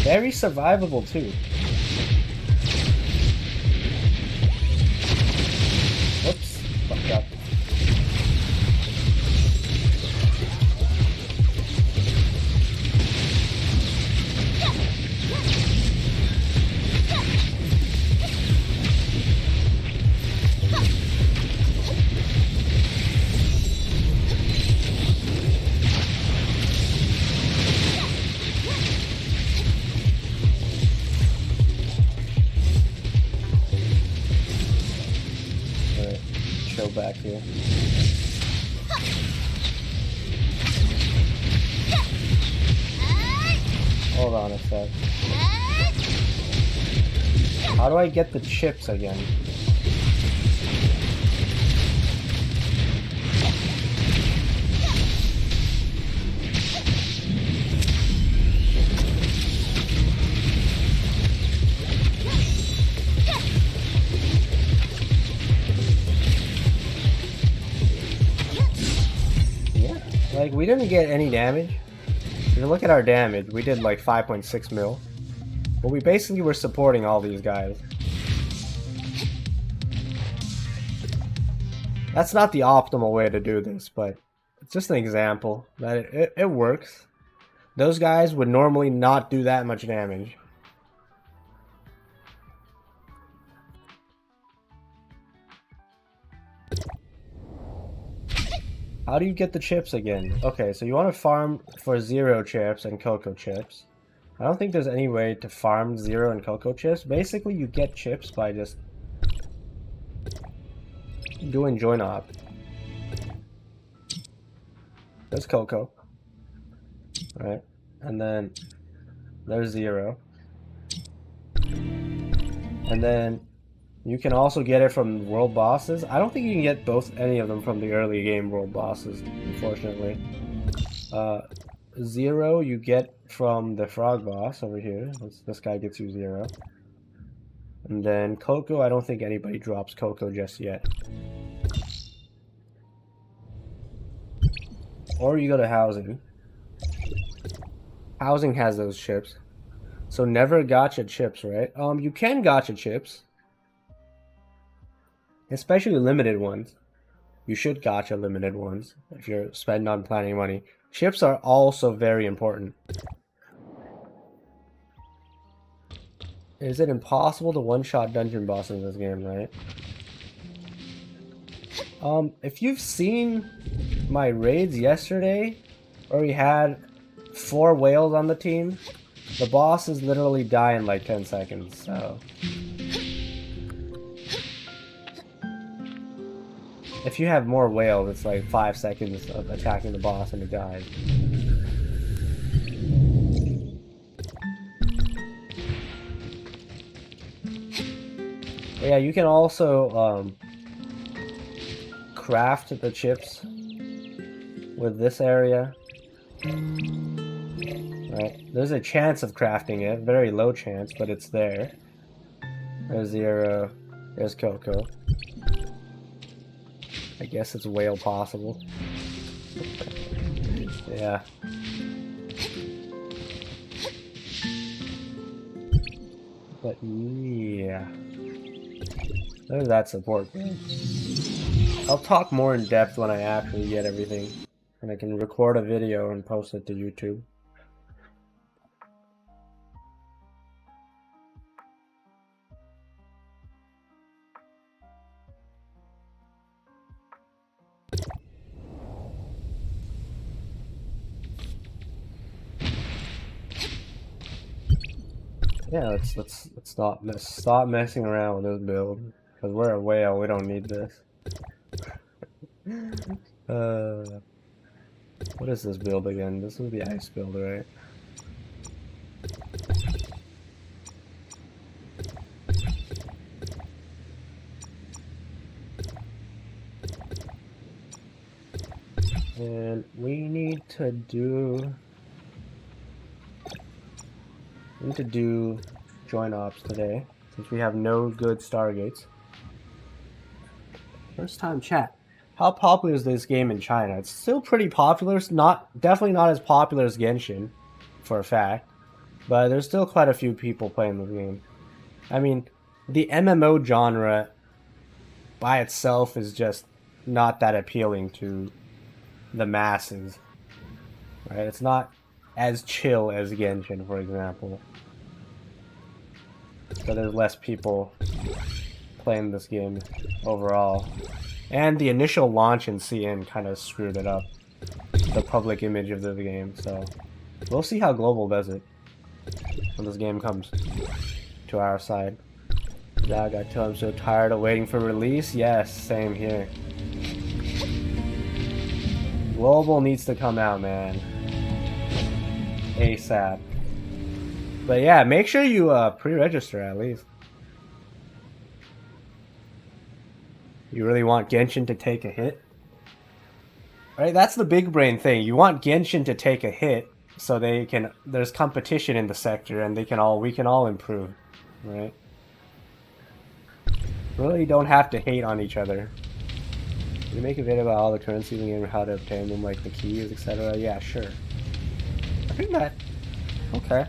Very survivable too. Whoops, fucked up. Back here. Hold on a sec. How do I get the chips again? Like, we didn't get any damage. If you look at our damage, we did like 5.6 mil. But we basically were supporting all these guys. That's not the optimal way to do this, but it's just an example that it works. Those guys would normally not do that much damage. How do you get the chips again? Okay, so you want to farm for 0 chips and cocoa chips. I don't think there's any way to farm 0 and cocoa chips. Basically, you get chips by just doing join op. There's cocoa. Right? And then there's 0. And then you can also get it from world bosses. I don't think you can get any of them from the early game world bosses, unfortunately. 0 you get from the frog boss over here. This guy gets you 0. And then cocoa, I don't think anybody drops cocoa just yet. Or you go to housing. Housing has those chips. So never gacha chips, right? You can gacha chips. Especially limited ones. You should gacha limited ones if you're spending on planning money. Chips are also very important. Is it impossible to one-shot dungeon bosses in this game, right? If you've seen my raids yesterday, where we had 4 whales on the team, the bosses literally die in like 10 seconds, so... If you have more whales, it's like 5 seconds of attacking the boss and it dies. But yeah, you can also craft the chips with this area. Right, there's a chance of crafting it, very low chance, but it's there. There's Zero, there's Coco. I guess it's whale possible. Yeah. But yeah. There's that support. I'll talk more in depth when I actually get everything. And I can record a video and post it to YouTube. Yeah, let's stop messing around with this build, because we're a whale. We don't need this. What is this build again? This is the ice build, right? And we need to do joint ops today, since we have no good Stargates. First time chat. How popular is this game in China? It's still pretty popular. It's definitely not as popular as Genshin, for a fact. But there's still quite a few people playing the game. I mean, the MMO genre by itself is just not that appealing to the masses. Right? It's not as chill as Genshin, for example. So there's less people playing this game overall. And the initial launch in CN kind of screwed it up, the public image of the game, so we'll see how Global does it when this game comes to our side. Now I got to I'm so tired of waiting for release. Yes, same here. Global needs to come out, man. ASAP. But yeah, make sure you pre-register at least. You really want Genshin to take a hit? Right, that's the big brain thing. You want Genshin to take a hit so there's competition in the sector and we can all improve, right? Really don't have to hate on each other. You make a video about all the currencies in the game and how to obtain them, like the keys, etc. Yeah, sure. I think okay.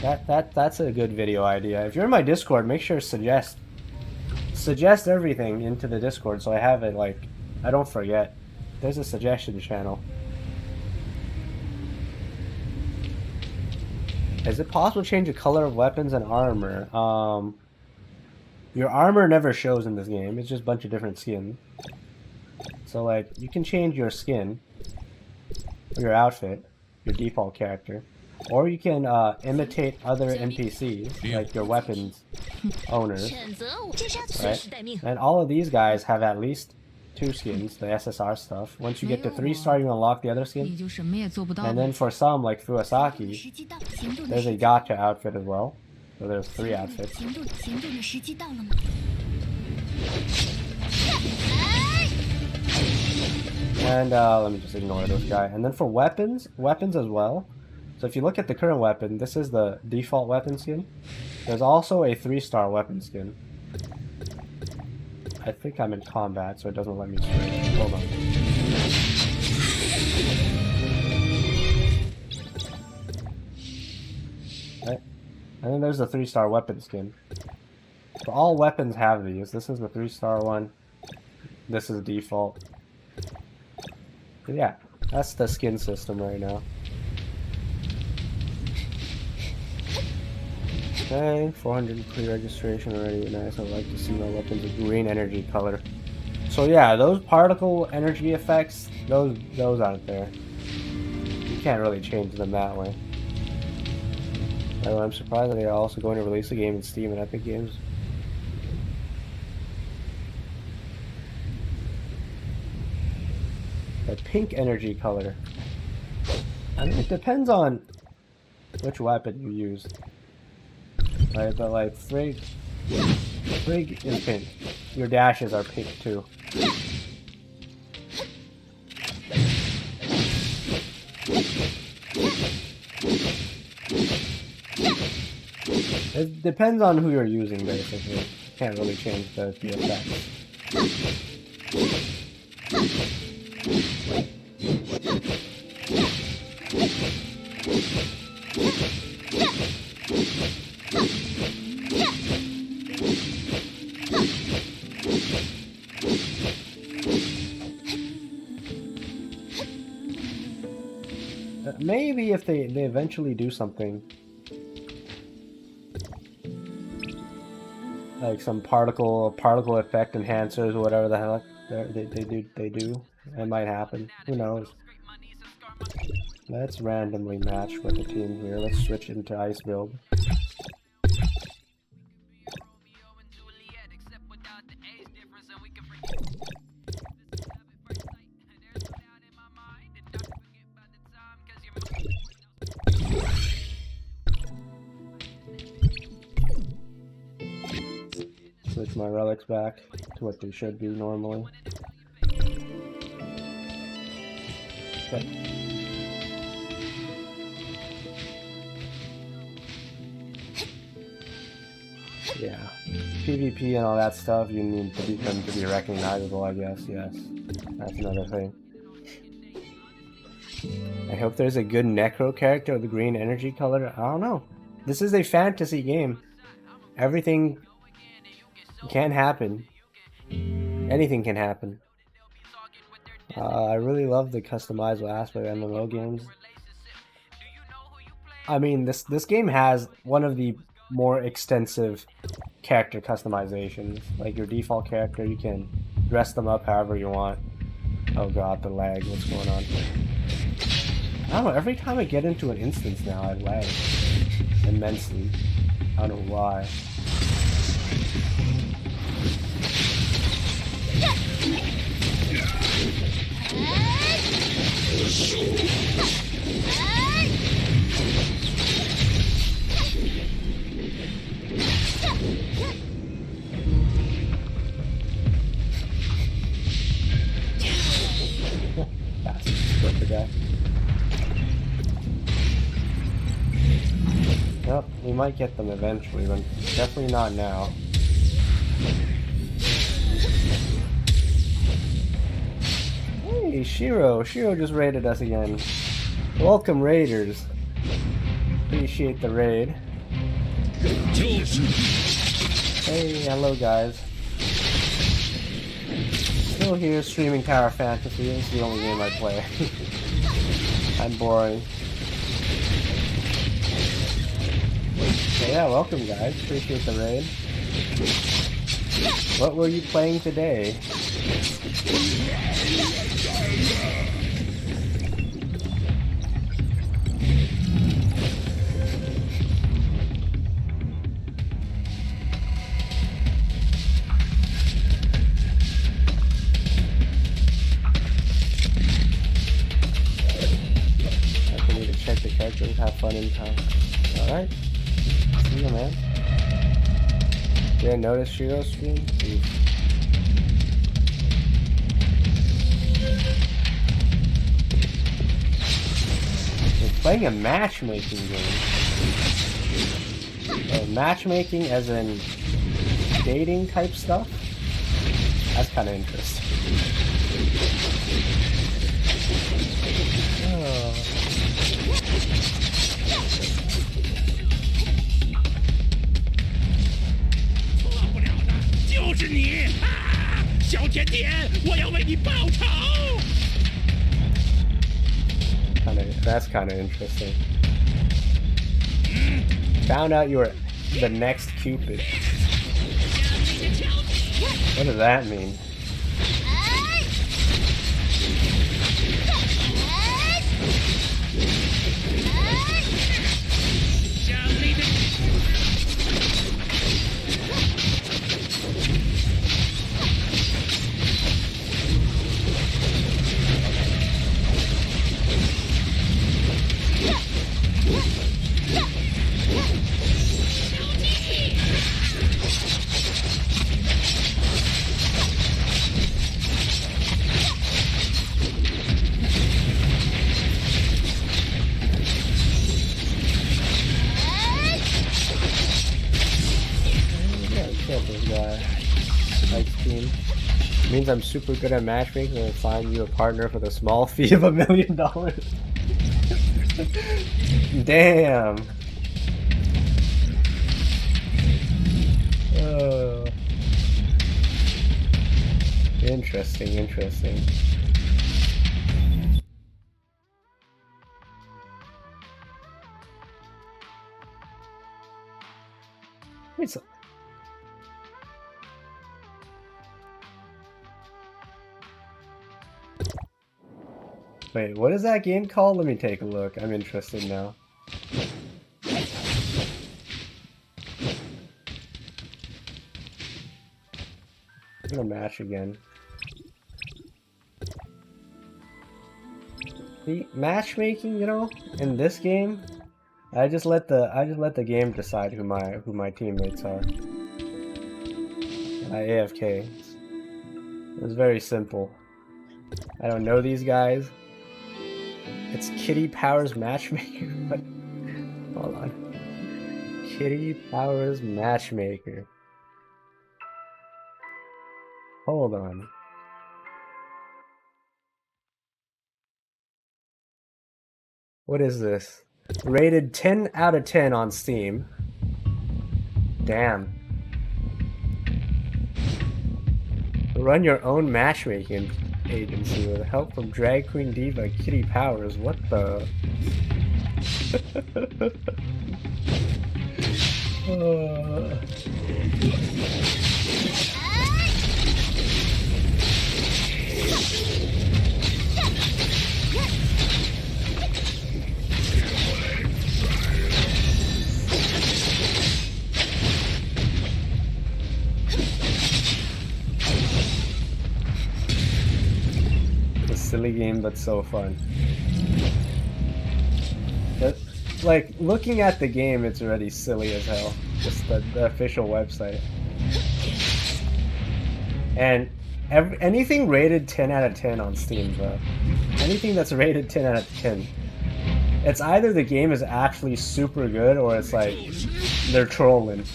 That's a good video idea. If you're in my Discord, make sure to suggest everything into the Discord so I have it, like, I don't forget. There's a suggestion channel. Is it possible to change the color of weapons and armor? Your armor never shows in this game. It's just a bunch of different skins. So, like, you can change your skin, or your outfit, your default character, or you can imitate other NPCs, like your weapons owners, right? And all of these guys have at least 2 skins, the SSR stuff. Once you get to 3-star, you unlock the other skin. And then for some, like Fuasaki, there's a gacha outfit as well. So there's 3 outfits. And let me just ignore this guy. And then for weapons as well. So if you look at the current weapon, this is the default weapon skin. There's also a 3-star weapon skin. I think I'm in combat, so it doesn't let me switch. Hold on. Right. And then there's the 3-star weapon skin. So all weapons have these. This is the 3-star one. This is default. But yeah, that's the skin system right now. Okay, 400 pre-registration already. Nice. I'd like to see my weapons with green energy color. So yeah, those particle energy effects, those aren't there. You can't really change them that way. I'm surprised that they are also going to release a game in Steam and Epic Games. The pink energy color. I mean, it depends on which weapon you use. Right, but like Frigg is pink. Your dashes are pink too. It depends on who you're using, basically. Can't really change the effects. Maybe if they eventually do something like some particle effect enhancers or whatever the hell they do, it might happen. Who knows? Let's randomly match with the team here. Let's switch into ice build. Switch my relics back to what they should be normally. Okay. Yeah. PvP and all that stuff, you need them to be recognizable, I guess, yes. That's another thing. I hope there's a good Necro character with the green energy color. I don't know. This is a fantasy game. Everything can happen. Anything can happen. I really love the customizable aspect of MMO games. I mean, this game has one of the more extensive character customizations. Like your default character, you can dress them up however you want. Oh god, the lag. What's going on? I don't know, every time I get into an instance now, I lag immensely. I don't know why. That's the guy. Yep, we might get them eventually, but definitely not now. Hey, Shiro! Shiro just raided us again. Welcome, raiders. Appreciate the raid. Hey, hello guys. Still here streaming Tower Fantasy. It's the only game I play. I'm boring. So yeah, welcome guys. Appreciate the raid. What were you playing today? I need to check the characters, have fun in time. Alright. See you, man. Did I notice Shiro's stream? We're playing a matchmaking game. Matchmaking as in dating type stuff? That's kind of interesting. Oh. 就是你，啊！小甜甜，我要为你报仇。 That's kind of interesting. Found out you were the next Cupid. What does that mean? 向你的。This guy. Nice team. Means I'm super good at matchmaking and find you a partner for the small fee of $1 million. Damn. Interesting, interesting. Wait, wait, what is that game called? Let me take a look. I'm interested now. I'm gonna match again. The matchmaking, you know, in this game, I just let the game decide who my teammates are. I AFK. It's very simple. I don't know these guys. It's Kitty Powers Matchmaker. What? Hold on. Kitty Powers Matchmaker. Hold on. What is this? Rated 10 out of 10 on Steam. Damn. Run your own matchmaking agency with help from drag queen diva Kitty Powers. What the? It's a silly game, but so fun. Like, looking at the game, it's already silly as hell. Just the official website. And anything rated 10 out of 10 on Steam, bro. Anything that's rated 10 out of 10. It's either the game is actually super good, or it's like, they're trolling.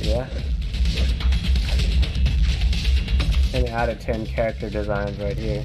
Yeah. 10 out of 10 character designs right here.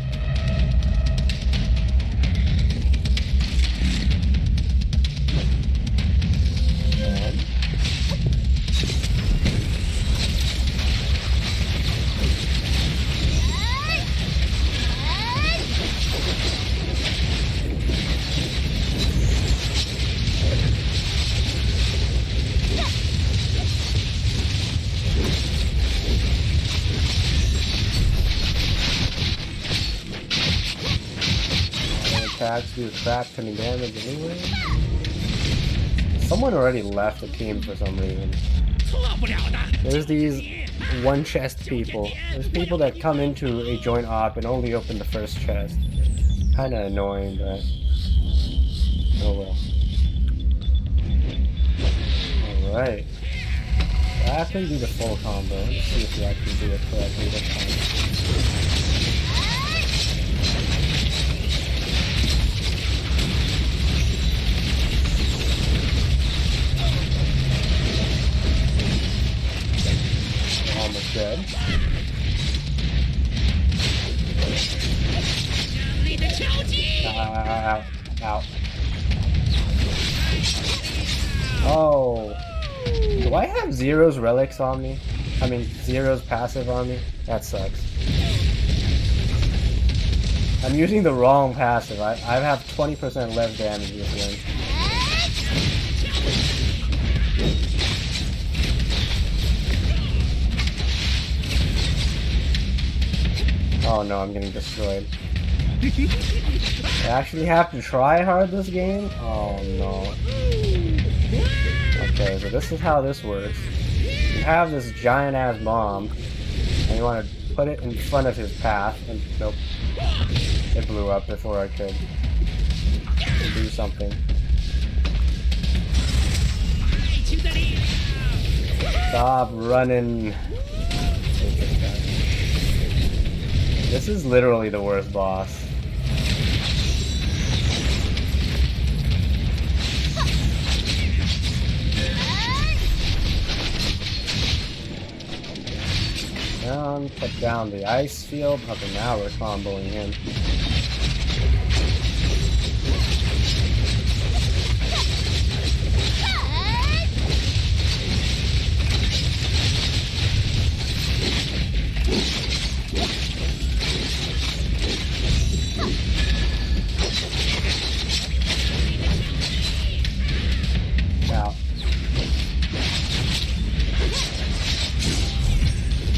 Attacks do crap ton of damage anyway. Someone already left the team for some reason. There's these one chest people. There's people that come into a joint op and only open the first chest. Kinda annoying, but oh well. Alright. I actually do the full combo. Let's see if we actually do it correctly this time. No. Do I have Zero's relics on me? I mean, Zero's passive on me? That sucks. I'm using the wrong passive. I have 20% less damage this one. Oh no, I'm getting destroyed. I actually have to try hard this game? Oh no. Okay, so this is how this works. You have this giant ass bomb, and you want to put it in front of his path, and nope. It blew up before I could do something. Stop running. This is literally the worst boss. Down, put down the ice field. Okay, now we're comboing him.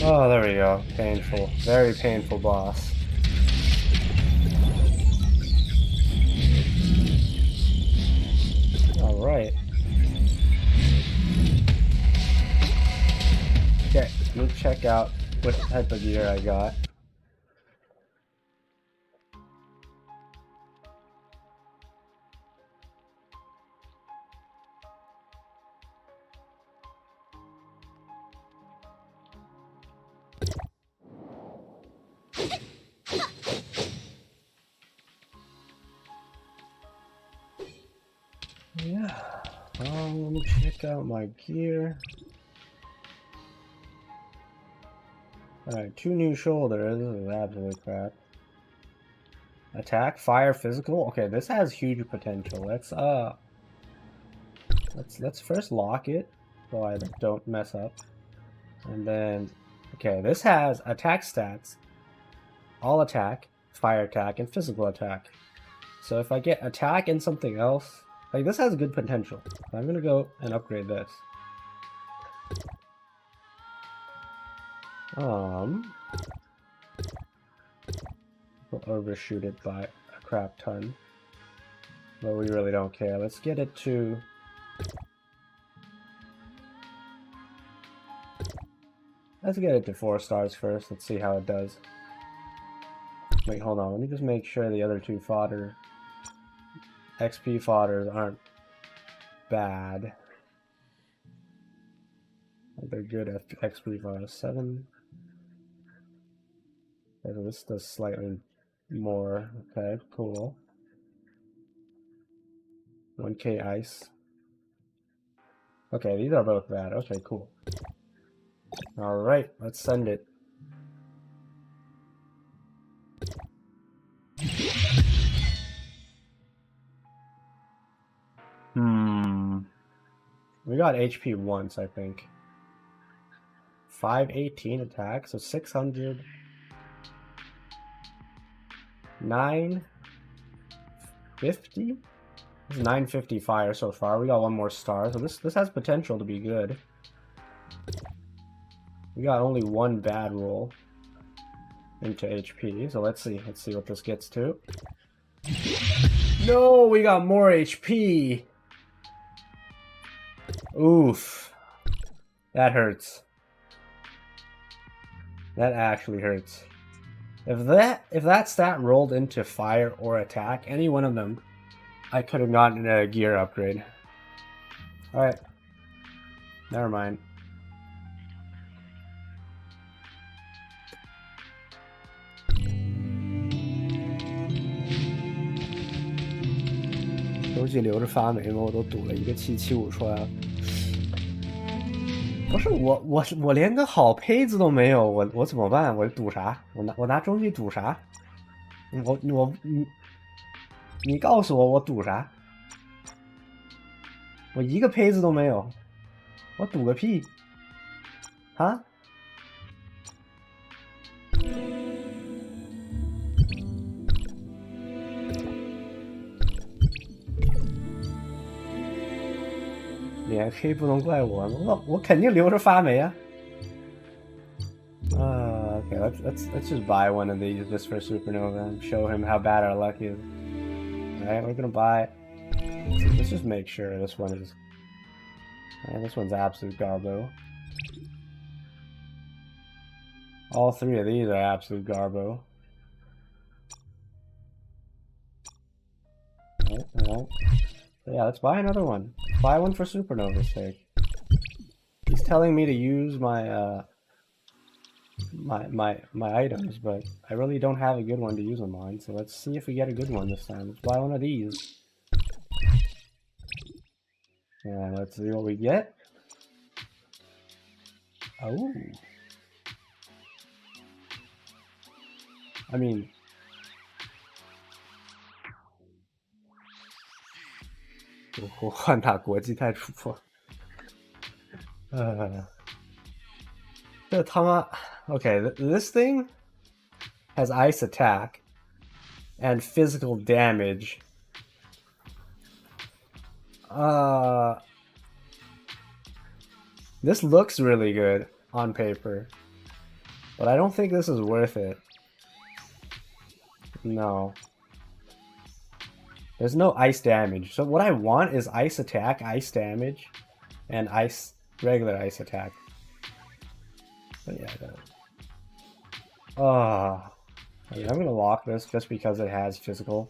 Oh, there we go. Painful. Very painful boss. Alright. Okay, let me check out what type of gear I got. Yeah, let me check out my gear. Alright, 2 new shoulders. This is absolute crap. Attack, fire, physical. Okay, this has huge potential. Let's first lock it so I don't mess up. And then, okay, this has attack stats, all attack, fire attack, and physical attack. So if I get attack and something else, like this has good potential. So I'm gonna go and upgrade this. We'll overshoot it by a crap ton, but we really don't care. Let's get it to. Let's get it to 4 stars first. Let's see how it does. Wait, hold on. Let me just make sure the other 2 fodder XP fodders aren't bad. They're good at XP fodder. 7. Okay, so this does slightly more. Okay, cool. 1k ice. Okay, these are both bad. Okay, cool. Alright, let's send it. We got HP once, I think. 518 attack, so 600. 950? It's 950 fire so far. We got 1 more star, so this has potential to be good. We got only 1 bad roll into HP, so let's see what this gets to. No, we got more HP. Oof. That hurts. That actually hurts. If that stat rolled into fire or attack, any one of them, I could have gotten a gear upgrade. Alright. Never mind.手机留着发霉吗？我都赌了一个775出来了。不是我连个好胚子都没有，我怎么办？我赌啥？我拿中继赌啥？你告诉我赌啥？我一个胚子都没有，我赌个屁！啊？脸黑不能怪我，我肯定留着发霉啊。Okay, let's just buy one of these just for Supernova and show him how bad our luck is. Alright, we're gonna buy. Let's just make sure this one is. This one's absolute garbo. All three of these are absolute garbo. Alright. Yeah, let's buy another one. Buy one for Supernova's sake. He's telling me to use my my items, but I really don't have a good one to use on mine, so let's see if we get a good one this time. Let's buy one of these. And let's see what we get. Oh. I mean...我换打国际太突破。这他妈 Okay, this thing has ice attack and physical damage. This looks really good on paper, but I don't think this is worth it. No. There's no ice damage. So what I want is ice attack, ice damage, and regular ice attack. But yeah, I mean, I'm gonna lock this just because it has physical.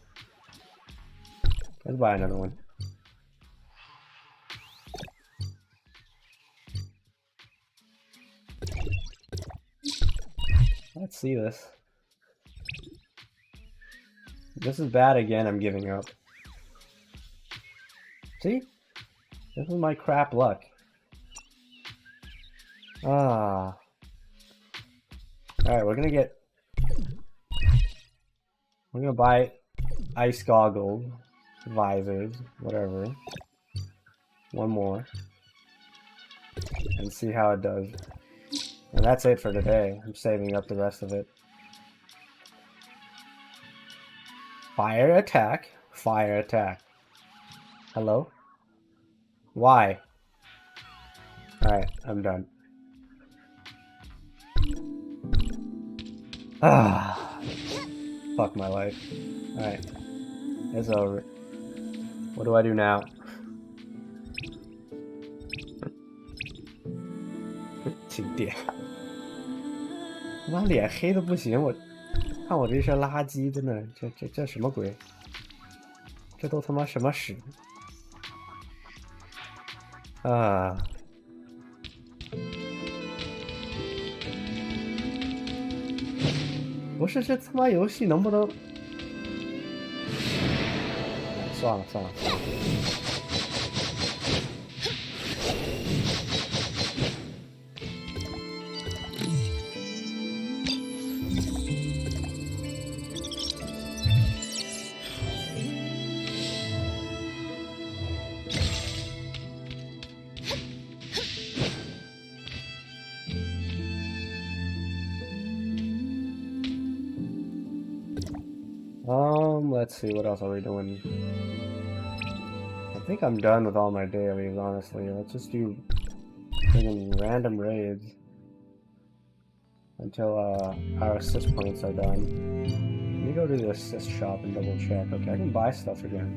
Let's buy another one. Let's see this. If this is bad again, I'm giving up. See? This is my crap luck. Alright, we're gonna buy ice goggles, visors, whatever. One more. And see how it does. And that's it for today. I'm saving up the rest of it. Fire attack. Fire attack. Hello? Why? Alright, I'm done. Fuck my life. Alright. It's over. What do I do now? 请点。他妈脸黑的不行，我看我这身垃圾，真的，这什么鬼？这都他妈什么屎？啊！不是，这他妈游戏能不能？算了算了算了。Let's see, what else are we doing? I think I'm done with all my dailies, honestly. Let's just do random raids until our assist points are done. Let me go to the assist shop and double check. Okay, I can buy stuff again.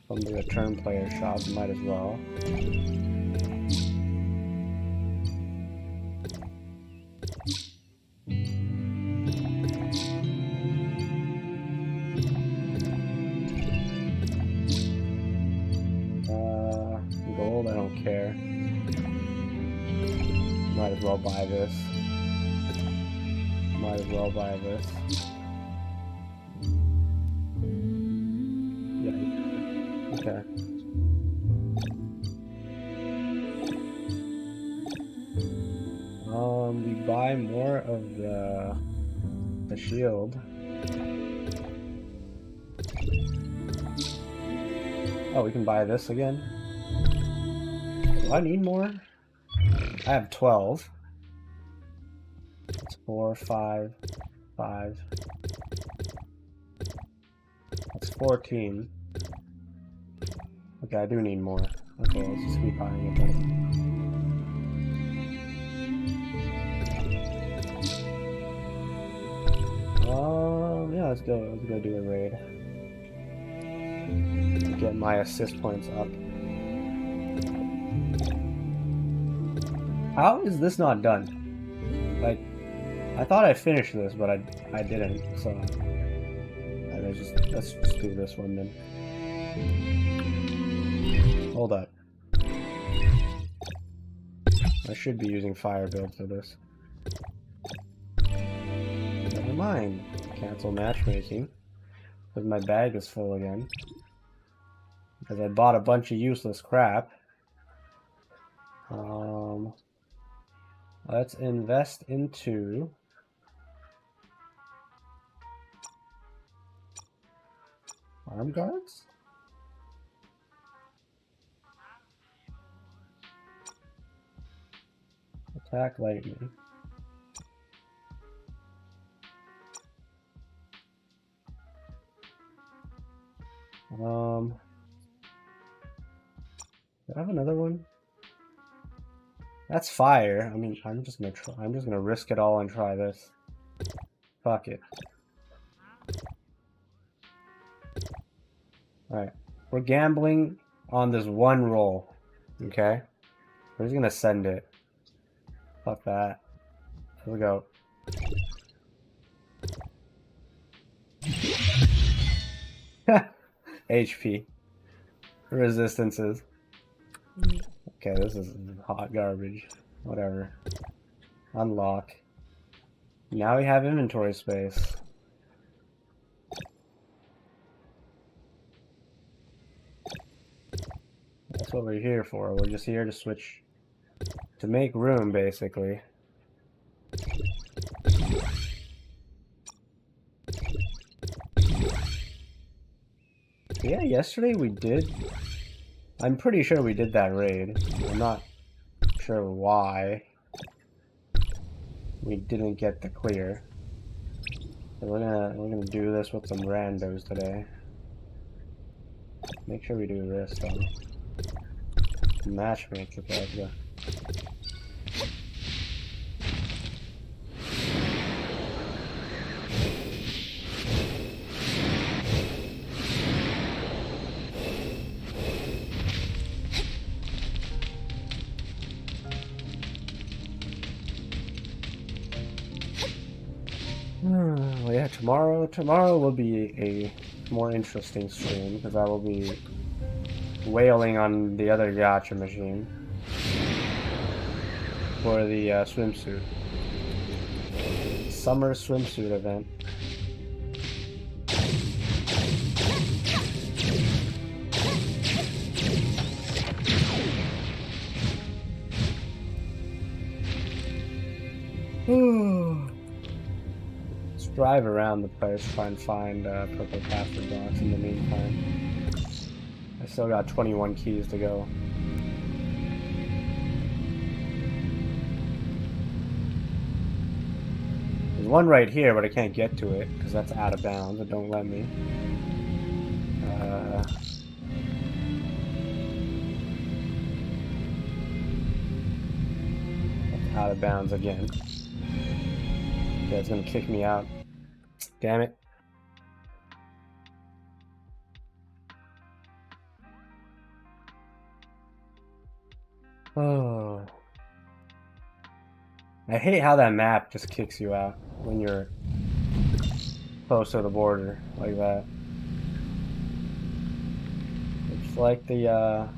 From the return player shop, might as well. Gold, I don't care. Might as well buy this. Might as well buy this. Yeah. Okay. We buy more of the shield. Oh, we can buy this again. Do I need more? I have 12. That's 4, 5, 5. That's 14. Okay, I do need more. Okay, let's just keep buying it then. Yeah, let's go do a raid. Get my assist points up. How is this not done? Like, I thought I finished this, but I didn't, so let's just do this one then. Hold up. I should be using fire build for this. Never mind. Cancel matchmaking. Because my bag is full again. Because I bought a bunch of useless crap. Let's invest into arm guards? Attack lightning. Do I have another one? That's fire. I mean, I'm just gonna risk it all and try this. Fuck it. Alright. We're gambling on this one roll. Okay? We're just gonna send it. Fuck that. Here we go. HP. Resistances. Okay, this is hot garbage. Whatever. Unlock. Now we have inventory space. That's what we're here for. We're just here to switch. To make room, basically. Yeah, yesterday we did. I'm pretty sure we did that raid. I'm not sure why we didn't get the clear. So we're gonna do this with some randos today. Make sure we do this though. Matchmake, okay, let's go. Well, yeah, tomorrow will be a more interesting stream because I will be wailing on the other gacha machine for the swimsuit. Summer swimsuit event. Let's drive around the place, try and find purple password blocks in the meantime. I still got 21 keys to go. There's one right here, but I can't get to it because that's out of bounds. It don't let me. That's out of bounds again. Okay, it's gonna kick me out. Damn it. Oh. I hate how that map just kicks you out when you're close to the border like that. It's like the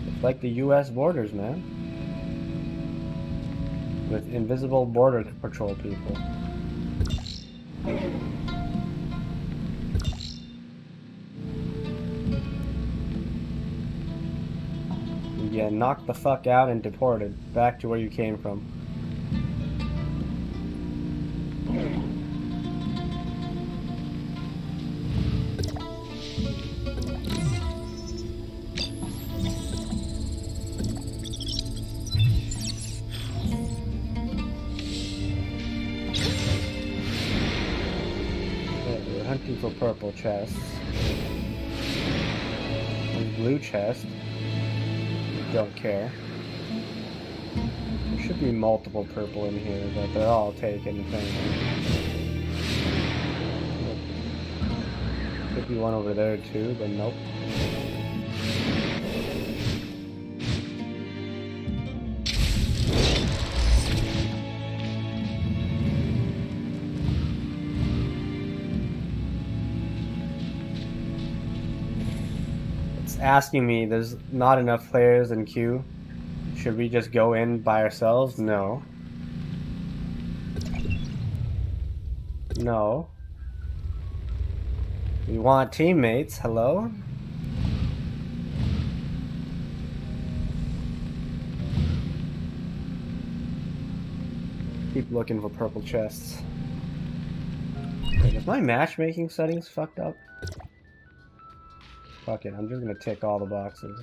it's like the US borders, man. With invisible border patrol people. You get knocked the fuck out and deported back to where you came from. hunting for purple chests. There's blue chest. Don't care. There should be multiple purple in here, but they're all taken apparently. Could be one over there too, but nope. It's asking me, there's not enough players in queue. Should we just go in by ourselves? No. No. We want teammates. Hello? Keep looking for purple chests. Wait, is my matchmaking settings fucked up? Fuck it, I'm just gonna tick all the boxes.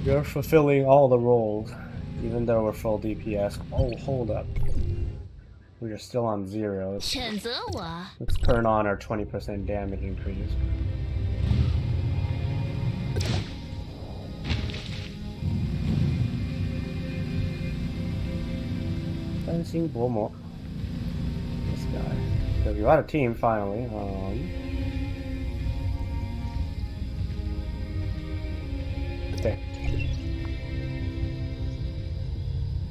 You're fulfilling all the roles, even though we're full DPS. Oh, hold up. We are still on 0. Let's turn on our 20% damage increase. This guy. So you got a team finally. Okay.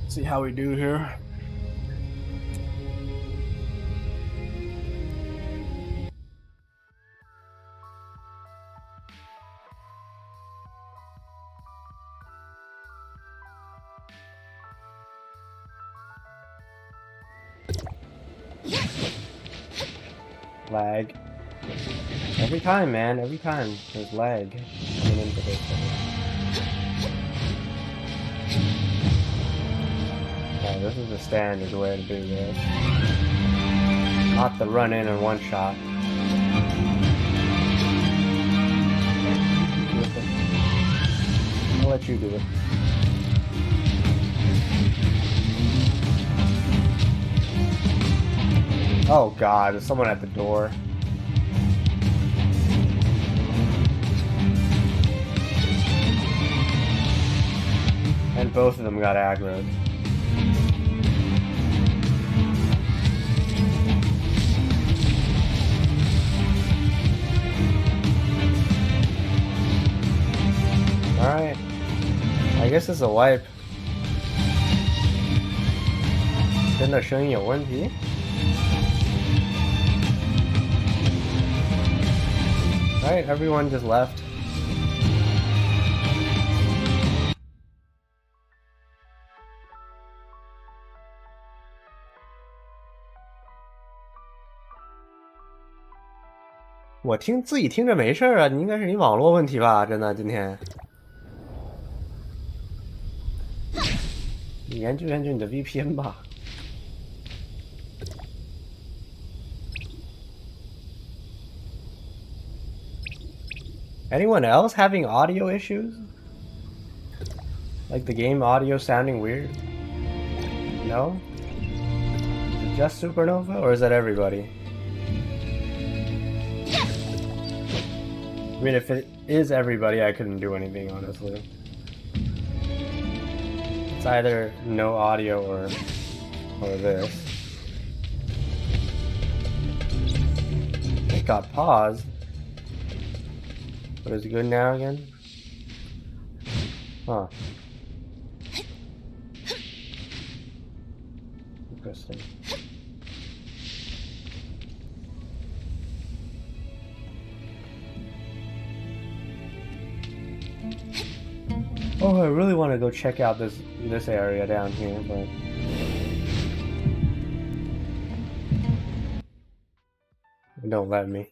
See how we do here. Lag. Every time, man. Every time there's lag coming into this. Yeah, this is the standard way to do this. Not the run in and one shot. I'll let you do it. Oh god, there's someone at the door. And both of them got aggroed. Alright. I guess it's a wipe. 真的声音有问题? Alright, everyone just left. I 自己听着没事啊，你应该是你网络问题吧？真的，今天。你研究研究你的 VPN 吧。Anyone else having audio issues? Like the game audio sounding weird? No? Is it just Supernova, or is that everybody? I mean, if it is everybody, I couldn't do anything, honestly. It's either no audio or this. It got paused. But is it good now again? Huh. Interesting. Oh, I really want to go check out this area down here, but it don't let me.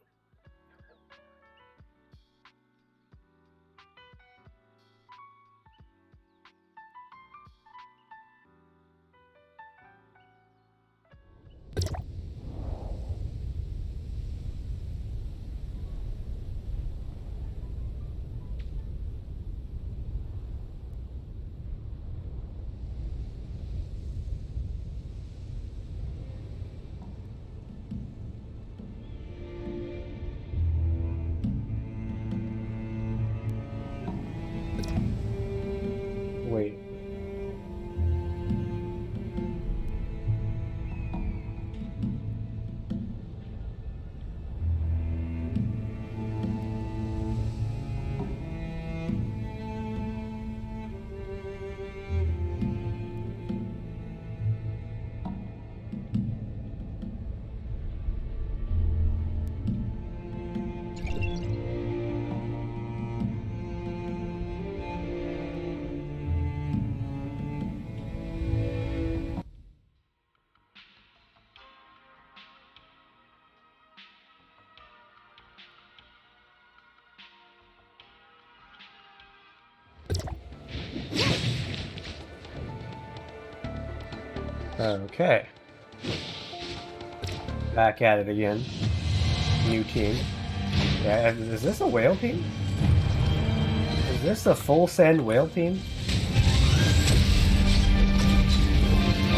Okay. Back at it again. New team. Yeah, is this a whale team? Is this a full send whale team?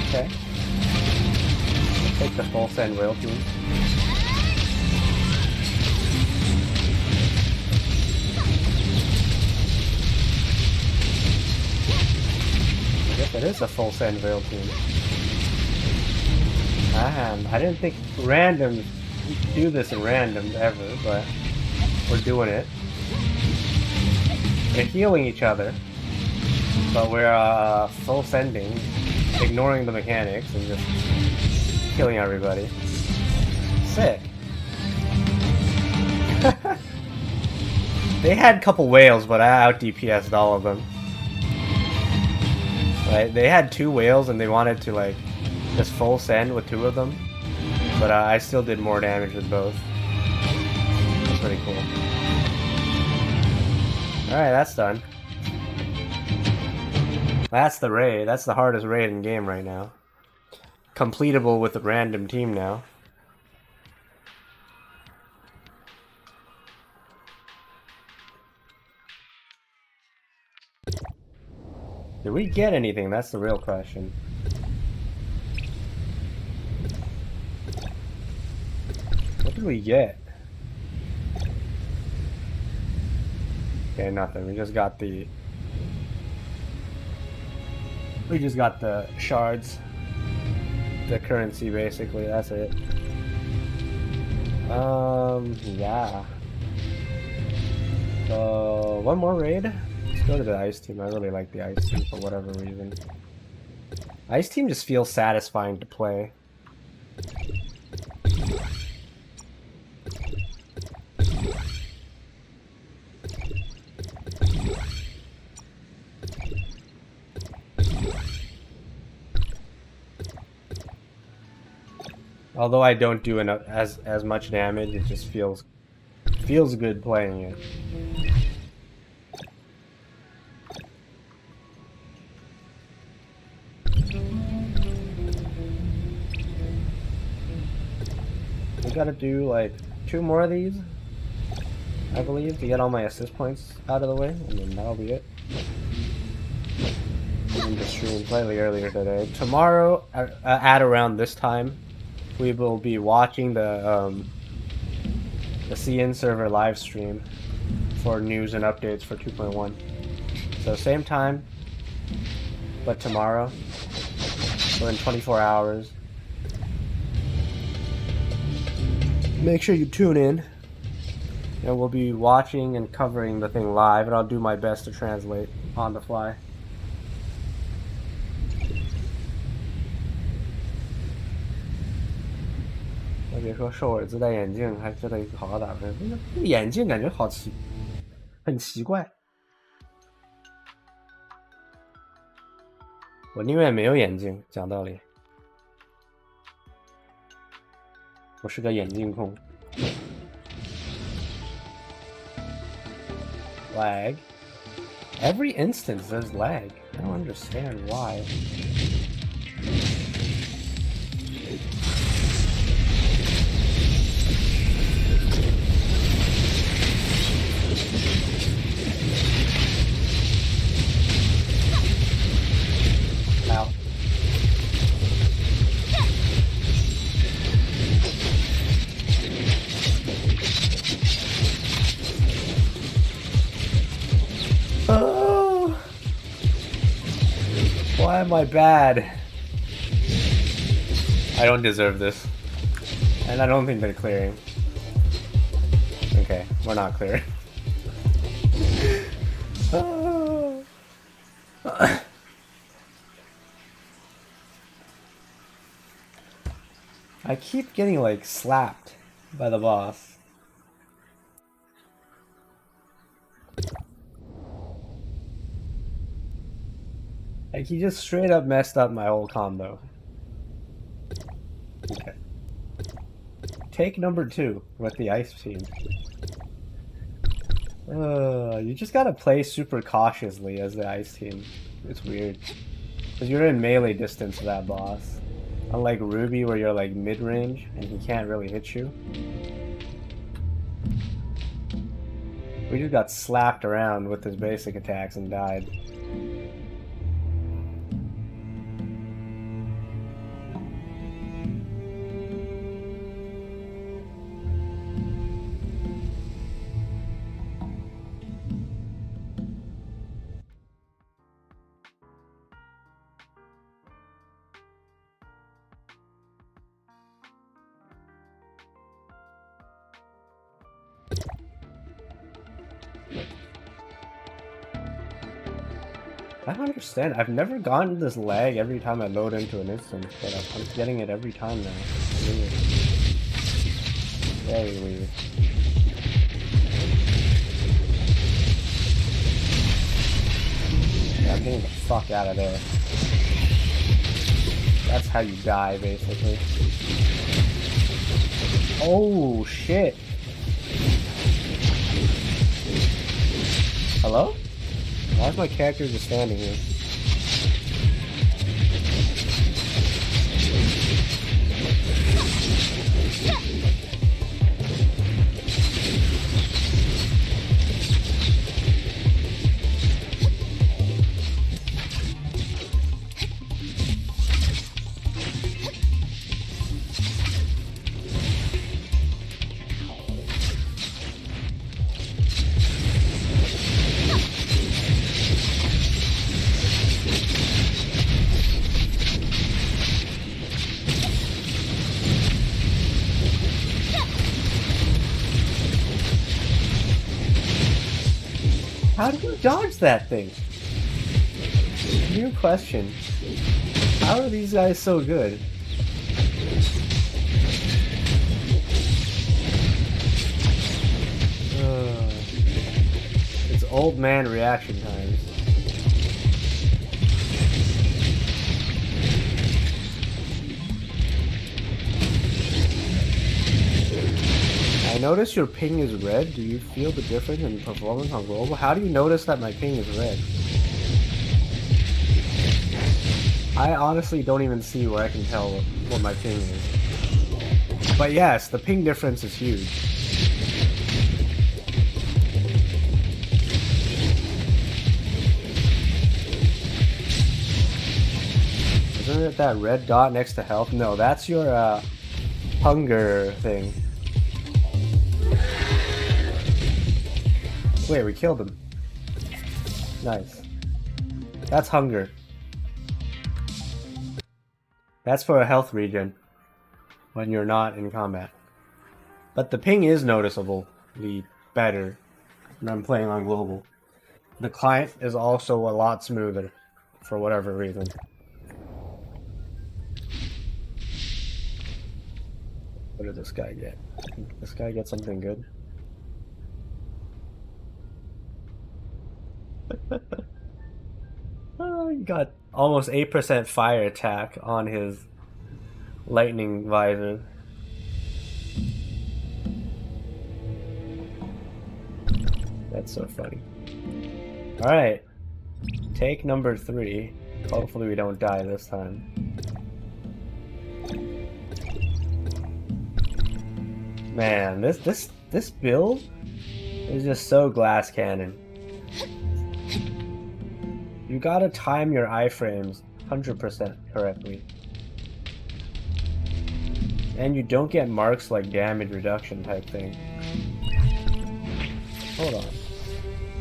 Okay. Take the full send whale team. I guess it is a full send whale team. I didn't think random do this in random ever, but we're doing it. We're healing each other, but we're full sending, ignoring the mechanics and just killing everybody. Sick. They had a couple whales, but I out DPS'd all of them. Right? They had 2 whales and they wanted to like just full send with 2 of them, but I still did more damage with both. That's pretty cool. Alright, that's done. That's the raid. That's the hardest raid in game right now. Completable with a random team now. Did we get anything? That's the real question. What did we get? Okay, nothing. We just got the shards. The currency, basically. That's it. Yeah. So, one more raid. Let's go to the ice team. I really like the ice team for whatever reason. Ice team just feels satisfying to play. Although I don't do enough as much damage, it just feels good playing it. We gotta do like 2 more of these, I believe, to get all my assist points out of the way, and then that'll be it. I'm just streaming slightly earlier today. Tomorrow, at around this time, we will be watching the CN server live stream for news and updates for 2.1. So same time, but tomorrow, within 24 hours. Make sure you tune in, and we'll be watching and covering the thing live, and I'll do my best to translate on the fly.别说瘦耳自戴眼镜还觉得好好打分，这个眼镜感觉很奇怪。我宁愿没有眼镜，讲道理。我是个眼镜控。Lag. Every instance there's lag. I don't understand why. Ow. Oh, why am I bad? I don't deserve this. And I don't think they're clearing. Okay, we're not clear. Oh. I keep getting like slapped by the boss. Like he just straight up messed up my whole combo. Okay. Take number 2 with the ice team. You just gotta play super cautiously as the ice team. It's weird. Because you're in melee distance of that boss. Unlike Ruby, where you're like mid-range and he can't really hit you. We just got slapped around with his basic attacks and died. I don't understand. I've never gotten this lag every time I load into an instance, but I'm getting it every time now. Weird. Very weird. Yeah, I'm getting the fuck out of there. That's how you die, basically. Oh, shit. Hello? Why is my character just standing here? How do you dodge that thing? New question. How are these guys so good? It's old man reaction times. I notice your ping is red. Do you feel the difference in performance on global? How do you notice that my ping is red? I honestly don't even see where I can tell what my ping is. But yes, the ping difference is huge. Isn't it that red dot next to health? No, that's your hunger thing. Wait, we killed him. Nice. That's hunger. That's for a health regen when you're not in combat. But the ping is noticeably better when I'm playing on global. The client is also a lot smoother for whatever reason. What did this guy get? Did this guy get something good? Oh, he got almost 8% fire attack on his lightning visor. That's so funny. Alright. Take number 3. Hopefully we don't die this time. Man, this build is just so glass cannon. You gotta time your iframes 100% correctly. And you don't get marks like damage reduction type thing. Hold on.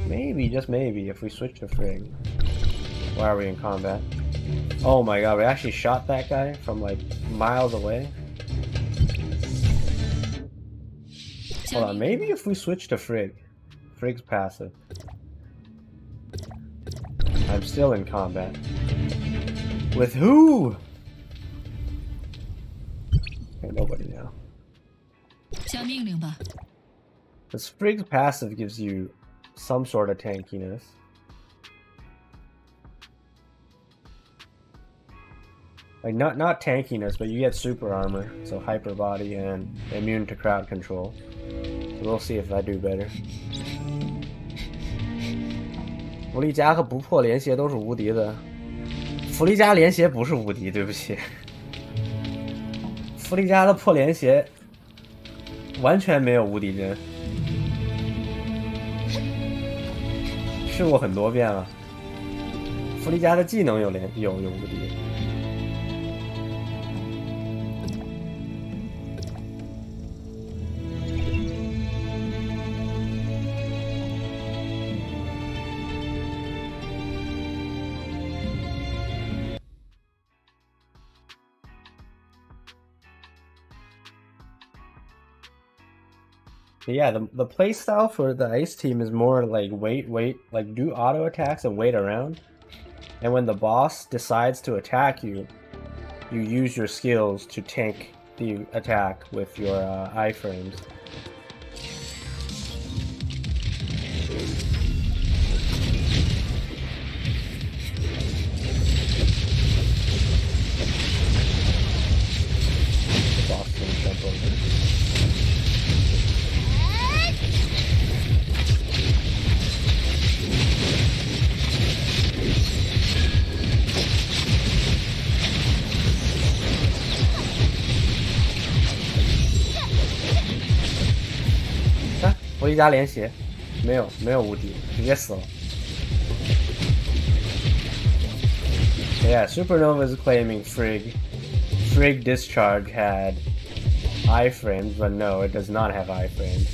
Maybe, just maybe, if we switch to Frig. Why are we in combat? Oh my god, we actually shot that guy from like miles away. Hold on, maybe if we switch to Frig. Frig's passive. I'm still in combat. With who? Okay, nobody now. Because Frig's passive gives you some sort of tankiness. Like not tankiness, but you get super armor, so hyper body and immune to crowd control. So we'll see if I do better. 弗利加和不破连携都是无敌的。弗利加连携不是无敌，对不起。弗利加的破连鞋完全没有无敌帧，试过很多遍了。弗利加的技能有无敌。But yeah, the play style for the ice team is more like wait, like do auto attacks and wait around. And when the boss decides to attack you, you use your skills to tank the attack with your iframes. The boss can jump over. Ah, 我一加连血，没有无敌，直接死了。Yeah, Supernova is claiming Frigg Discharge had iframes, but no, it does not have iframes.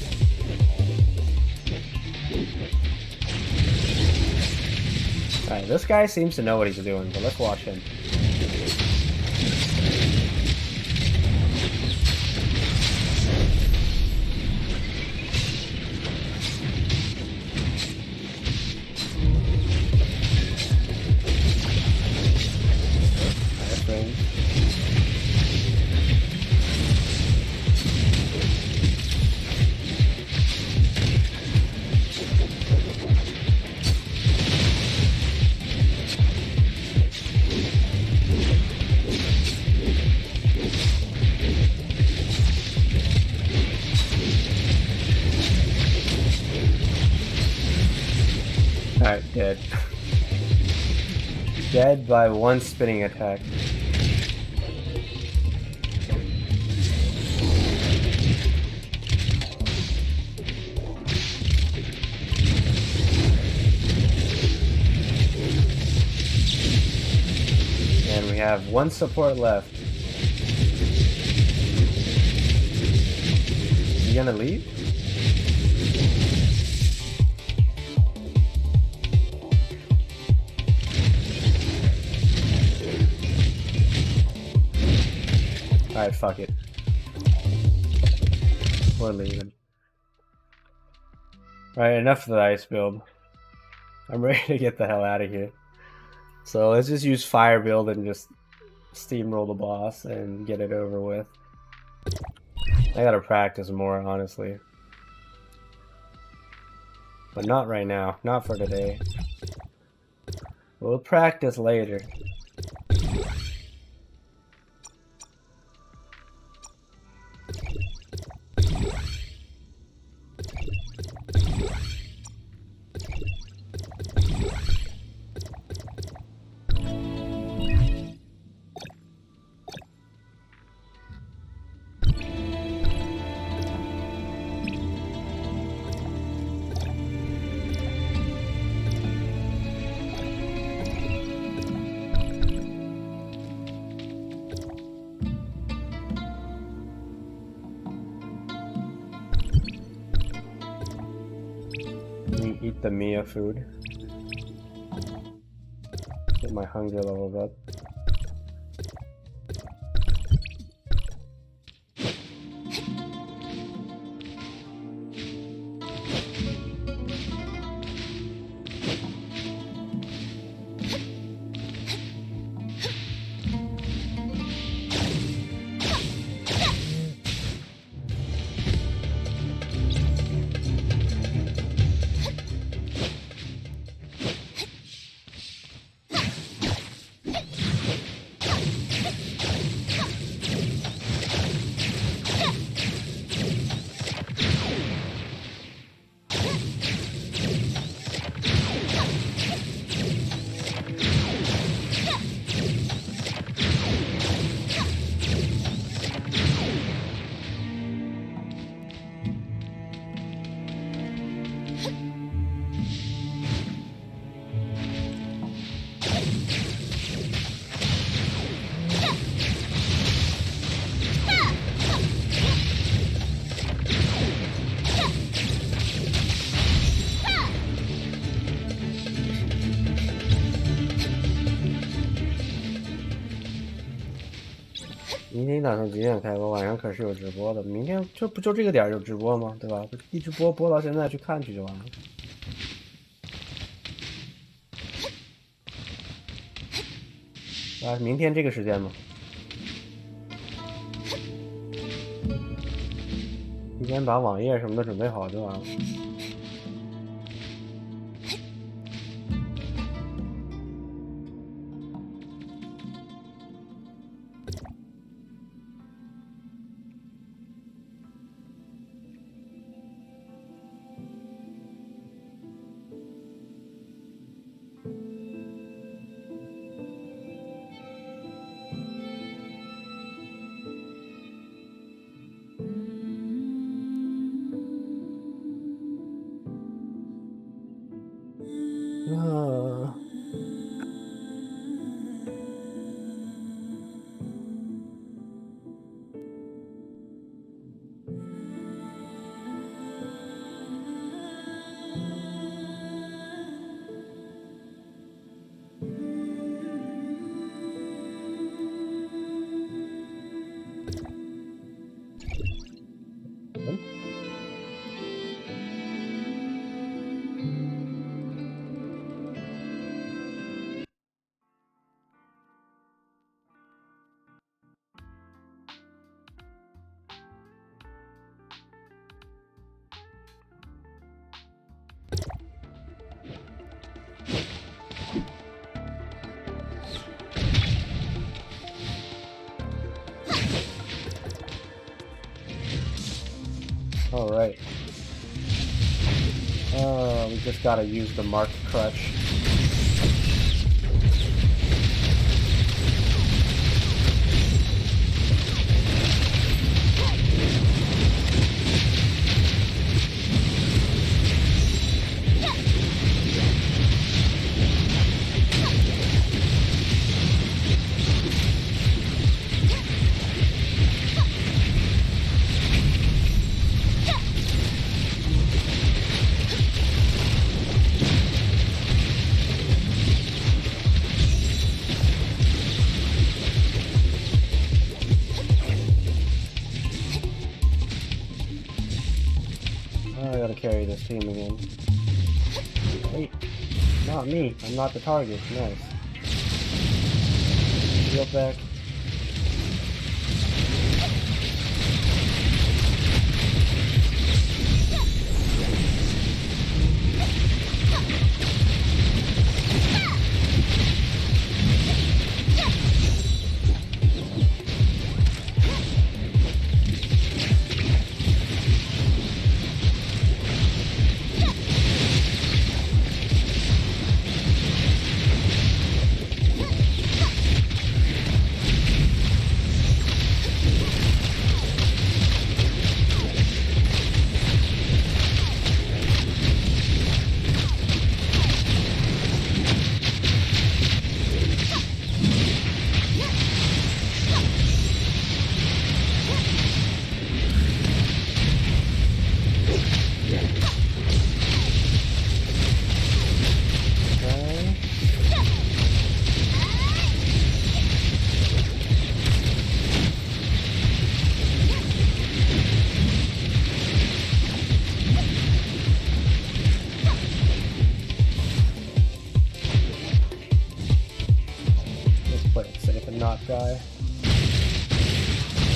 Alright, this guy seems to know what he's doing, but let's watch him. Alright, dead. Dead by one spinning attack. And we have one support left. Is he gonna leave? Alright, fuck it. We're leaving. Alright, enough of the ice build. I'm ready to get the hell out of here. So let's just use fire build and just steamroll the boss and get it over with. I gotta practice more, honestly. But not right now. Not for today. We'll practice later. Eat the Mia food. Get my hunger leveled up. 明天打算几点开播？晚上可是有直播的。明天就这个点有直播吗？对吧？一直播到现在去看去就完了。啊，明天这个时间吗？提前把网页什么的准备好就完了。All right. We just gotta use the mark crutch. I gotta carry this team again. Wait, not me. I'm not the target. Nice. Shield back. Guy.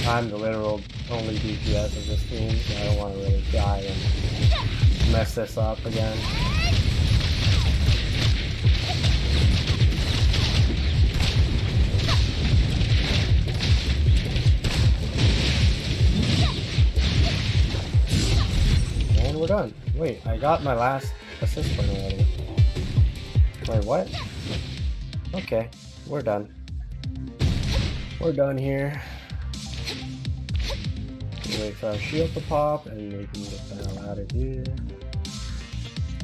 I'm the literal only DPS of this team, so I don't want to really die and mess this up again. And we're done. Wait, I got my last assist point already. Wait, what? Okay, we're done. We're done here. Wait for our shield to pop and we can get the hell out of here.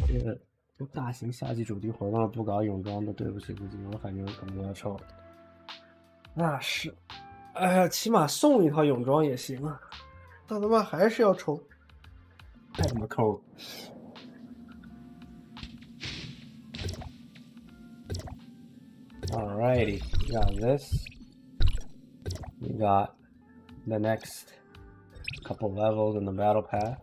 这个大型夏季主题活动不搞泳装的，对不起不起，我反正可能要抽。那是，哎呀，起码送一套泳装也行啊。但他妈还是要抽，太他妈抠。Alrighty, we got this. We got the next couple levels in the battle path.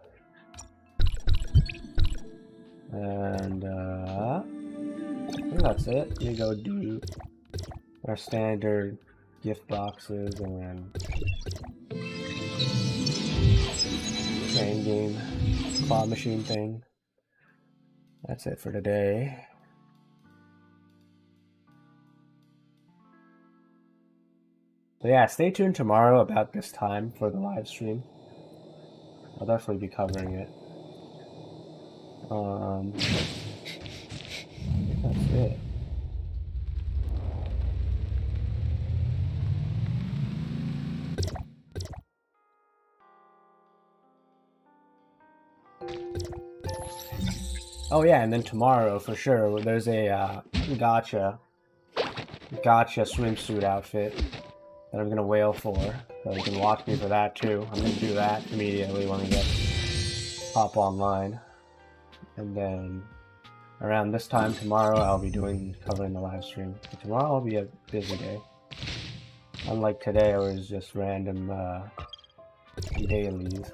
And I think that's it. We go do our standard gift boxes and then main game claw machine thing. That's it for today. So yeah, stay tuned tomorrow about this time for the live stream. I'll definitely be covering it. I think that's it. Oh yeah, and then tomorrow for sure there's a gotcha swimsuit outfit that I'm gonna whale for, so you can watch me for that too. I'm gonna do that immediately when we hop online, and then around this time tomorrow I'll be covering the live stream. So tomorrow will be a busy day. Unlike today, where it's just random dailies.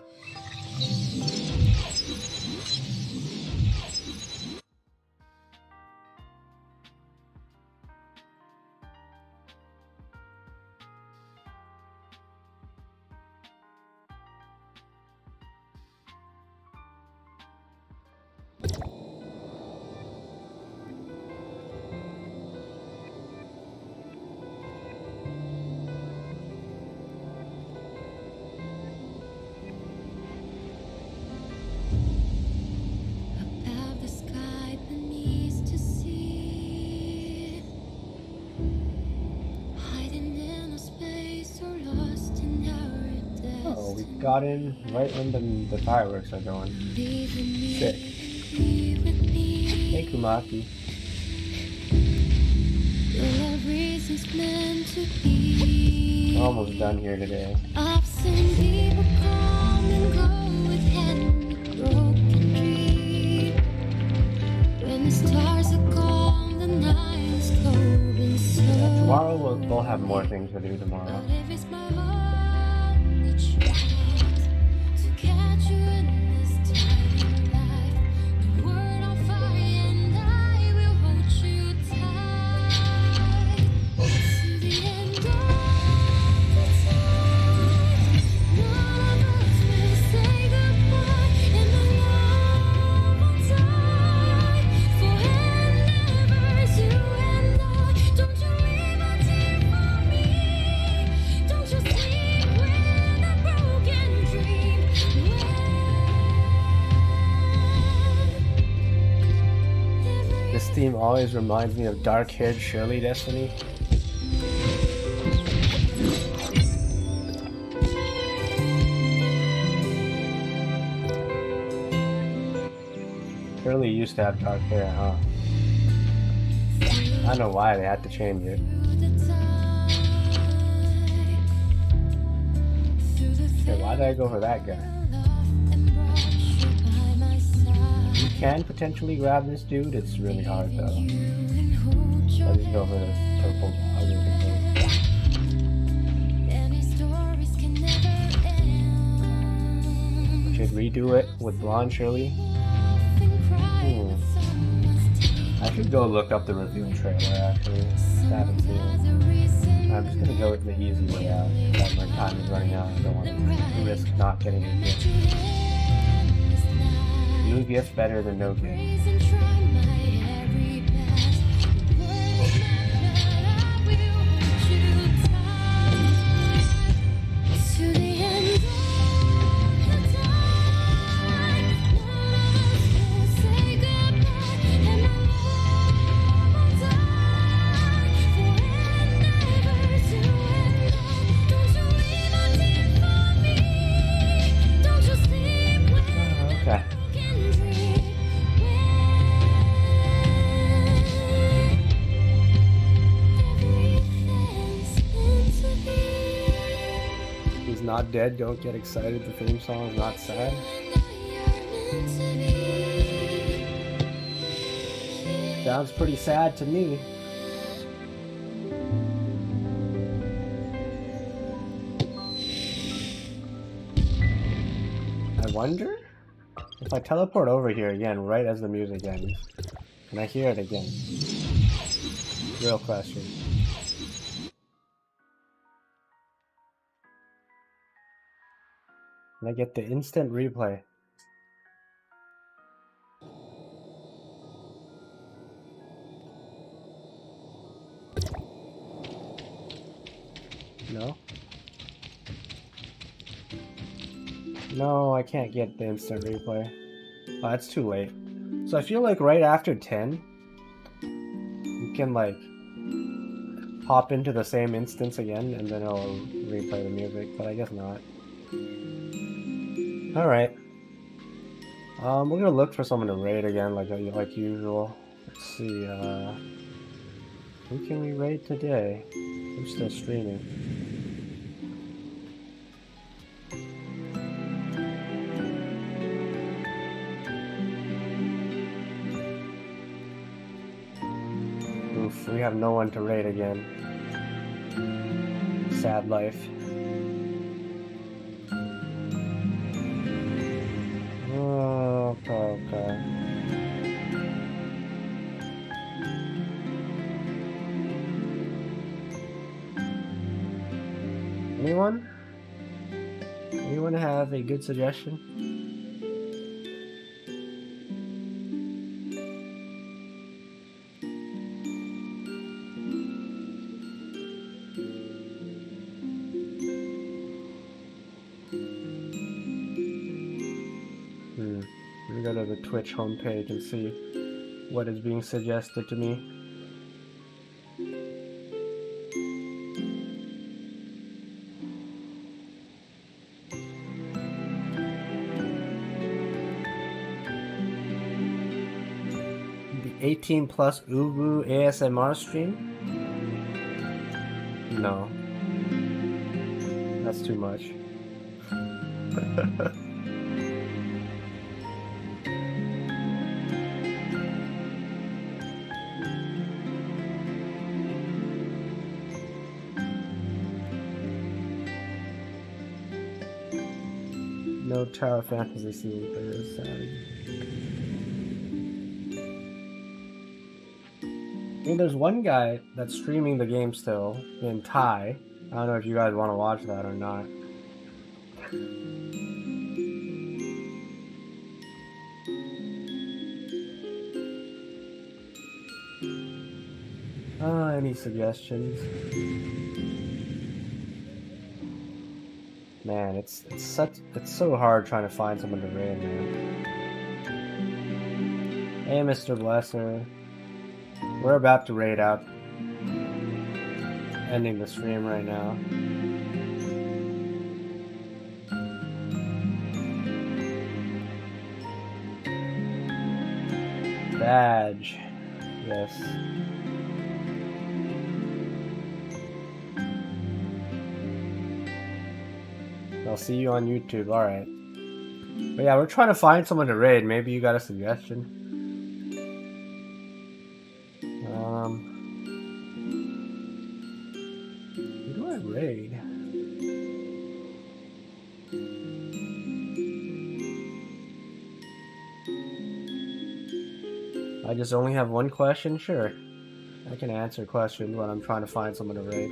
Got in right when the fireworks are going. Sick. Hey Kumaki. We're almost done here today. Tomorrow we'll have more things to do tomorrow. This theme always reminds me of dark-haired Shirley Destiny. Shirley used to have dark hair, huh? I don't know why they had to change it. Okay, why did I go for that guy? You can potentially grab this dude, it's really hard though. I'll just go for the purple dog. Should redo it with blonde Shirley? I should go look up the reveal trailer actually. I haven't seen it. I'm just gonna go with the easy way out. That my time is running out. I don't want to risk not getting a gift. New gift better than no gift. Not dead, don't get excited, the theme song is not sad. Sounds pretty sad to me. wonder if I teleport over here again right as the music ends, can I hear it again? Real question. Can I get the instant replay? No? No, I can't get the instant replay. Oh, it's too late. So I feel like right after 10, you can like hop into the same instance again and then it'll replay the music, but I guess not. Alright. We're gonna look for someone to raid again like usual. Let's see, who can we raid today? Who's still streaming? Oof, we have no one to raid again. Sad life. Okay. Anyone? Anyone have a good suggestion? Let me go to the Twitch homepage and see what is being suggested to me. The 18 plus Ubu ASMR stream? No. That's too much. No Tower Fantasy scene players, sad. I mean, there's one guy that's streaming the game still in Thai. I don't know if you guys want to watch that or not. Any suggestions? Man, it's so hard trying to find someone to raid, man. Hey, Mr. Blesser. We're about to raid out. Ending the stream right now. Badge. Yes. I'll see you on YouTube, alright. But yeah, we're trying to find someone to raid. Maybe you got a suggestion? Who do I raid? I just only have one question? Sure. I can answer questions when I'm trying to find someone to raid.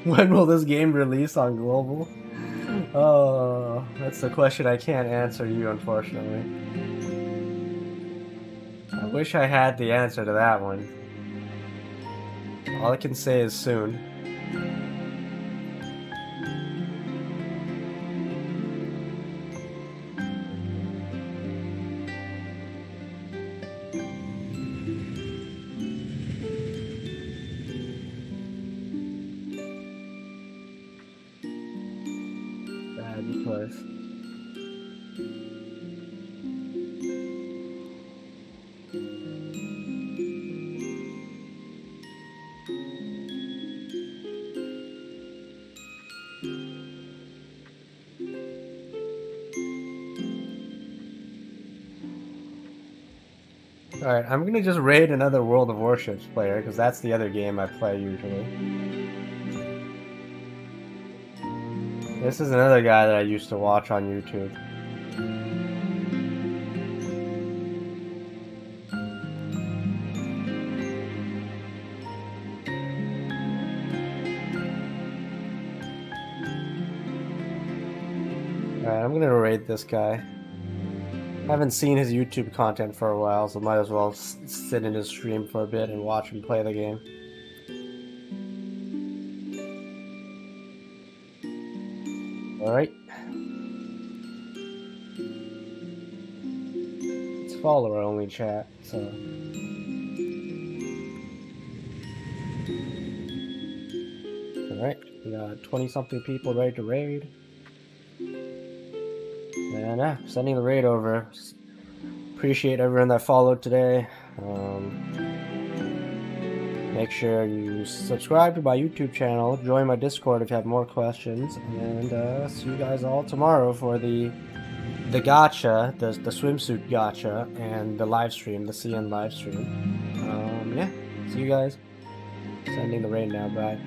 When will this game release on global? Oh, that's the question I can't answer you, unfortunately. I wish I had the answer to that one. All I can say is soon. Alright, I'm gonna just raid another World of Warships player, because that's the other game I play usually. This is another guy that I used to watch on YouTube. Alright, I'm gonna raid this guy. I haven't seen his YouTube content for a while, so might as well sit in his stream for a bit and watch him play the game. Alright. It's follower only chat, so. Alright, we got 20 something people ready to raid. And yeah, sending the raid over. Appreciate everyone that followed today. Make sure you subscribe to my YouTube channel, join my Discord if you have more questions, and see you guys all tomorrow for the gacha, the swimsuit gacha, and the live stream, the CN live stream. Yeah, see you guys. Sending the raid now, bye.